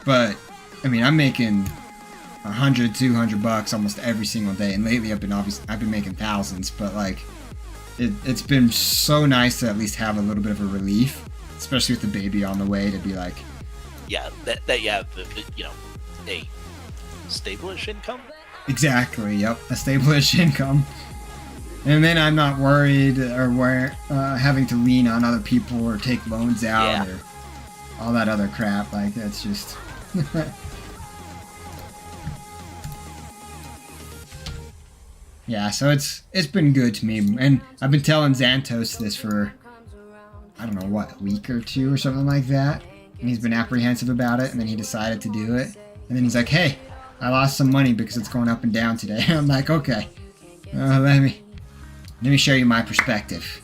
A: but I mean, I'm making 100, 200 bucks almost every single day, and lately I've been making thousands, but like it's been so nice to at least have a little bit of a relief, especially with the baby on the way, to be like,
B: yeah, that you have a stable-ish income.
A: exactly, yep, a stable-ish income. And then I'm not worried or having to lean on other people or take loans out or all that other crap. Like, that's just... Yeah, so it's been good to me. And I've been telling Xantos this for, I don't know, what, a week or two or something like that. And he's been apprehensive about it, and then he decided to do it. And then he's like, hey, I lost some money because it's going up and down today. I'm like, okay, let me show you my perspective.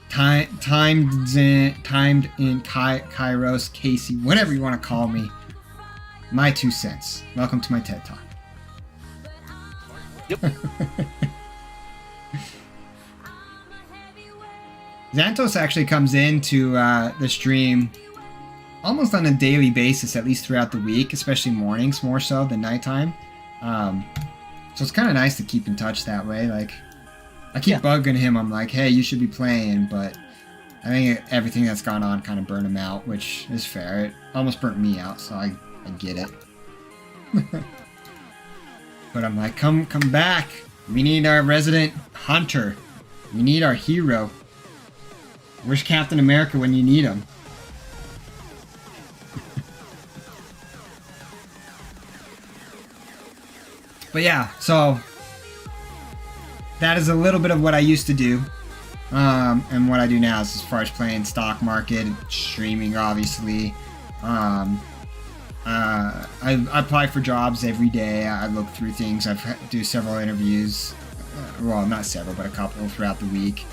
A: Timed in Kairos, Casey, whatever you want to call me. My 2 cents. Welcome to my TED Talk.
B: Yep.
A: Xantos actually comes into the stream almost on a daily basis, at least throughout the week, especially mornings more so than nighttime. So it's kind of nice to keep in touch that way. Like, I keep bugging him. I'm like, hey, you should be playing, but I think everything that's gone on kind of burned him out, which is fair. It almost burnt me out, so I get it. But I'm like, come back. We need our resident hunter. We need our hero. Where's Captain America when you need him? But yeah, so that is a little bit of what I used to do. And what I do now is, as far as playing stock market, streaming, obviously. I apply for jobs every day. I look through things. I do several interviews. Well, not several, but a couple throughout the week.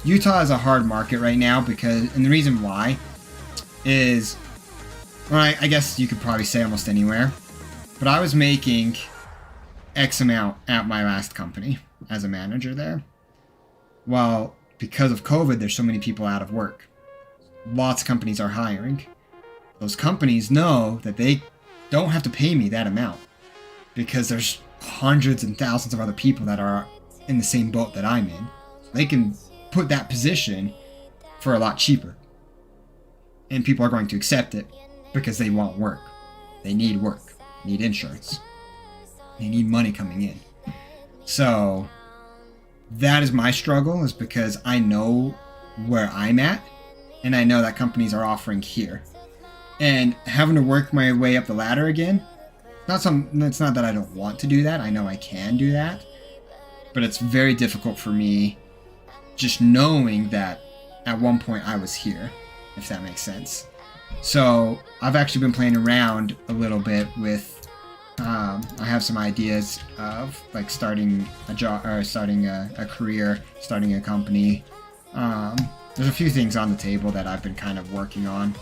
A: Utah is a hard market right now and the reason why is, well, I guess you could probably say almost anywhere, but I was making X amount at my last company as a manager there. Well, because of COVID, there's so many people out of work. Lots of companies are hiring. Those companies know that they don't have to pay me that amount because there's hundreds and thousands of other people that are in the same boat that I'm in. They can put that position for a lot cheaper. And people are going to accept it because they want work. They need work. They need insurance. They need money coming in. So that is my struggle, is because I know where I'm at and I know that companies are offering here. And having to work my way up the ladder again, it's not that I don't want to do that. I know I can do that. But it's very difficult for me just knowing that at one point I was here, if that makes sense. So I've actually been playing around a little bit with, I have some ideas of like starting a job, or starting a career, starting a company. There's a few things on the table that I've been kind of working on.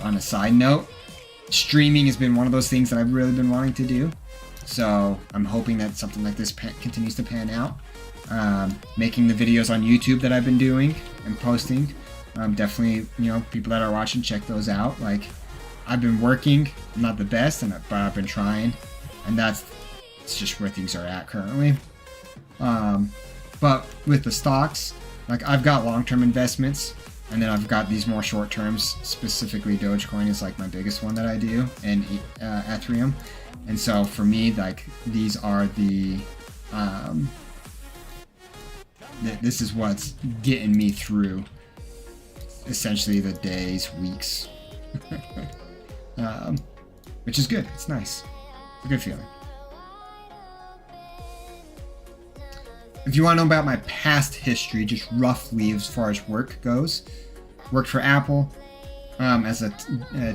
A: On a side note, streaming has been one of those things that I've really been wanting to do. So I'm hoping that something like this continues to pan out. Making the videos on YouTube that I've been doing and posting. Definitely, people that are watching, check those out. Like, I've been working, I'm not the best, but I've been trying. And it's just where things are at currently. But with the stocks, like, I've got long-term investments. And then I've got these more short terms, specifically Dogecoin is like my biggest one that I do, and Ethereum. And so for me, like, these are this is what's getting me through essentially the days, weeks, which is good. It's nice. It's a good feeling. If you want to know about my past history, just roughly as far as work goes, worked for Apple as a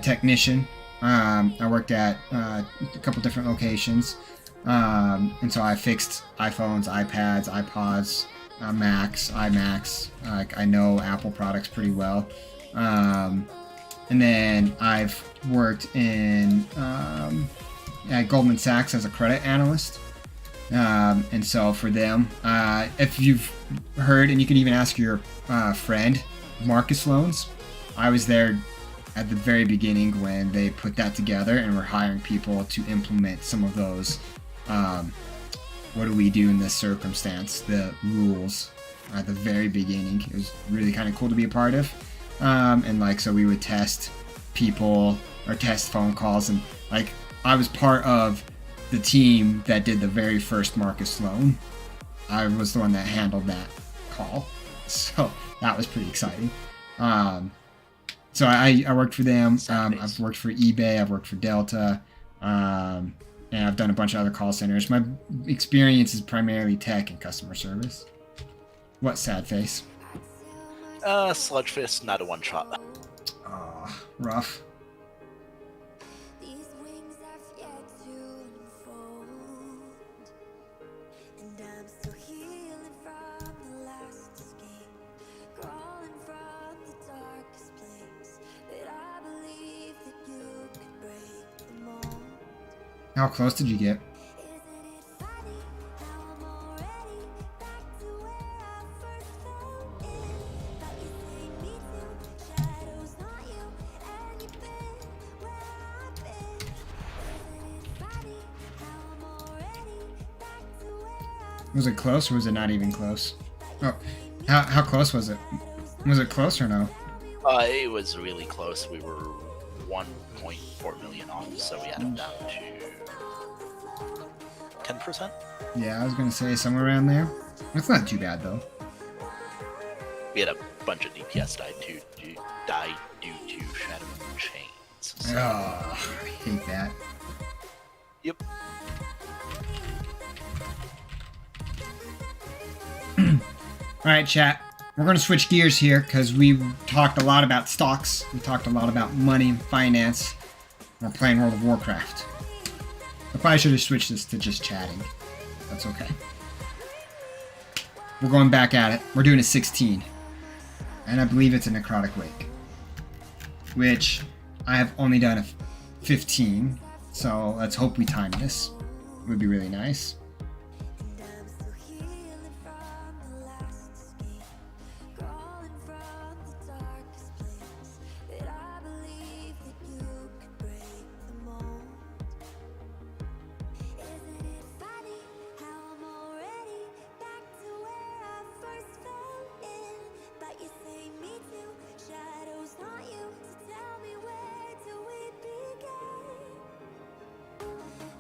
A: technician. I worked at a couple different locations, and so I fixed iPhones, iPads, iPods, Macs, iMacs. I know Apple products pretty well. And then I've worked in at Goldman Sachs as a credit analyst. And so for them, if you've heard, and you can even ask your friend, Marcus Loans, I was there at the very beginning when they put that together and were hiring people to implement some of those. What do we do in this circumstance? The rules at the very beginning. It was really kind of cool to be a part of. And like, so we would test people or test phone calls, and like I was part of the team that did the very first Marcus loan. I was the one that handled that call, so that was pretty exciting. So I worked for them. I've worked for eBay. I've worked for Delta, and I've done a bunch of other call centers. My experience is primarily tech and customer service. What, sad face?
B: Sludge Fist, not a one shot.
A: Oh, rough.
E: These wings have yet to unfold, and I'm still healing from the last escape, crawling from the darkest place. But I believe that you could break the mold.
A: How close did you get?
E: Isn't it funny how I'm already back to where I first fell in? But you say me too, shadows not you, and you've been where I've been. Isn't it funny how I'm already back to where I
A: Was it close or was it not even close? Oh, how close was it? Was it close or no?
B: It was really close. We were 1.4 million off, so we had them down to 10%.
A: Yeah, I was gonna say somewhere around there. That's not too bad though.
B: We had a bunch of DPS died due to Shadow and Chains. So,
A: Oh, I hate that.
B: yep.
A: Alright, chat. We're going to switch gears here because we talked a lot about stocks. We talked a lot about money and finance. We're playing World of Warcraft. I probably should have switched this to just chatting. That's okay. We're going back at it. We're doing a 16. And I believe it's a Necrotic Wake. Which I have only done a 15. So let's hope we time this. It would be really nice.
E: And I'm still healing from the last escape, crawling from the darkest place. But I believe that you could break the mold. Isn't it funny how I'm already back to where I first fell in? But you say me too, shadows not you. So tell me, where do we begin?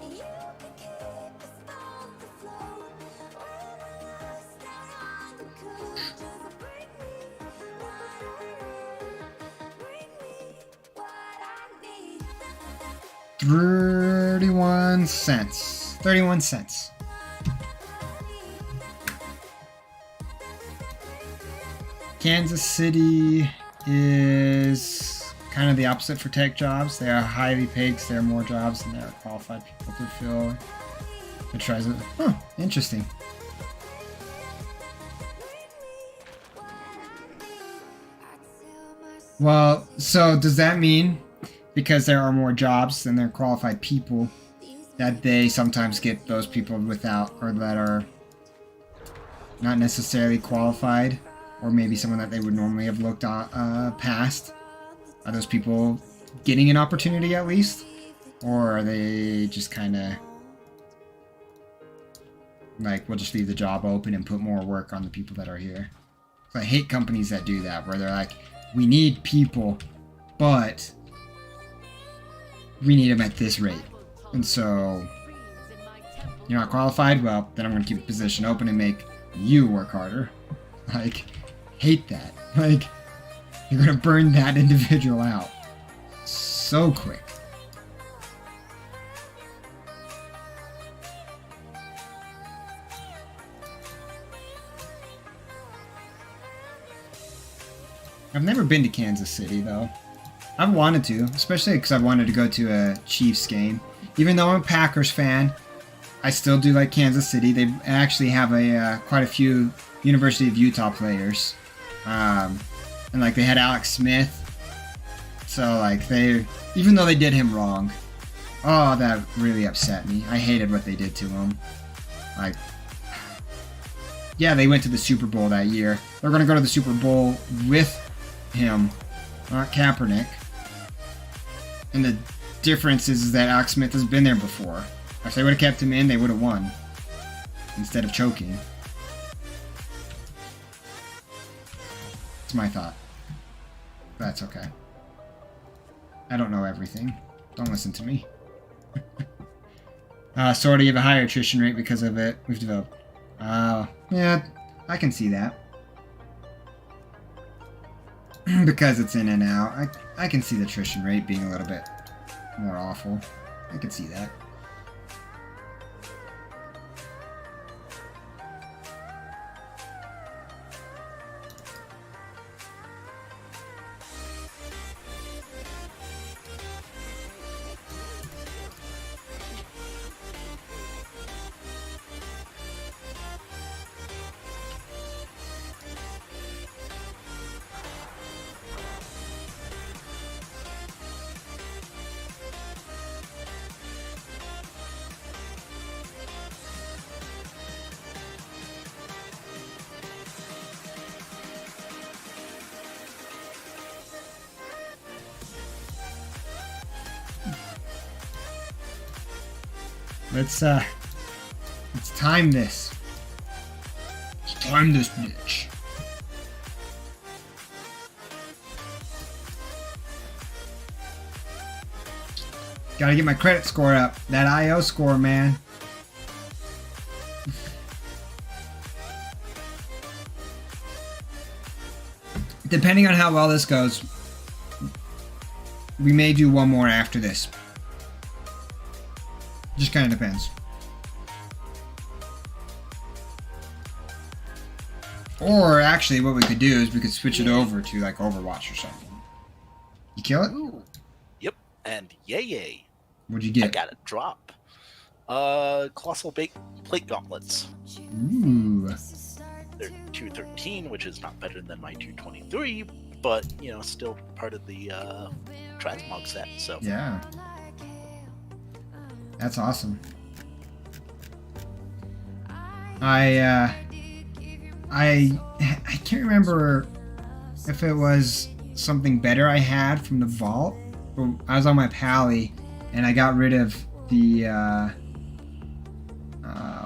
E: You can keep us both afloat when we're lost out on the coast. Just bring me what I need. Bring me what I need.
A: 31 cents. 31 cents. Kansas City is kind of the opposite for tech jobs. They are highly paid because there are more jobs and there are qualified people to fill. It tries it. Huh, interesting. Well, so does that mean because there are more jobs than there are qualified people that they sometimes get those people without, or that are not necessarily qualified, or maybe someone that they would normally have looked past? Are those people getting an opportunity at least? Or are they just kind of like, we'll just leave the job open and put more work on the people that are here? So I hate companies that do that, where they're like, we need people, but we need them at this rate. And so, you're not qualified? Well, then I'm going to keep the position open and make you work harder. Like, hate that. Like, you're going to burn that individual out so quick. I've never been to Kansas City, though. I've wanted to, especially because I've wanted to go to a Chiefs game. Even though I'm a Packers fan, I still do like Kansas City. They actually have quite a few University of Utah players. And like they had Alex Smith. So like even though they did him wrong, Oh, that really upset me. I hated what they did to him. Like, yeah, they went to the Super Bowl that year. They're going to go to the Super Bowl with him, not Kaepernick. And the difference is that Alex Smith has been there before. If they would have kept him in, they would have won. Instead of choking. That's my thought. But that's okay. I don't know everything. Don't listen to me. Sort of, you have a higher attrition rate because of it. We've developed. Yeah, I can see that. Because it's in and out. I can see the attrition rate being a little bit more awful. I can see that. Let's time this. Let's time this bitch. Gotta get my credit score up. That IO score, man. Depending on how well this goes, we may do one more after this. Just kind of depends. Or actually, what we could do is we could switch it over to like Overwatch or something. You kill it?
B: Ooh. Yep, and yay.
A: What'd you get?
B: I got a drop. Colossal Plate Gauntlets.
A: Ooh.
B: They're 213, which is not better than my 223, but, you know, still part of the Transmog set, so.
A: Yeah. That's awesome. I can't remember if it was something better I had from the vault. But I was on my Pally and I got rid of the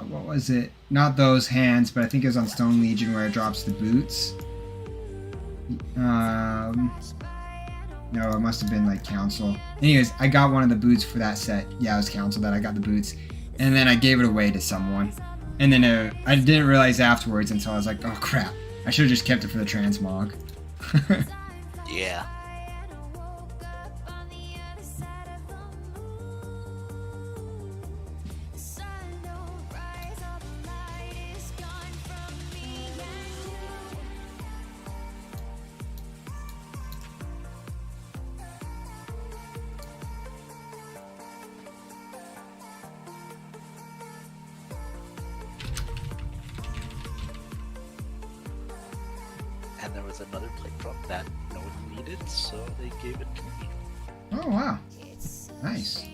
A: what was it? Not those hands, but I think it was on Stone Legion where it drops the boots. No, it must have been like Council. Anyways, I got one of the boots for that set. Yeah, it was Council that I got the boots. And then I gave it away to someone. And then I didn't realize afterwards until I was like, oh crap. I should have just kept it for the Transmog.
B: Yeah. And there was another plate drop that no one needed, so they gave it to me.
A: Oh wow. Nice.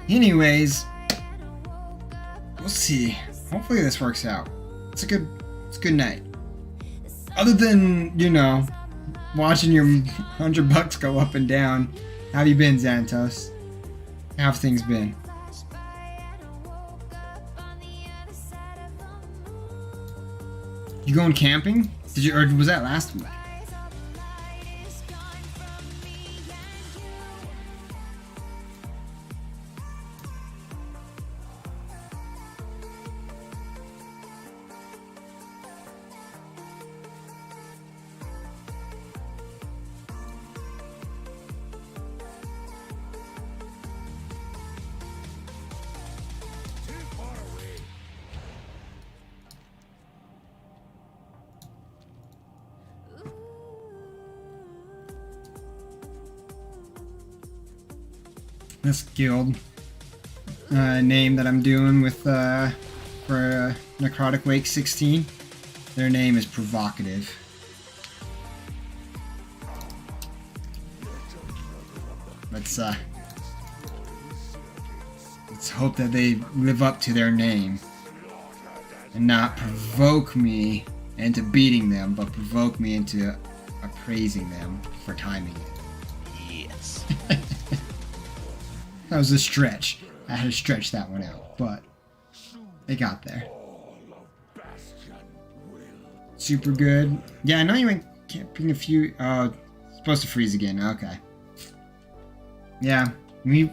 A: Anyways, we'll see. Hopefully this works out. It's a good night. Other than, you know, watching your $100 go up and down. How have you been, Xantos? How have things been? You going camping? Did you, or was that last week? this guild name that I'm doing with for Necrotic Wake 16. Their name is Provocative. Let's hope that they live up to their name and not provoke me into beating them, but provoke me into appraising them for timing it.
B: Yes.
A: That was a stretch. I had to stretch that one out, but they got there. Super good. Yeah, I know you went camping a few. Oh, supposed to freeze again. Okay. Yeah.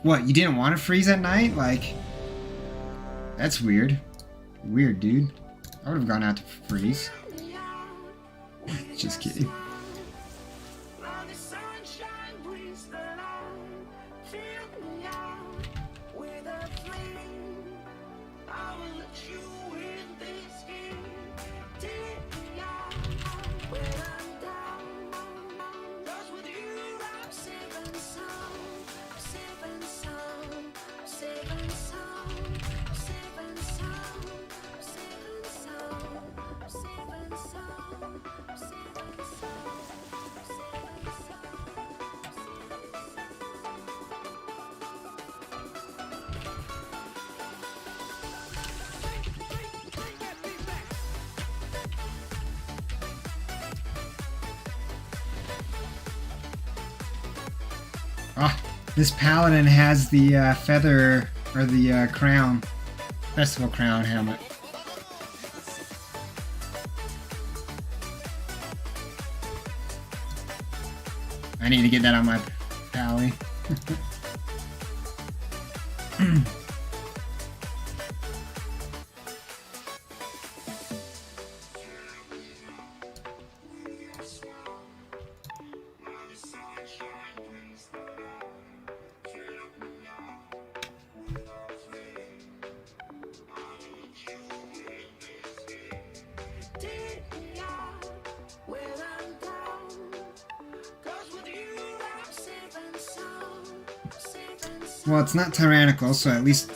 A: What? You didn't want to freeze at night? Like, that's weird. Weird, dude. I would have gone out to freeze. Just kidding. Ah, this paladin has the feather, or the crown, festival crown helmet. I need to get that on my pally. Well, it's not tyrannical, so at least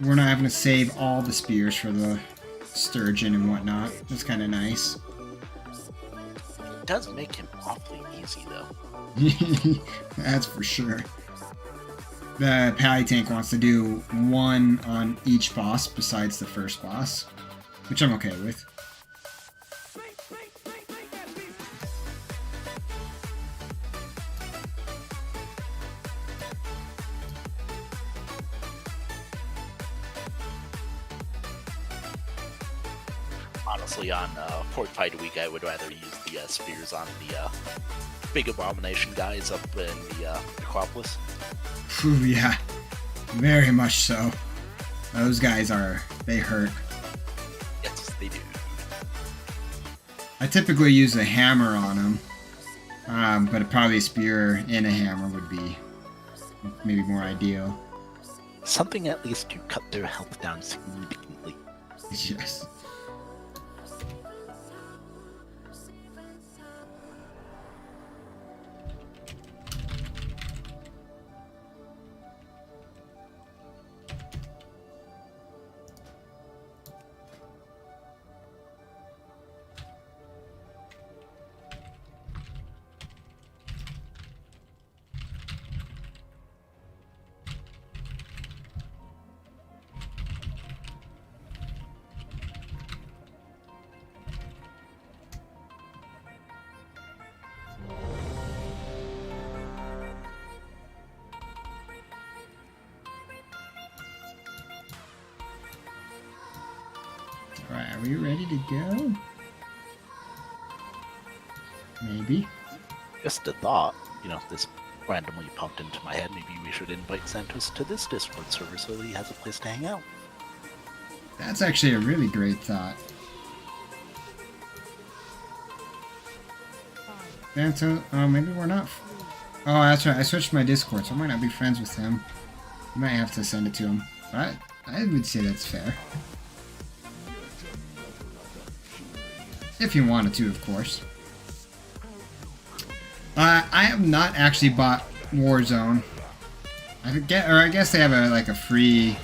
A: we're not having to save all the spears for the sturgeon and whatnot. That's kind of nice.
B: It does make him awfully easy, though.
A: That's for sure. The pally tank wants to do one on each boss besides the first boss, which I'm okay with.
B: Honestly, on Fortified Week, I would rather use the spears on the big abomination guys up in the Necropolis.
A: Phew, yeah, very much so. Those guys they hurt.
B: Yes, they do.
A: I typically use a hammer on them, but probably a spear and a hammer would be maybe more ideal.
B: Something at least to cut their health down significantly.
A: Yes. Alright, are we ready to go? Maybe.
B: Just a thought, this randomly popped into my head. Maybe we should invite Santos to this Discord server so that he has a place to hang out.
A: That's actually a really great thought. Santos, oh, maybe we're not. Oh, that's right. I switched my Discord, so I might not be friends with him. You might have to send it to him. But I would say that's fair. If you wanted to, of course. I have not actually bought Warzone. I guess they have a free,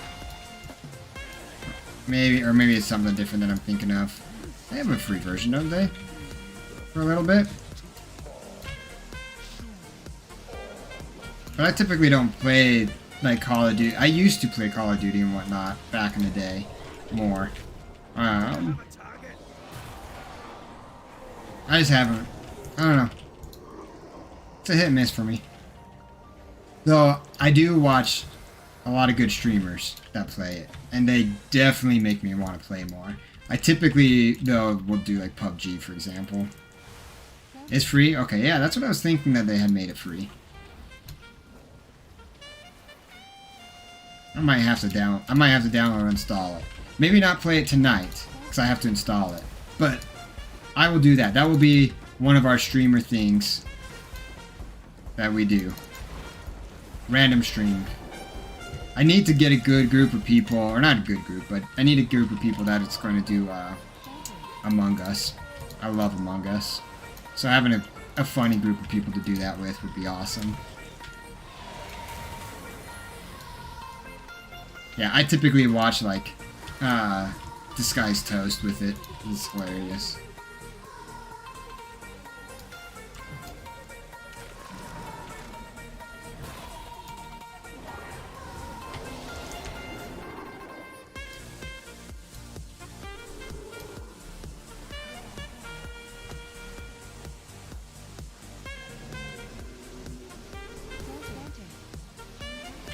A: maybe it's something different that I'm thinking of. They have a free version, don't they? For a little bit. But I typically don't play like Call of Duty. I used to play Call of Duty and whatnot back in the day, more. I just haven't. I don't know. It's a hit and miss for me. Though I do watch a lot of good streamers that play it, and they definitely make me want to play more. I typically, though, will do like PUBG, for example. It's free? Okay, yeah, that's what I was thinking, that they had made it free. I might have to download or install it. Maybe not play it tonight, because I have to install it. But I will do that. That will be one of our streamer things that we do. Random stream. I need to get a good group of people, or not a good group, but I need a group of people that it's going to do Among Us. I love Among Us. So having a funny group of people to do that with would be awesome. Yeah, I typically watch like Disguised Toast with it. It's hilarious.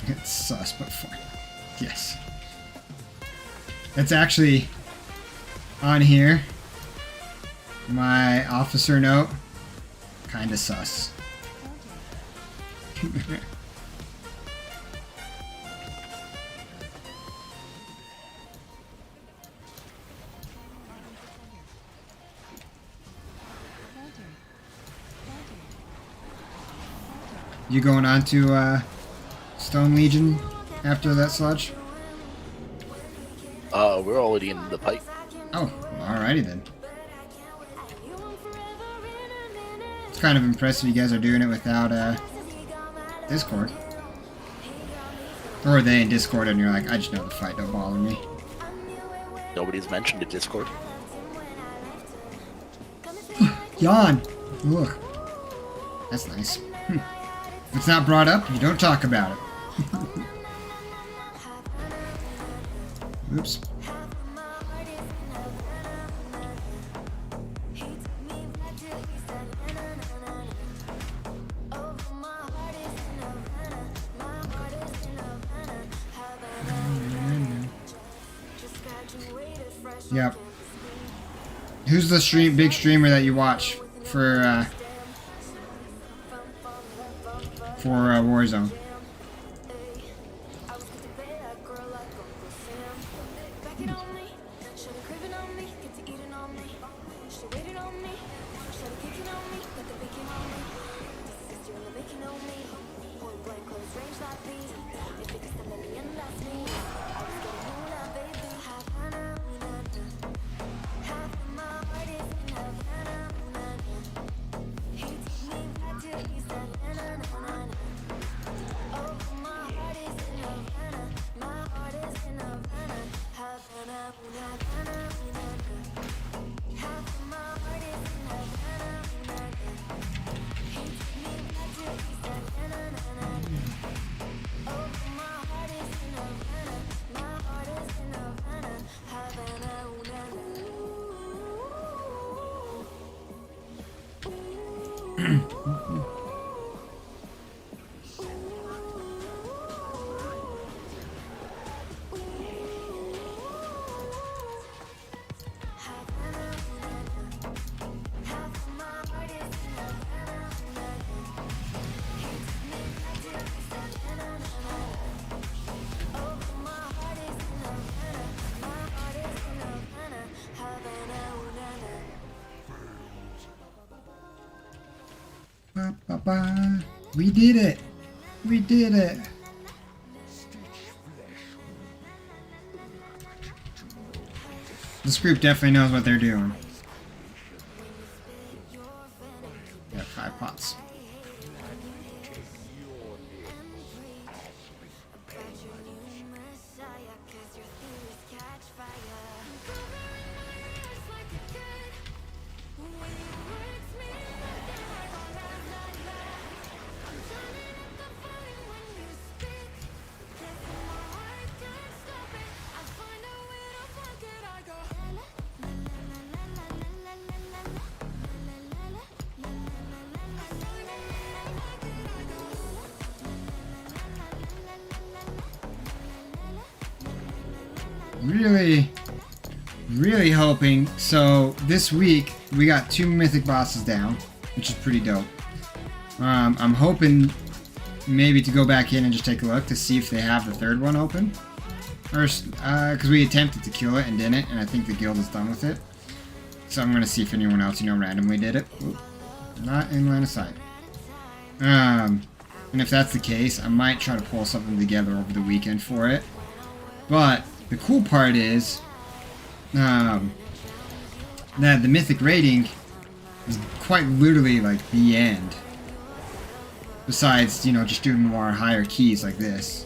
A: It's sus, but fun. Yes. That's actually on here. My officer note. Kinda sus. You going on to Stone Legion after that sludge?
B: We're already in the pipe.
A: Oh, alrighty then. It's kind of impressive you guys are doing it without Discord. Or are they in Discord and you're like, I just know the fight, don't bother me.
B: Nobody's mentioned a Discord.
A: Yawn! Ugh. That's nice. If it's not brought up, you don't talk about it. Oops. Yep. Who's the big streamer that you watch for Warzone? Ba-ba-ba. We did it! We did it! This group definitely knows what they're doing. Got 5 pots. really, really hoping. So this week we got 2 mythic bosses down, which is pretty dope. I'm hoping maybe to go back in and just take a look to see if they have the 3rd one open. First, because we attempted to kill it and didn't, and I think the guild is done with it. So I'm gonna see if anyone else, randomly did it. Oop, not in line of sight. And if that's the case, I might try to pull something together over the weekend for it. But the cool part is that the mythic rating is quite literally like the end. Besides, just doing more higher keys like this.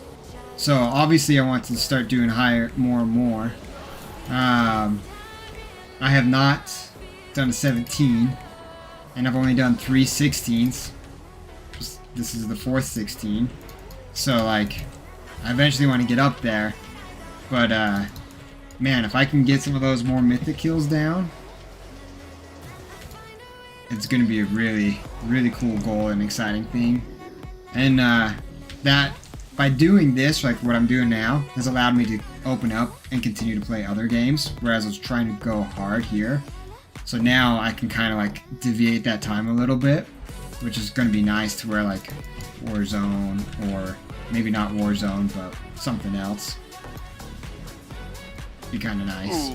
A: So obviously I want to start doing more and more. I have not done a 17, and I've only done 3 16s. This is the 4th 16. So like, I eventually want to get up there. But man, if I can get some of those more mythic kills down, it's going to be a really, really cool goal and exciting thing. And that, by doing this, like what I'm doing now, has allowed me to open up and continue to play other games, whereas I was trying to go hard here. So now I can kind of like deviate that time a little bit, which is going to be nice to where like Warzone, or maybe not Warzone, but something else. Be kind of nice.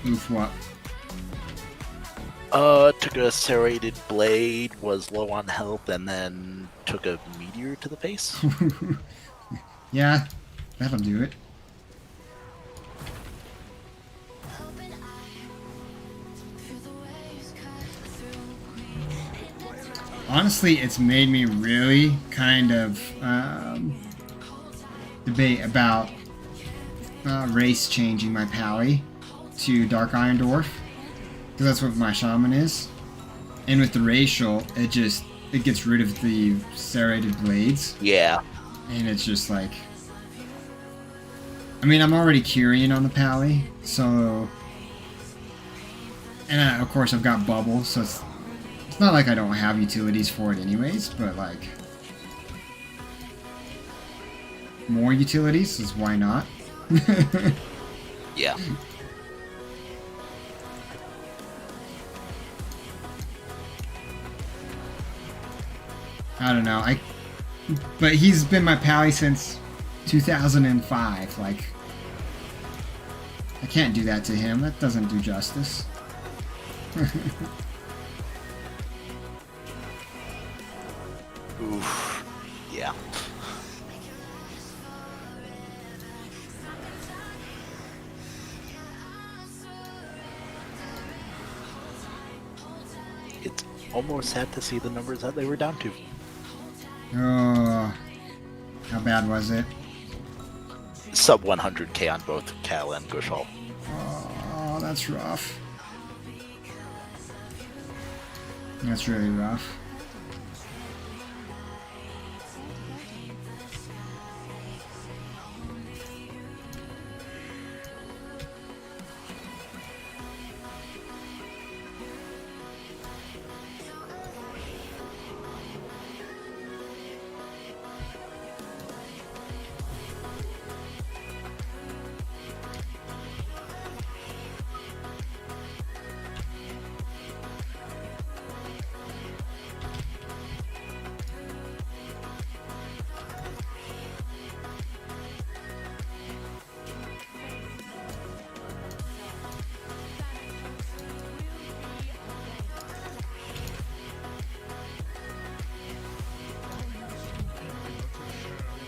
A: Oof, what?
B: Took a serrated blade, was low on health, and then took a meteor to the face.
A: Yeah, that'll do it. Honestly, it's made me really kind of debate about race changing my pally to Dark Iron Dwarf, because that's what my shaman is. And with the racial, it gets rid of the serrated blades.
B: Yeah.
A: And it's just like, I mean, I'm already Kyrian on the pally, so, and of course I've got bubble, so it's not like I don't have utilities for it anyways, but like, more utilities is why not.
B: Yeah.
A: I don't know. But he's been my pally since 2005. Like, I can't do that to him. That doesn't do justice.
B: Oof. Yeah. It's almost sad to see the numbers that they were down to.
A: Oh, how bad was it?
B: Sub 100k on both Cal and Gushal.
A: Oh, that's rough. That's really rough.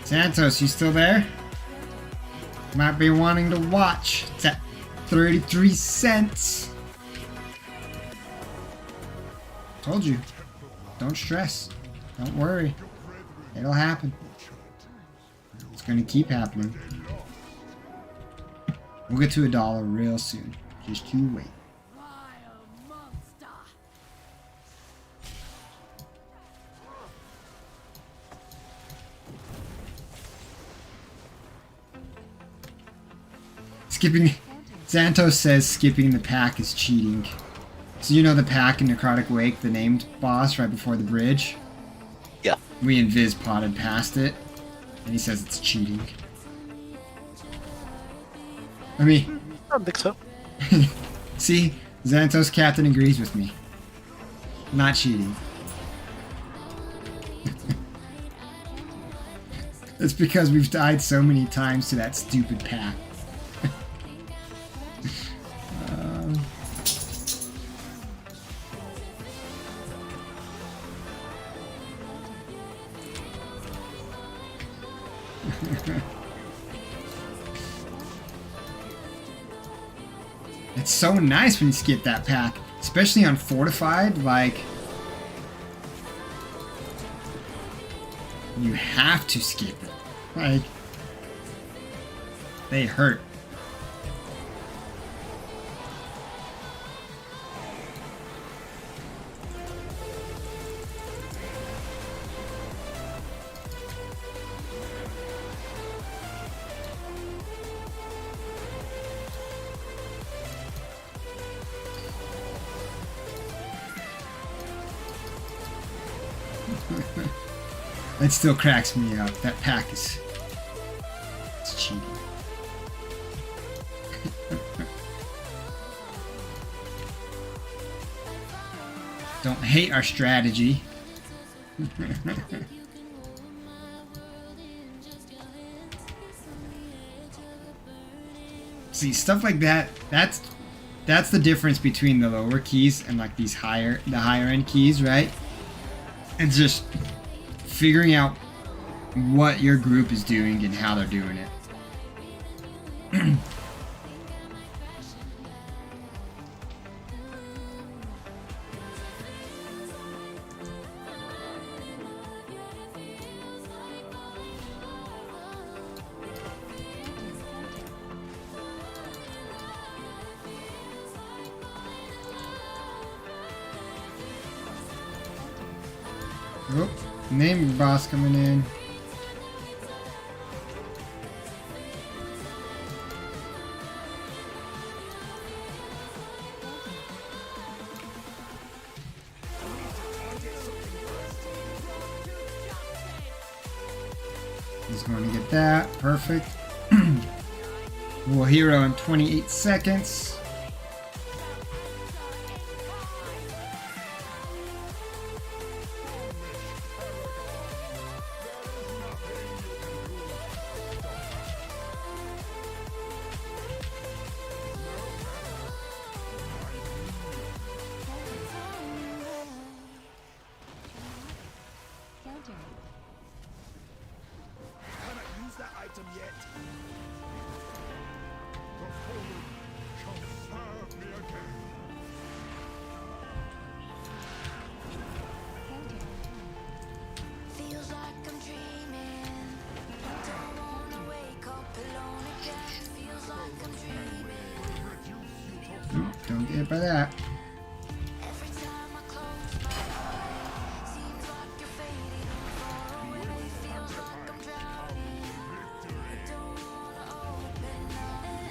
A: Santos, you still there? Might be wanting to watch. It's at 33 cents. Told you. Don't stress. Don't worry. It'll happen. It's gonna keep happening. We'll get to $1 real soon. Just you wait. Skipping. Santos says skipping the pack is cheating. So you know the pack in Necrotic Wake, the named boss right before the bridge?
B: Yeah.
A: We invis potted past it, and he says it's cheating. I mean,
B: I don't think so.
A: see, Xantos Captain agrees with me. Not cheating. It's because we've died so many times to that stupid pack. It's so nice when you skip that pack, especially on Fortified, like, you have to skip it. Like, they hurt. It still cracks me up. That pack is... it's cheating. Don't hate our strategy. See, stuff like that, that's the difference between the lower keys and like the higher end keys, right? It's just figuring out what your group is doing and how they're doing it. Oh, name boss coming in. He's going to get that. Perfect. Well, hero in 28 seconds.
E: Feels like I'm dreaming. Don't wanna wake up alone again. Feels like I'm dreaming.
A: Don't get hit by that.
E: Every time I close my eyes, seems like you're fading far away. Feels like I'm drowning. I don't wanna open up. And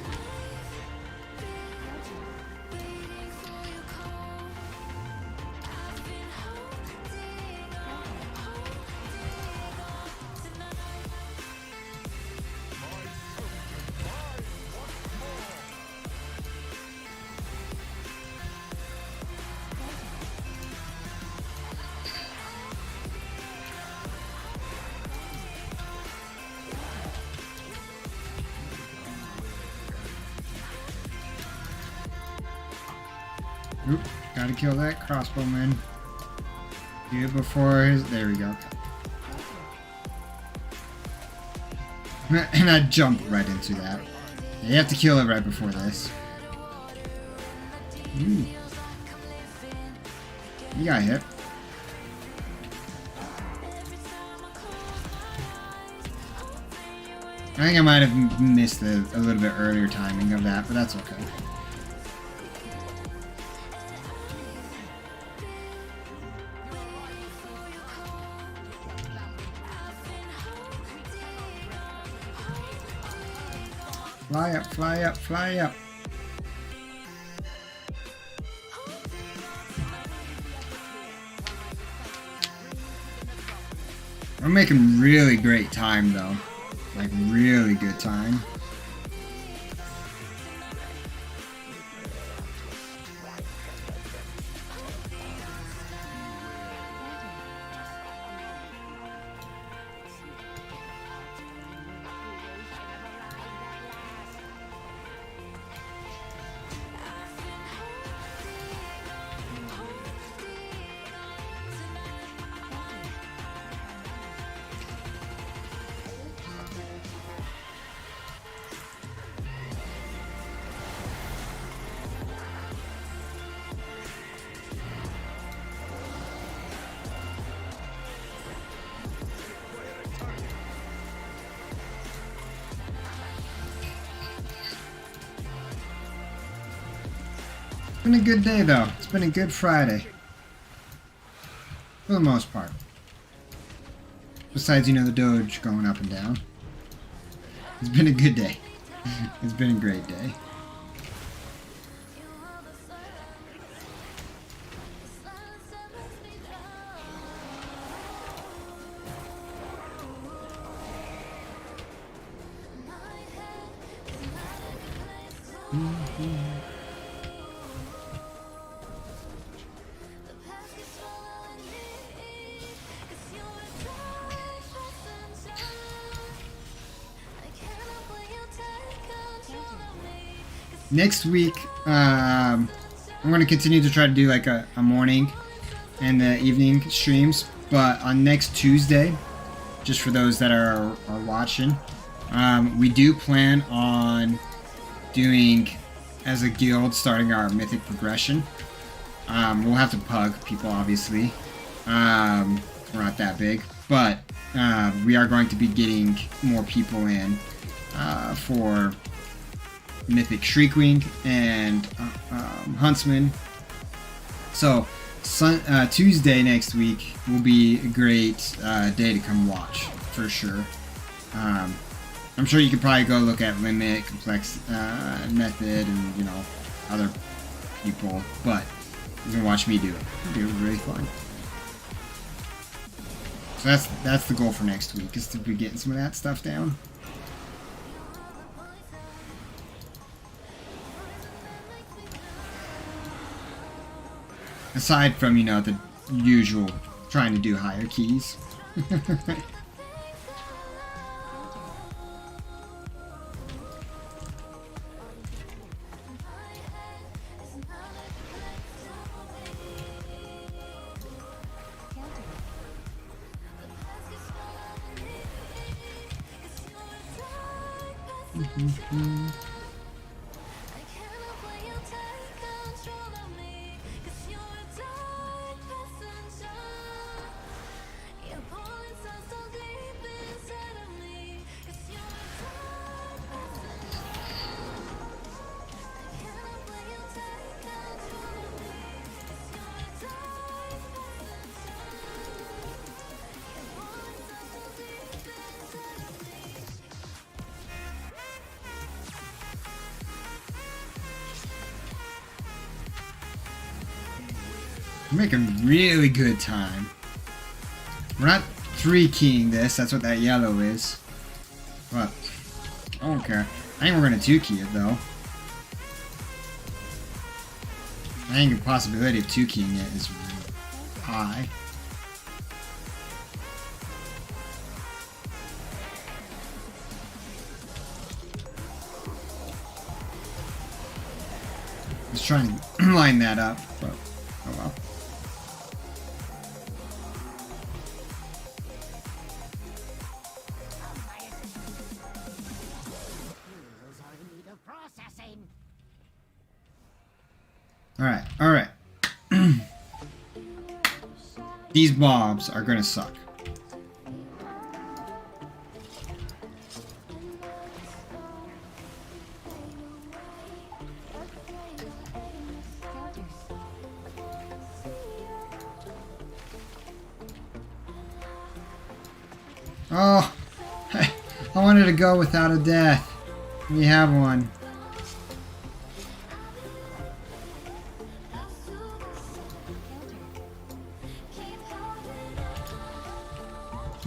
E: I've been waiting for your call. I've been holding on tonight.
A: Oop, gotta kill that crossbowman. Do it before his... there we go. And I jumped right into that. Yeah, you have to kill it right before this. Ooh. You got hit. I think I might have missed a little bit earlier timing of that, but that's okay. Fly up, fly up, fly up. We're making really great time though. Like really good time. been a good day though. It's been a good Friday. For the most part. Besides, you know, the Doge going up and down. It's been a good day. It's been a great day. Next week, I'm going to continue to try to do like a morning and the evening streams, but on next Tuesday, just for those that are watching, we do plan on doing, as a guild, starting our mythic progression. We'll have to pug people, obviously. We're not that big, but we are going to be getting more people in for Mythic Shriekwing and Huntsman. So Tuesday next week will be a great day to come watch for sure. I'm sure you could probably go look at Limit, Complex Method, and you know other people, but you can watch me do it. It'll be really fun. So that's the goal for next week, is to be getting some of that stuff down. Aside from, you know, the usual trying to do higher keys. We're making really good time. We're not 3-keying this, that's what that yellow is. But, I don't care. I think we're gonna 2-key it though. I think the possibility of 2-keying it is high. Just trying to line that up, but oh well. Alright. These mobs are gonna suck. Oh, I wanted to go without a death. We have one.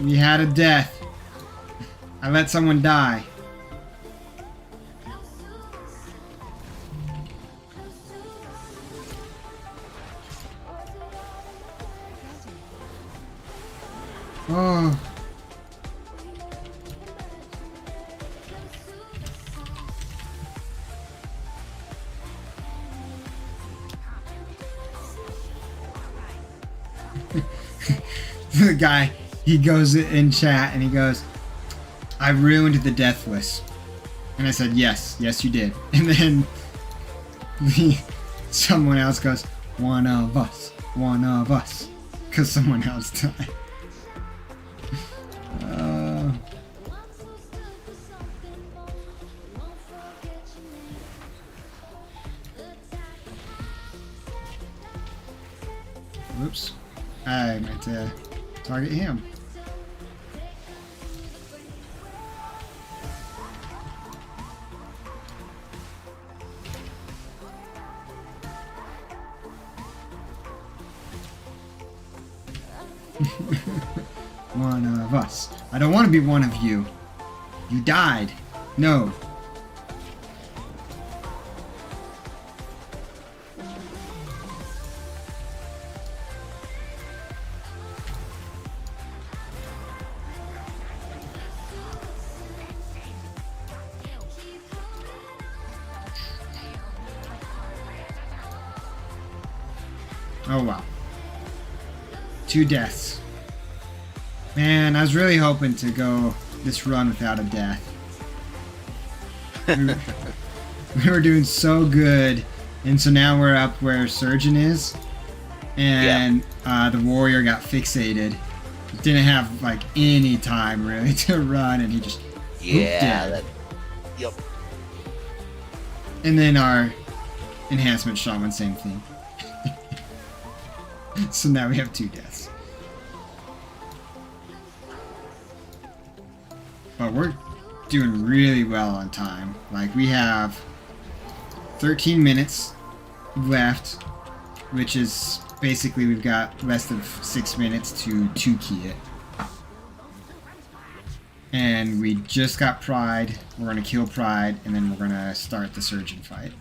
A: We had a death. I let someone die. Oh. The guy, he goes in chat and he goes, I ruined the Deathless. And I said, yes, you did. And then someone else goes, one of us. Because someone else died. Oops. I meant to target him. One of us. I don't want to be one of you. You died. No. Oh wow. 2 deaths. Man, I was really hoping to go this run without a death. We were doing so good, and so now we're up where Surgeon is, and the warrior got fixated. Didn't have like any time really to run, and he just
B: Yeah. Yep.
A: And then our enhancement shaman, same thing. So now we have 2 deaths. But we're doing really well on time. Like, we have 13 minutes left, which is basically we've got less than 6 minutes to 2-key it. And we just got Pride. We're going to kill Pride, and then we're going to start the Surgeon fight.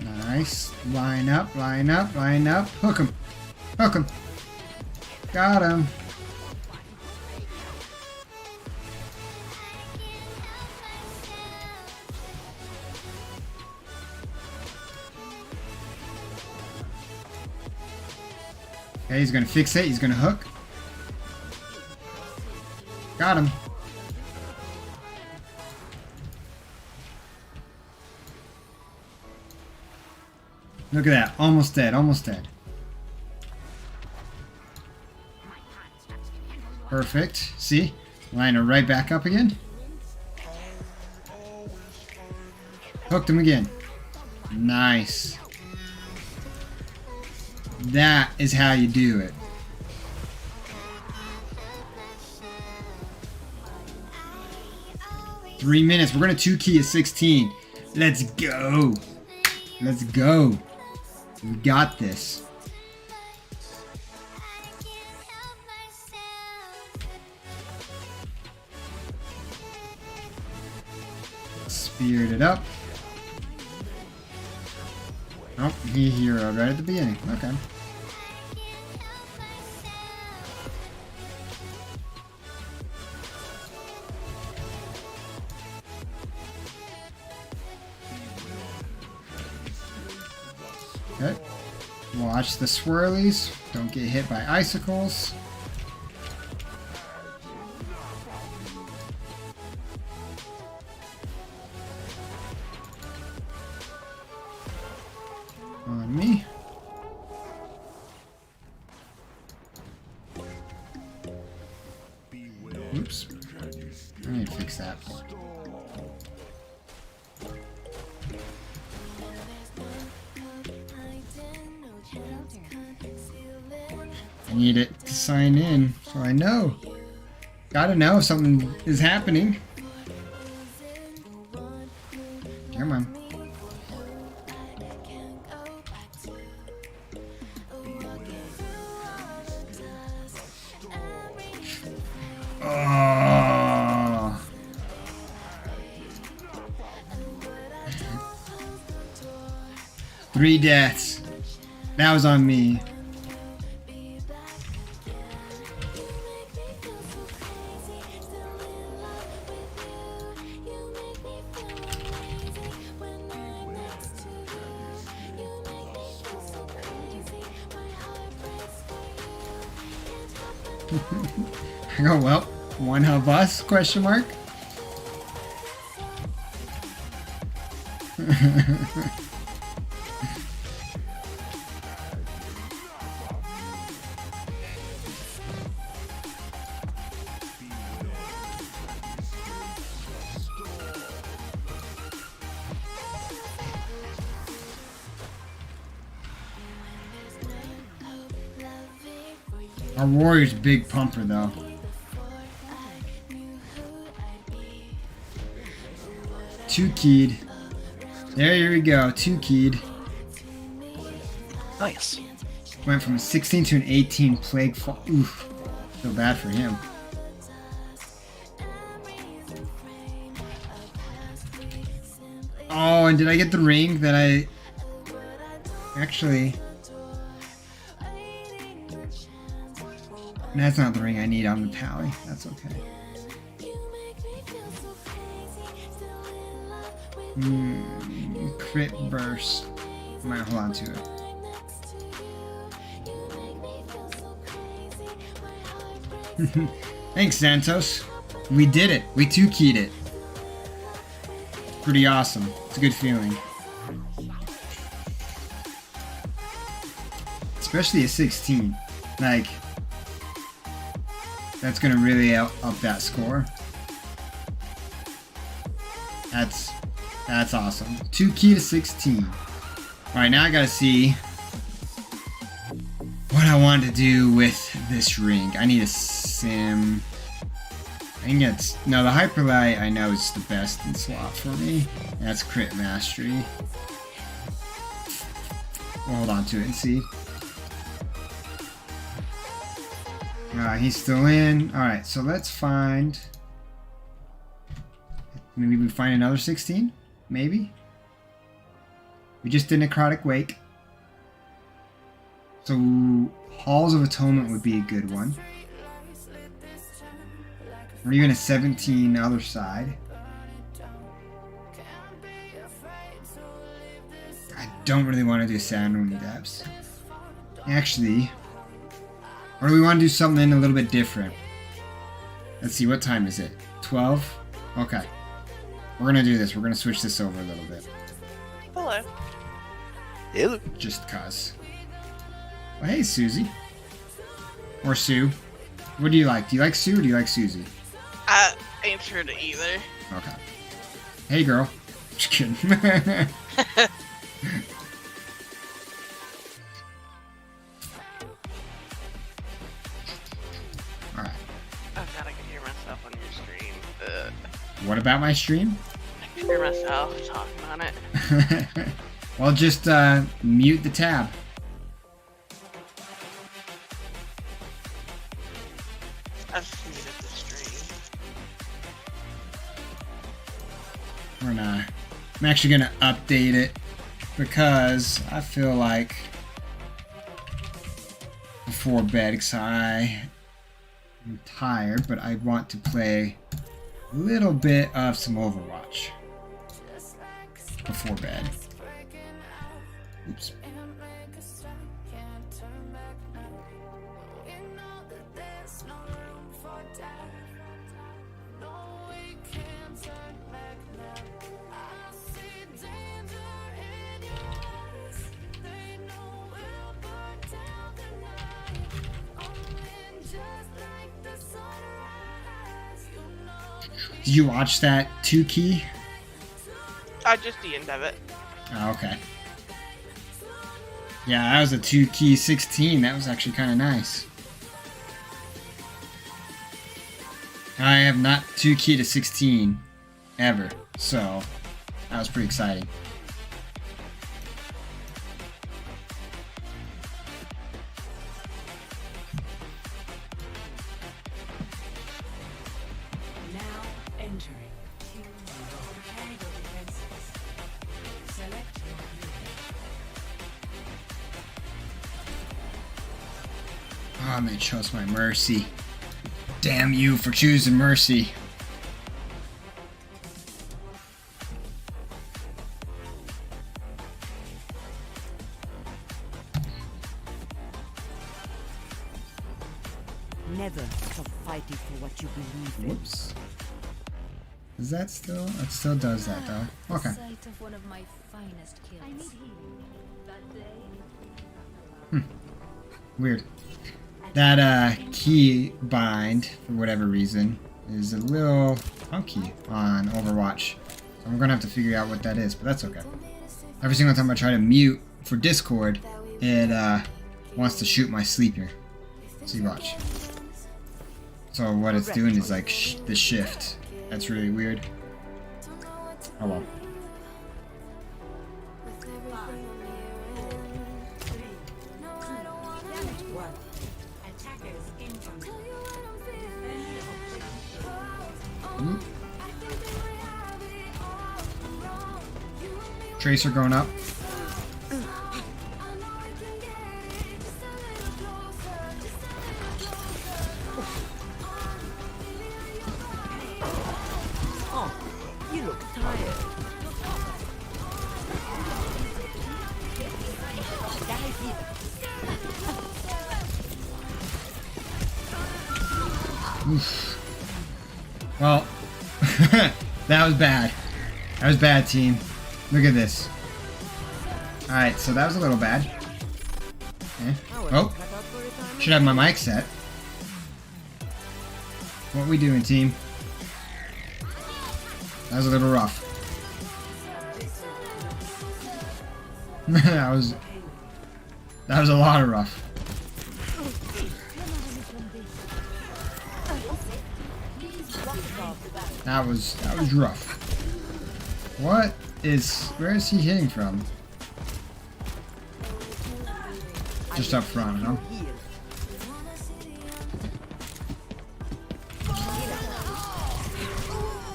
A: Nice. Line up, line up, line up. Hook him. Hook him. Got him. Okay, he's gonna fixate. He's gonna hook. Got him. Look at that. Almost dead. Almost dead. Perfect. See? Line her right back up again. Hooked him again. Nice. That is how you do it. Three minutes. We're going to 2-key at 16. Let's go. Let's go. We got this. Speared it up. Oh, he heroed right at the beginning. Okay. Okay. Watch the swirlies. Don't get hit by icicles. On me. Oops. I need to fix that. I need it to sign in, so I know. Gotta know if something is happening. Come on. Oh. 3 deaths. That was on me. I go, well, one of us, question mark? Our warrior's big pumper though. Two keyed. There we go, two keyed.
B: Nice.
A: Went from a 16 to an 18 plague fall. Oof. Feel bad for him. Oh, and did I get the ring that I... Actually... That's not the ring I need on the tally. That's okay. Crit burst. I might hold on to it. Thanks, Santos. We did it. We two-keyed it. Pretty awesome. It's a good feeling. Especially a 16. Like, that's gonna really up that score. That's awesome. 2 key to 16. Alright, now I gotta see what I want to do with this ring. I need a sim. I think it's... No, the Hyperlight I know is the best in slot for me. That's crit mastery. We'll hold on to it and see. He's still in. Alright, so let's find... Maybe we find another 16? Maybe? We just did Necrotic Wake. So, Halls of Atonement would be a good one. Or even a 17 other side. I don't really want to do Sandrune Depths. Actually... Or do we want to do something a little bit different? Let's see, what time is it? 12? Okay. We're going to do this. We're going to switch this over a little bit.
C: Hello.
B: Hello.
A: Just cuz. Well, hey, Susie. Or Sue. What do you like? Do you like Sue or do you like Susie?
C: I ain't sure to either.
A: Okay. Hey, girl. Just kidding. Alright.
C: Oh god, I can hear myself on your stream.
A: What about my stream?
C: I can hear myself talking on it.
A: Well, just mute the tab.
C: I've just muted the stream.
A: I'm actually gonna update it because I feel like before bed, because I'm tired, but I want to play a little bit of some Overwatch before bed. Oops. Did you watch that 2 key?
C: Just the end of it.
A: Oh, okay. Yeah, that was a 2 key 16. That was actually kind of nice. I have not 2 key to 16 ever, so that was pretty exciting. I'm gonna trust my mercy. Damn you for choosing mercy.
J: Never stop fighting for what you believe in.
A: Whoops. Is that still? It still does that though. Okay.
E: Sight of one of my finest kills.
A: Weird. That key bind, for whatever reason, is a little funky on Overwatch. So I'm gonna have to figure out what that is, but that's okay. Every single time I try to mute for Discord, it wants to shoot my sleeper. See, watch. So what it's doing is like the shift. That's really weird. Oh well. Tracer going up.
J: Oh, you look tired.
A: Oof. Well, that was bad. That was bad, team. Look at this. Alright, so that was a little bad. Okay. Oh, should have my mic set. What we doing, team? That was a little rough. that was a lot of rough. That was rough. Where is he hitting from? Just up front, huh?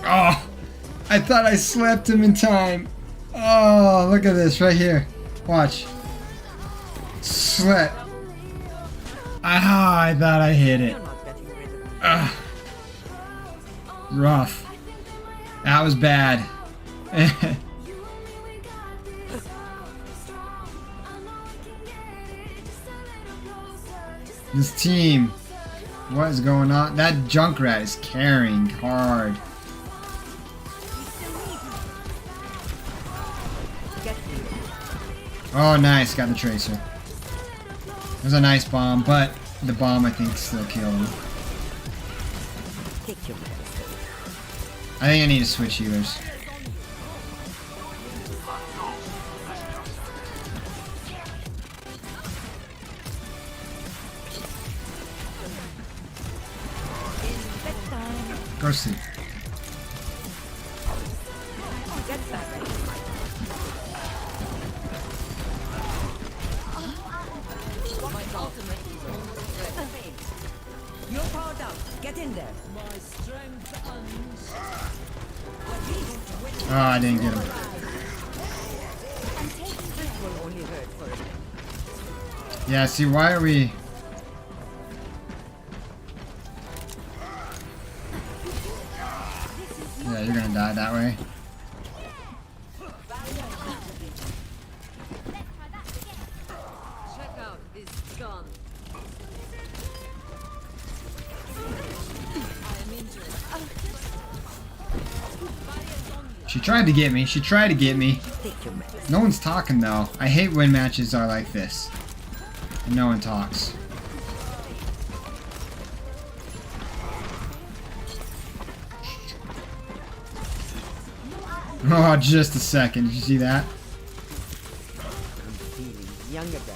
A: Oh, I thought I slapped him in time. Oh, look at this right here. Watch. Slap. Ah, I thought I hit it. Rough. That was bad. This team. What is going on? That Junkrat is carrying hard. Oh, nice. Got the Tracer. It was a nice bomb, but the bomb, I think, still killed him. I think I need to switch healers. Go sleep.
J: You're powered up. Get in there.
A: Oh, I didn't get him. Yeah, see, why are we... Yeah, you're gonna die that way.
G: Check out this gun.
A: She tried to get me. She tried to get me. No one's talking, though. I hate when matches are like this. And no one talks. Oh, just a second. Did you see that?
J: Younger than.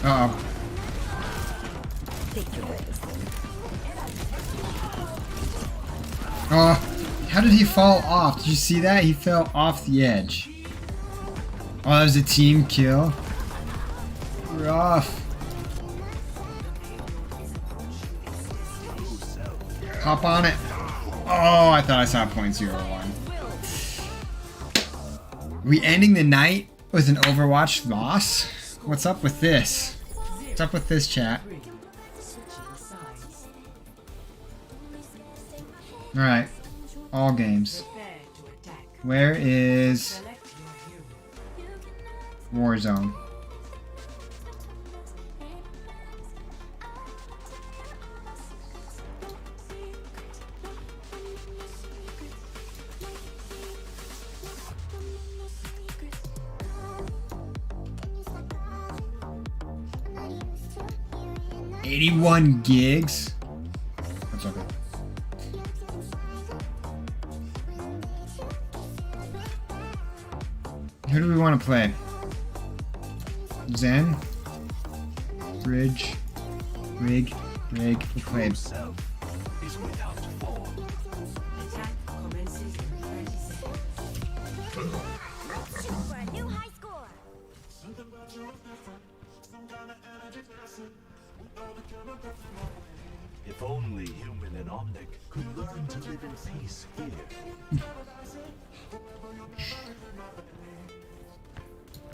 A: Uh-oh. Oh, how did he fall off? Did you see that? He fell off the edge. Oh, that was a team kill. Rough. Hop on it. Oh, I thought I saw .01. We ending the night Was an Overwatch loss? What's up with this? What's up with this, chat? Alright. All games. Where is Warzone? $81 gigs? That's okay. Who do we want to play? Zen? Bridge? Rig? We'll play.
K: If only human and Omnic could learn to live in peace here.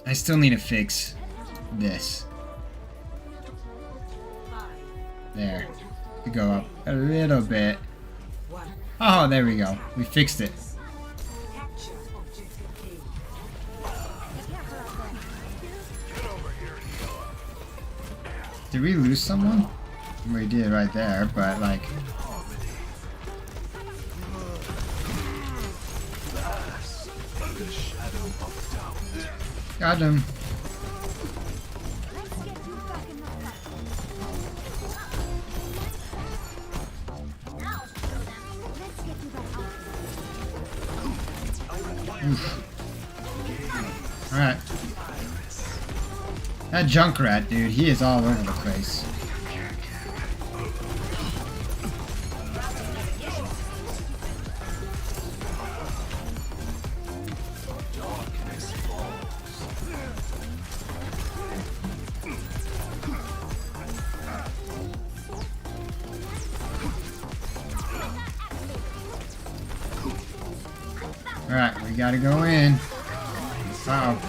A: I still need to fix this. There. To go up a little bit. Oh, there we go. We fixed it. Did we lose someone? We did right there, but like... Got him. Alright. That Junkrat, dude, he is all over the place. Alright, we gotta go in. Uh-oh.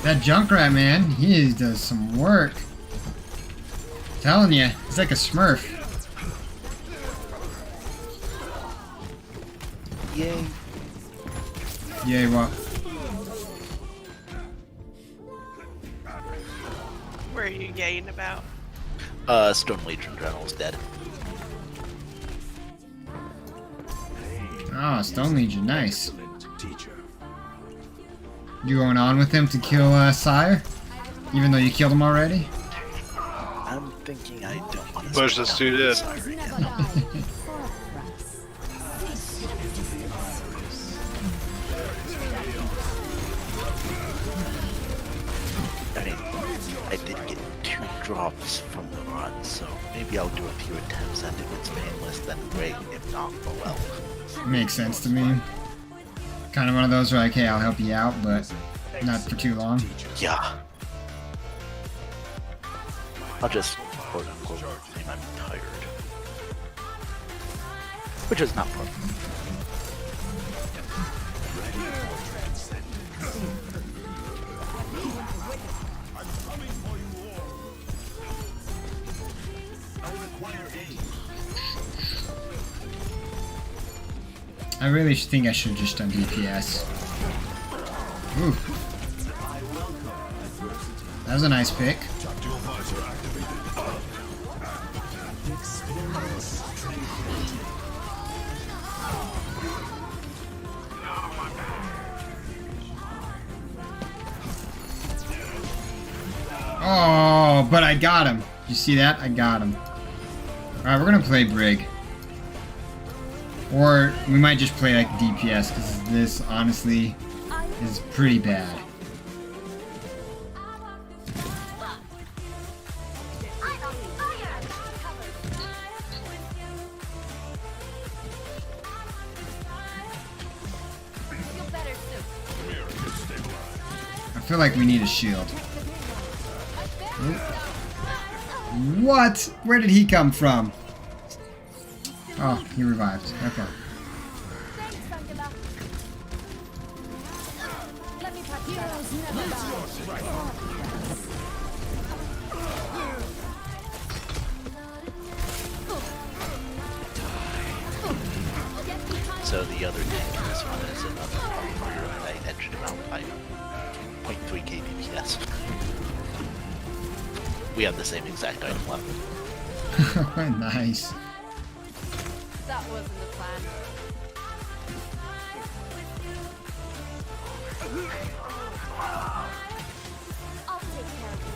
A: That Junkrat, man, he does some work. I'm telling you, he's like a smurf.
B: Yay.
A: Yay, what?
L: What are you yaying about?
B: Stone Legion General's dead.
A: Oh, Stone Legion, nice. You going on with him to kill Sire? Even though you killed him already?
B: I'm thinking I don't want to
M: Push this dude in.
B: I did get 2 drops from the run, so maybe I'll do a few attempts, and if it's painless, then great. If not, oh well.
A: Makes sense to me. Kind of one of those where like, hey, I'll help you out, but not for too long.
B: Yeah. I'll just quote unquote claim I'm tired. Which is not fun.
A: I really think I should have just done DPS. Ooh. That was a nice pick. Oh, but I got him. You see that? I got him. Alright, we're gonna play Brig. Or we might just play like DPS, because this honestly is pretty bad. I feel like we need a shield. What? Where did he come from? Oh, he revived. Okay.
B: So the other tank in this one is another warrior, and I edged him out by 0.3 kbps. We have the same exact item left.
A: Nice.
G: That wasn't the plan.
E: I'll take care of you.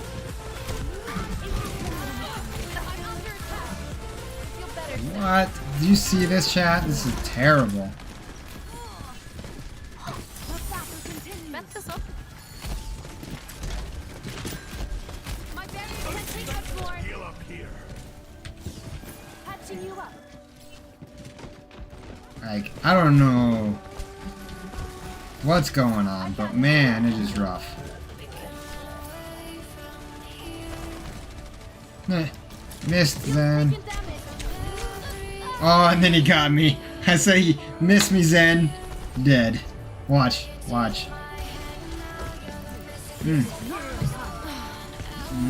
E: I'm under attack. Feel better.
A: What? Do you see this, chat? This is terrible.
E: Mess this up. My barrier can't take much more.
K: Heal up here.
E: Patching you up.
A: Like, I don't know what's going on, but man, it is rough. Missed then. Oh, and then he got me. I said he missed me, Zen. Dead. Watch, watch.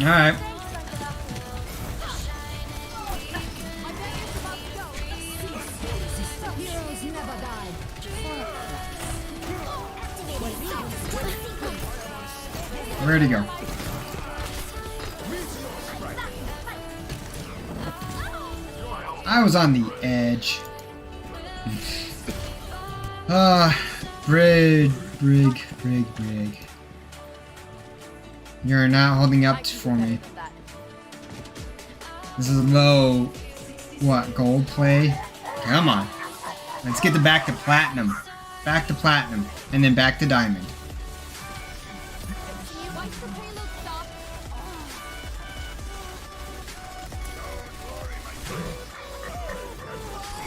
A: Alright. Where'd he go? I was on the edge. Brig. You're not holding up for me. This is low, what, gold play? Come on. Let's get back to platinum. Back to platinum. And then back to diamond.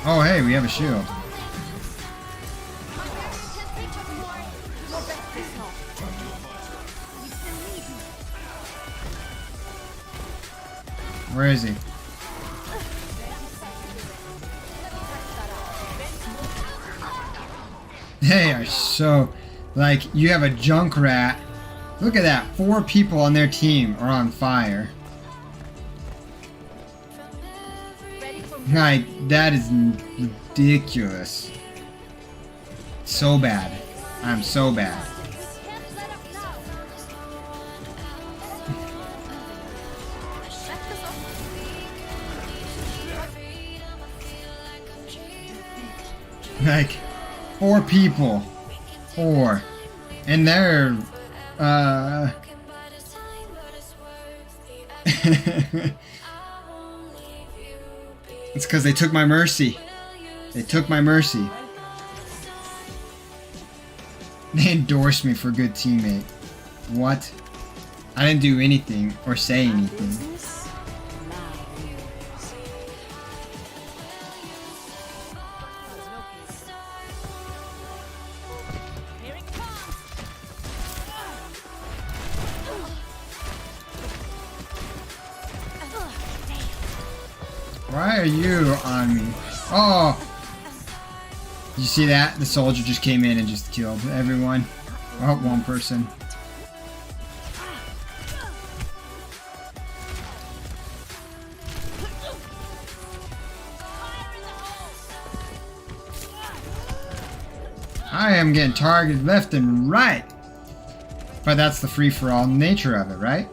A: Oh, hey, we have a shield. Where is he? They are so... Like, you have a junk rat. Look at that. 4 people on their team are on fire. Like, that is ridiculous. So bad. I'm so bad. Like, 4 people. 4. And they're, It's because they took my mercy. They took my mercy. They endorsed me for good teammate. What? I didn't do anything or say anything. Why are you on me? Oh! Did you see that? The soldier just came in and just killed everyone. Oh, 1 person. I am getting targeted left and right. But that's the free-for-all nature of it, right?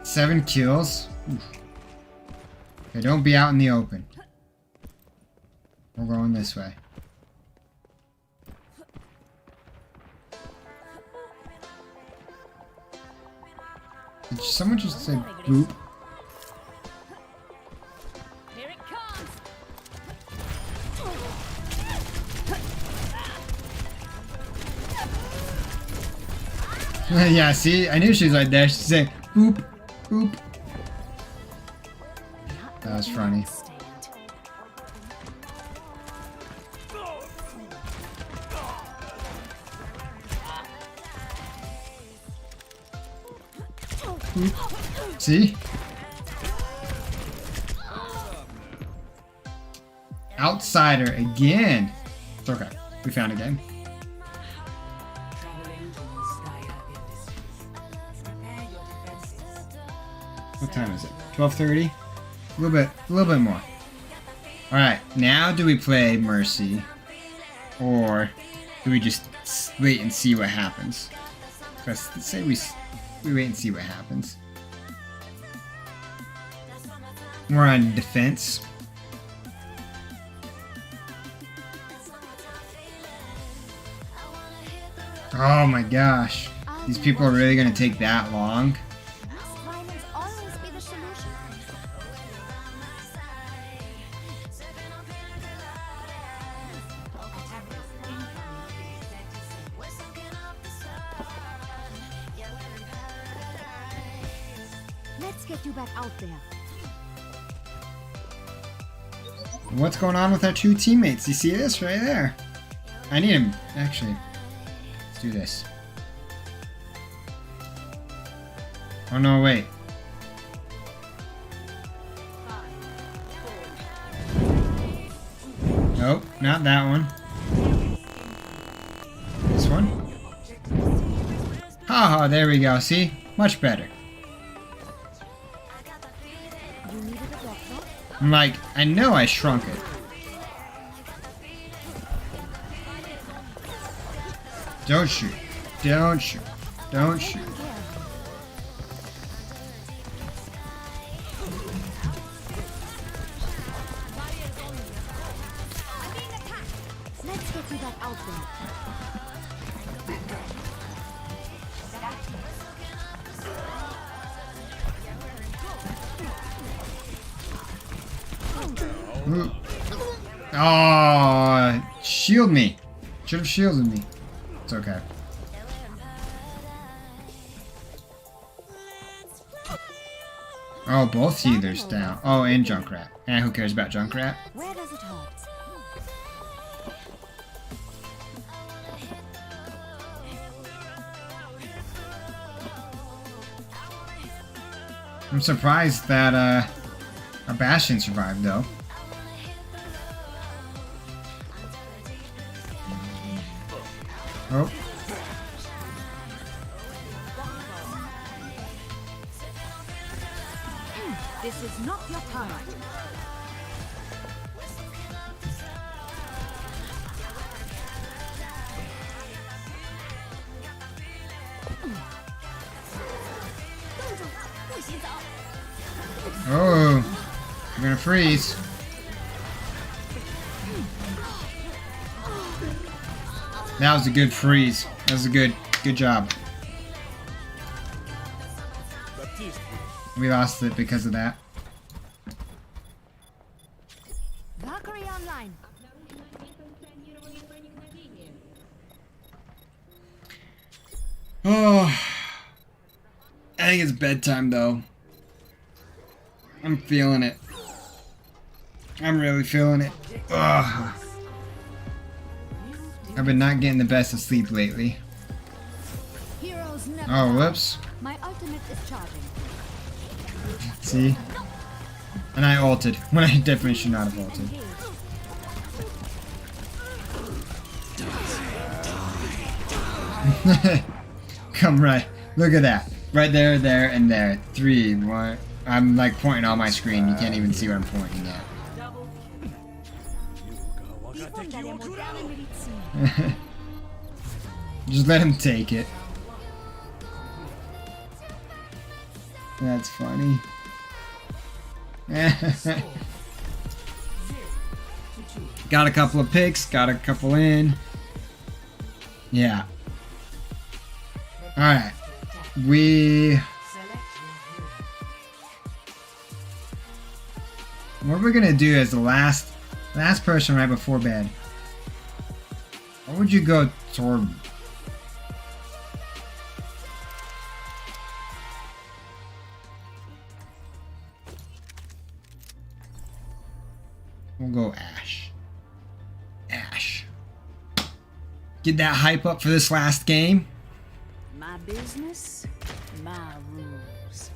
A: 7 kills. Oof. Okay, don't be out in the open. We're going this way. Did someone just say boop?
E: Here it comes.
A: Yeah, see? I knew she was right there. She said boop, boop. That was funny. Boop. See? Outsider again. It's okay. We found a game. What time is it? 12:30. A little bit more. All right. Now, do we play Mercy, or do we just wait and see what happens? Let's say we wait and see what happens. We're on defense. Oh my gosh. These people are really gonna take that long?
D: Violence always be the solution. Let's get you back out there.
A: What's going on with our two teammates? You see this right there? I need him. Actually, let's do this. Oh no, wait. Nope, not that one. This one? Haha, there we go. See? Much better.
D: You needed a doctor?
A: I'm like, I know I shrunk it. Don't shoot. Don't shoot. Don't shoot.
D: Let's get you back out there.
A: Oh, shield me. Should have shielded me. It's okay. Oh, both healers down. Oh, and Junkrat. Eh, who cares about Junkrat?
D: Where does it hurt?
A: I'm surprised that our Bastion survived though. Oh.
J: This is not your time.
A: Oh. You're gonna freeze. That was a good freeze. That was a good job. We lost it because of that.
D: Valkyrie online.
A: Oh. I think it's bedtime though. I'm feeling it. I'm really feeling it. Ugh. I've been not getting the best of sleep lately.
D: Heroes never
A: Oh,
D: die.
A: whoops.
D: My ultimate is charging.
A: See? And I ulted when I definitely should not have ulted. Come right. Look at that. Right there, there, and there. 3, 1. I'm like pointing on my screen. You can't even see what I'm pointing at. Just let him take it. That's funny. Got a couple of picks, got a couple in. Yeah. Alright. What we're gonna do as the last person right before bed. What would you go toward? We'll go Ash. Ash. Get that hype up for this last game.
J: My business, my rules.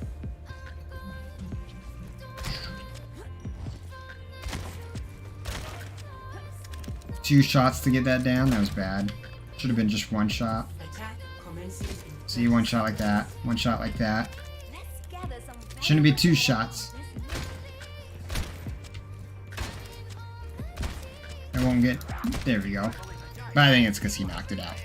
A: 2 shots to get that down. That was bad. Should have been just 1 shot. See, 1 shot like that. 1 shot like that. Shouldn't be 2 shots. I won't get... There we go. But I think it's because he knocked it out.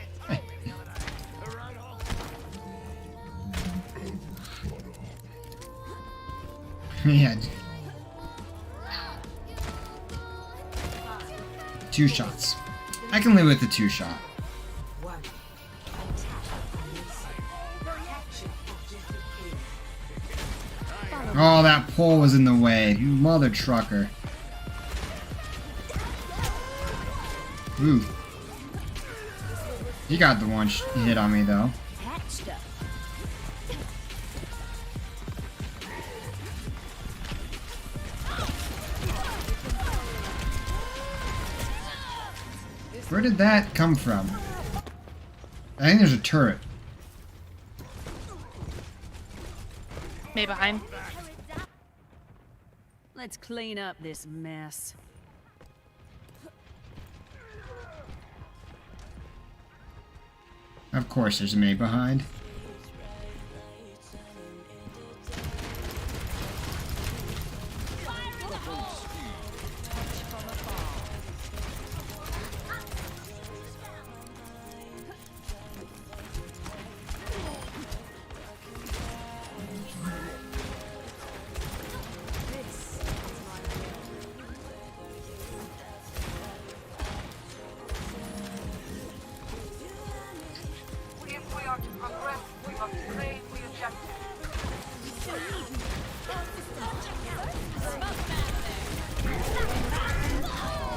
A: Yeah. 2 shots. I can live with the 2 shot. Oh, that pole was in the way. Mother trucker. Ooh. He got the 1 hit on me, though. Where did that come from? I think there's a turret.
M: Maybe behind.
J: Let's clean up this mess.
A: Of course there's a May behind.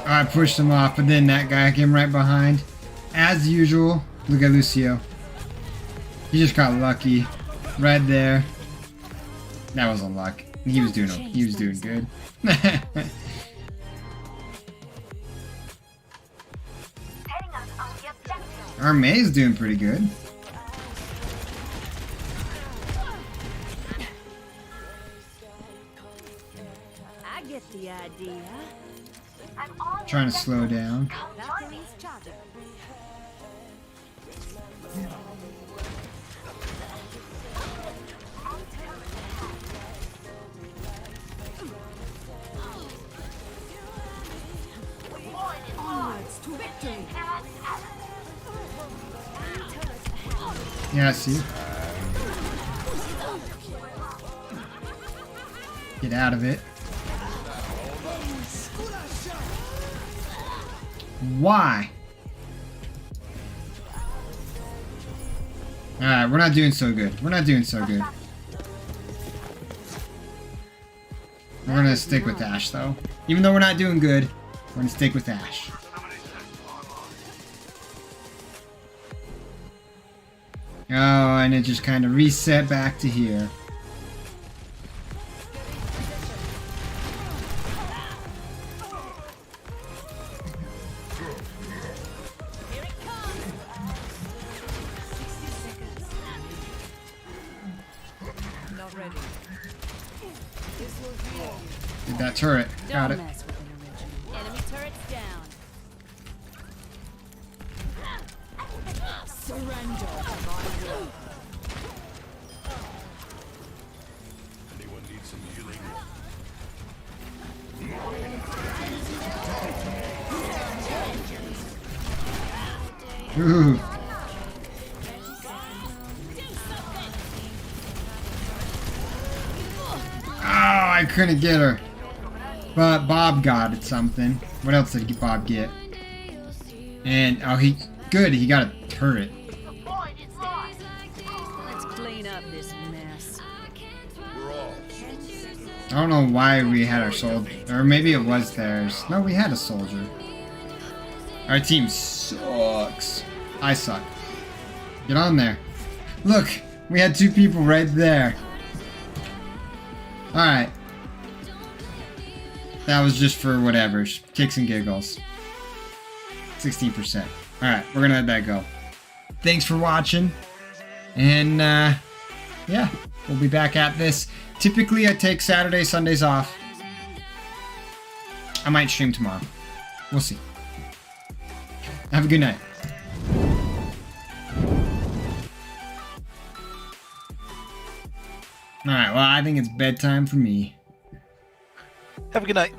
A: I pushed him off, but then that guy came right behind. As usual, look at Lucio. He just got lucky. Right there. That was a luck. He was doing good. Our May's doing pretty good.
J: I get the idea.
A: Trying to slow down. Yeah, I see. Get out of it. Why? Alright, we're not doing so good. We're not doing so good. We're gonna stick with Ash, though. Even though we're not doing good, we're gonna stick with Ash. Oh, and it just kind of reset back to here. Get that turret. Got it.
J: Enemy turret's down. Surrender.
K: Anyone need some healing?
A: Ooh. Oh, I couldn't get her. But Bob got it something. What else did Bob get? And, oh, good, he got a turret.
J: Let's clean up this mess.
A: I don't know why we had our soldier. Or maybe it was theirs. No, we had a soldier. Our team sucks. I suck. Get on there. Look, we had 2 people right there. Alright. That was just for whatever. Kicks and giggles. 16%. Alright, we're gonna let that go. Thanks for watching. And, yeah. We'll be back at this. Typically, I take Saturday, Sundays off. I might stream tomorrow. We'll see. Have a good night. Alright, well, I think it's bedtime for me.
B: Have a good night.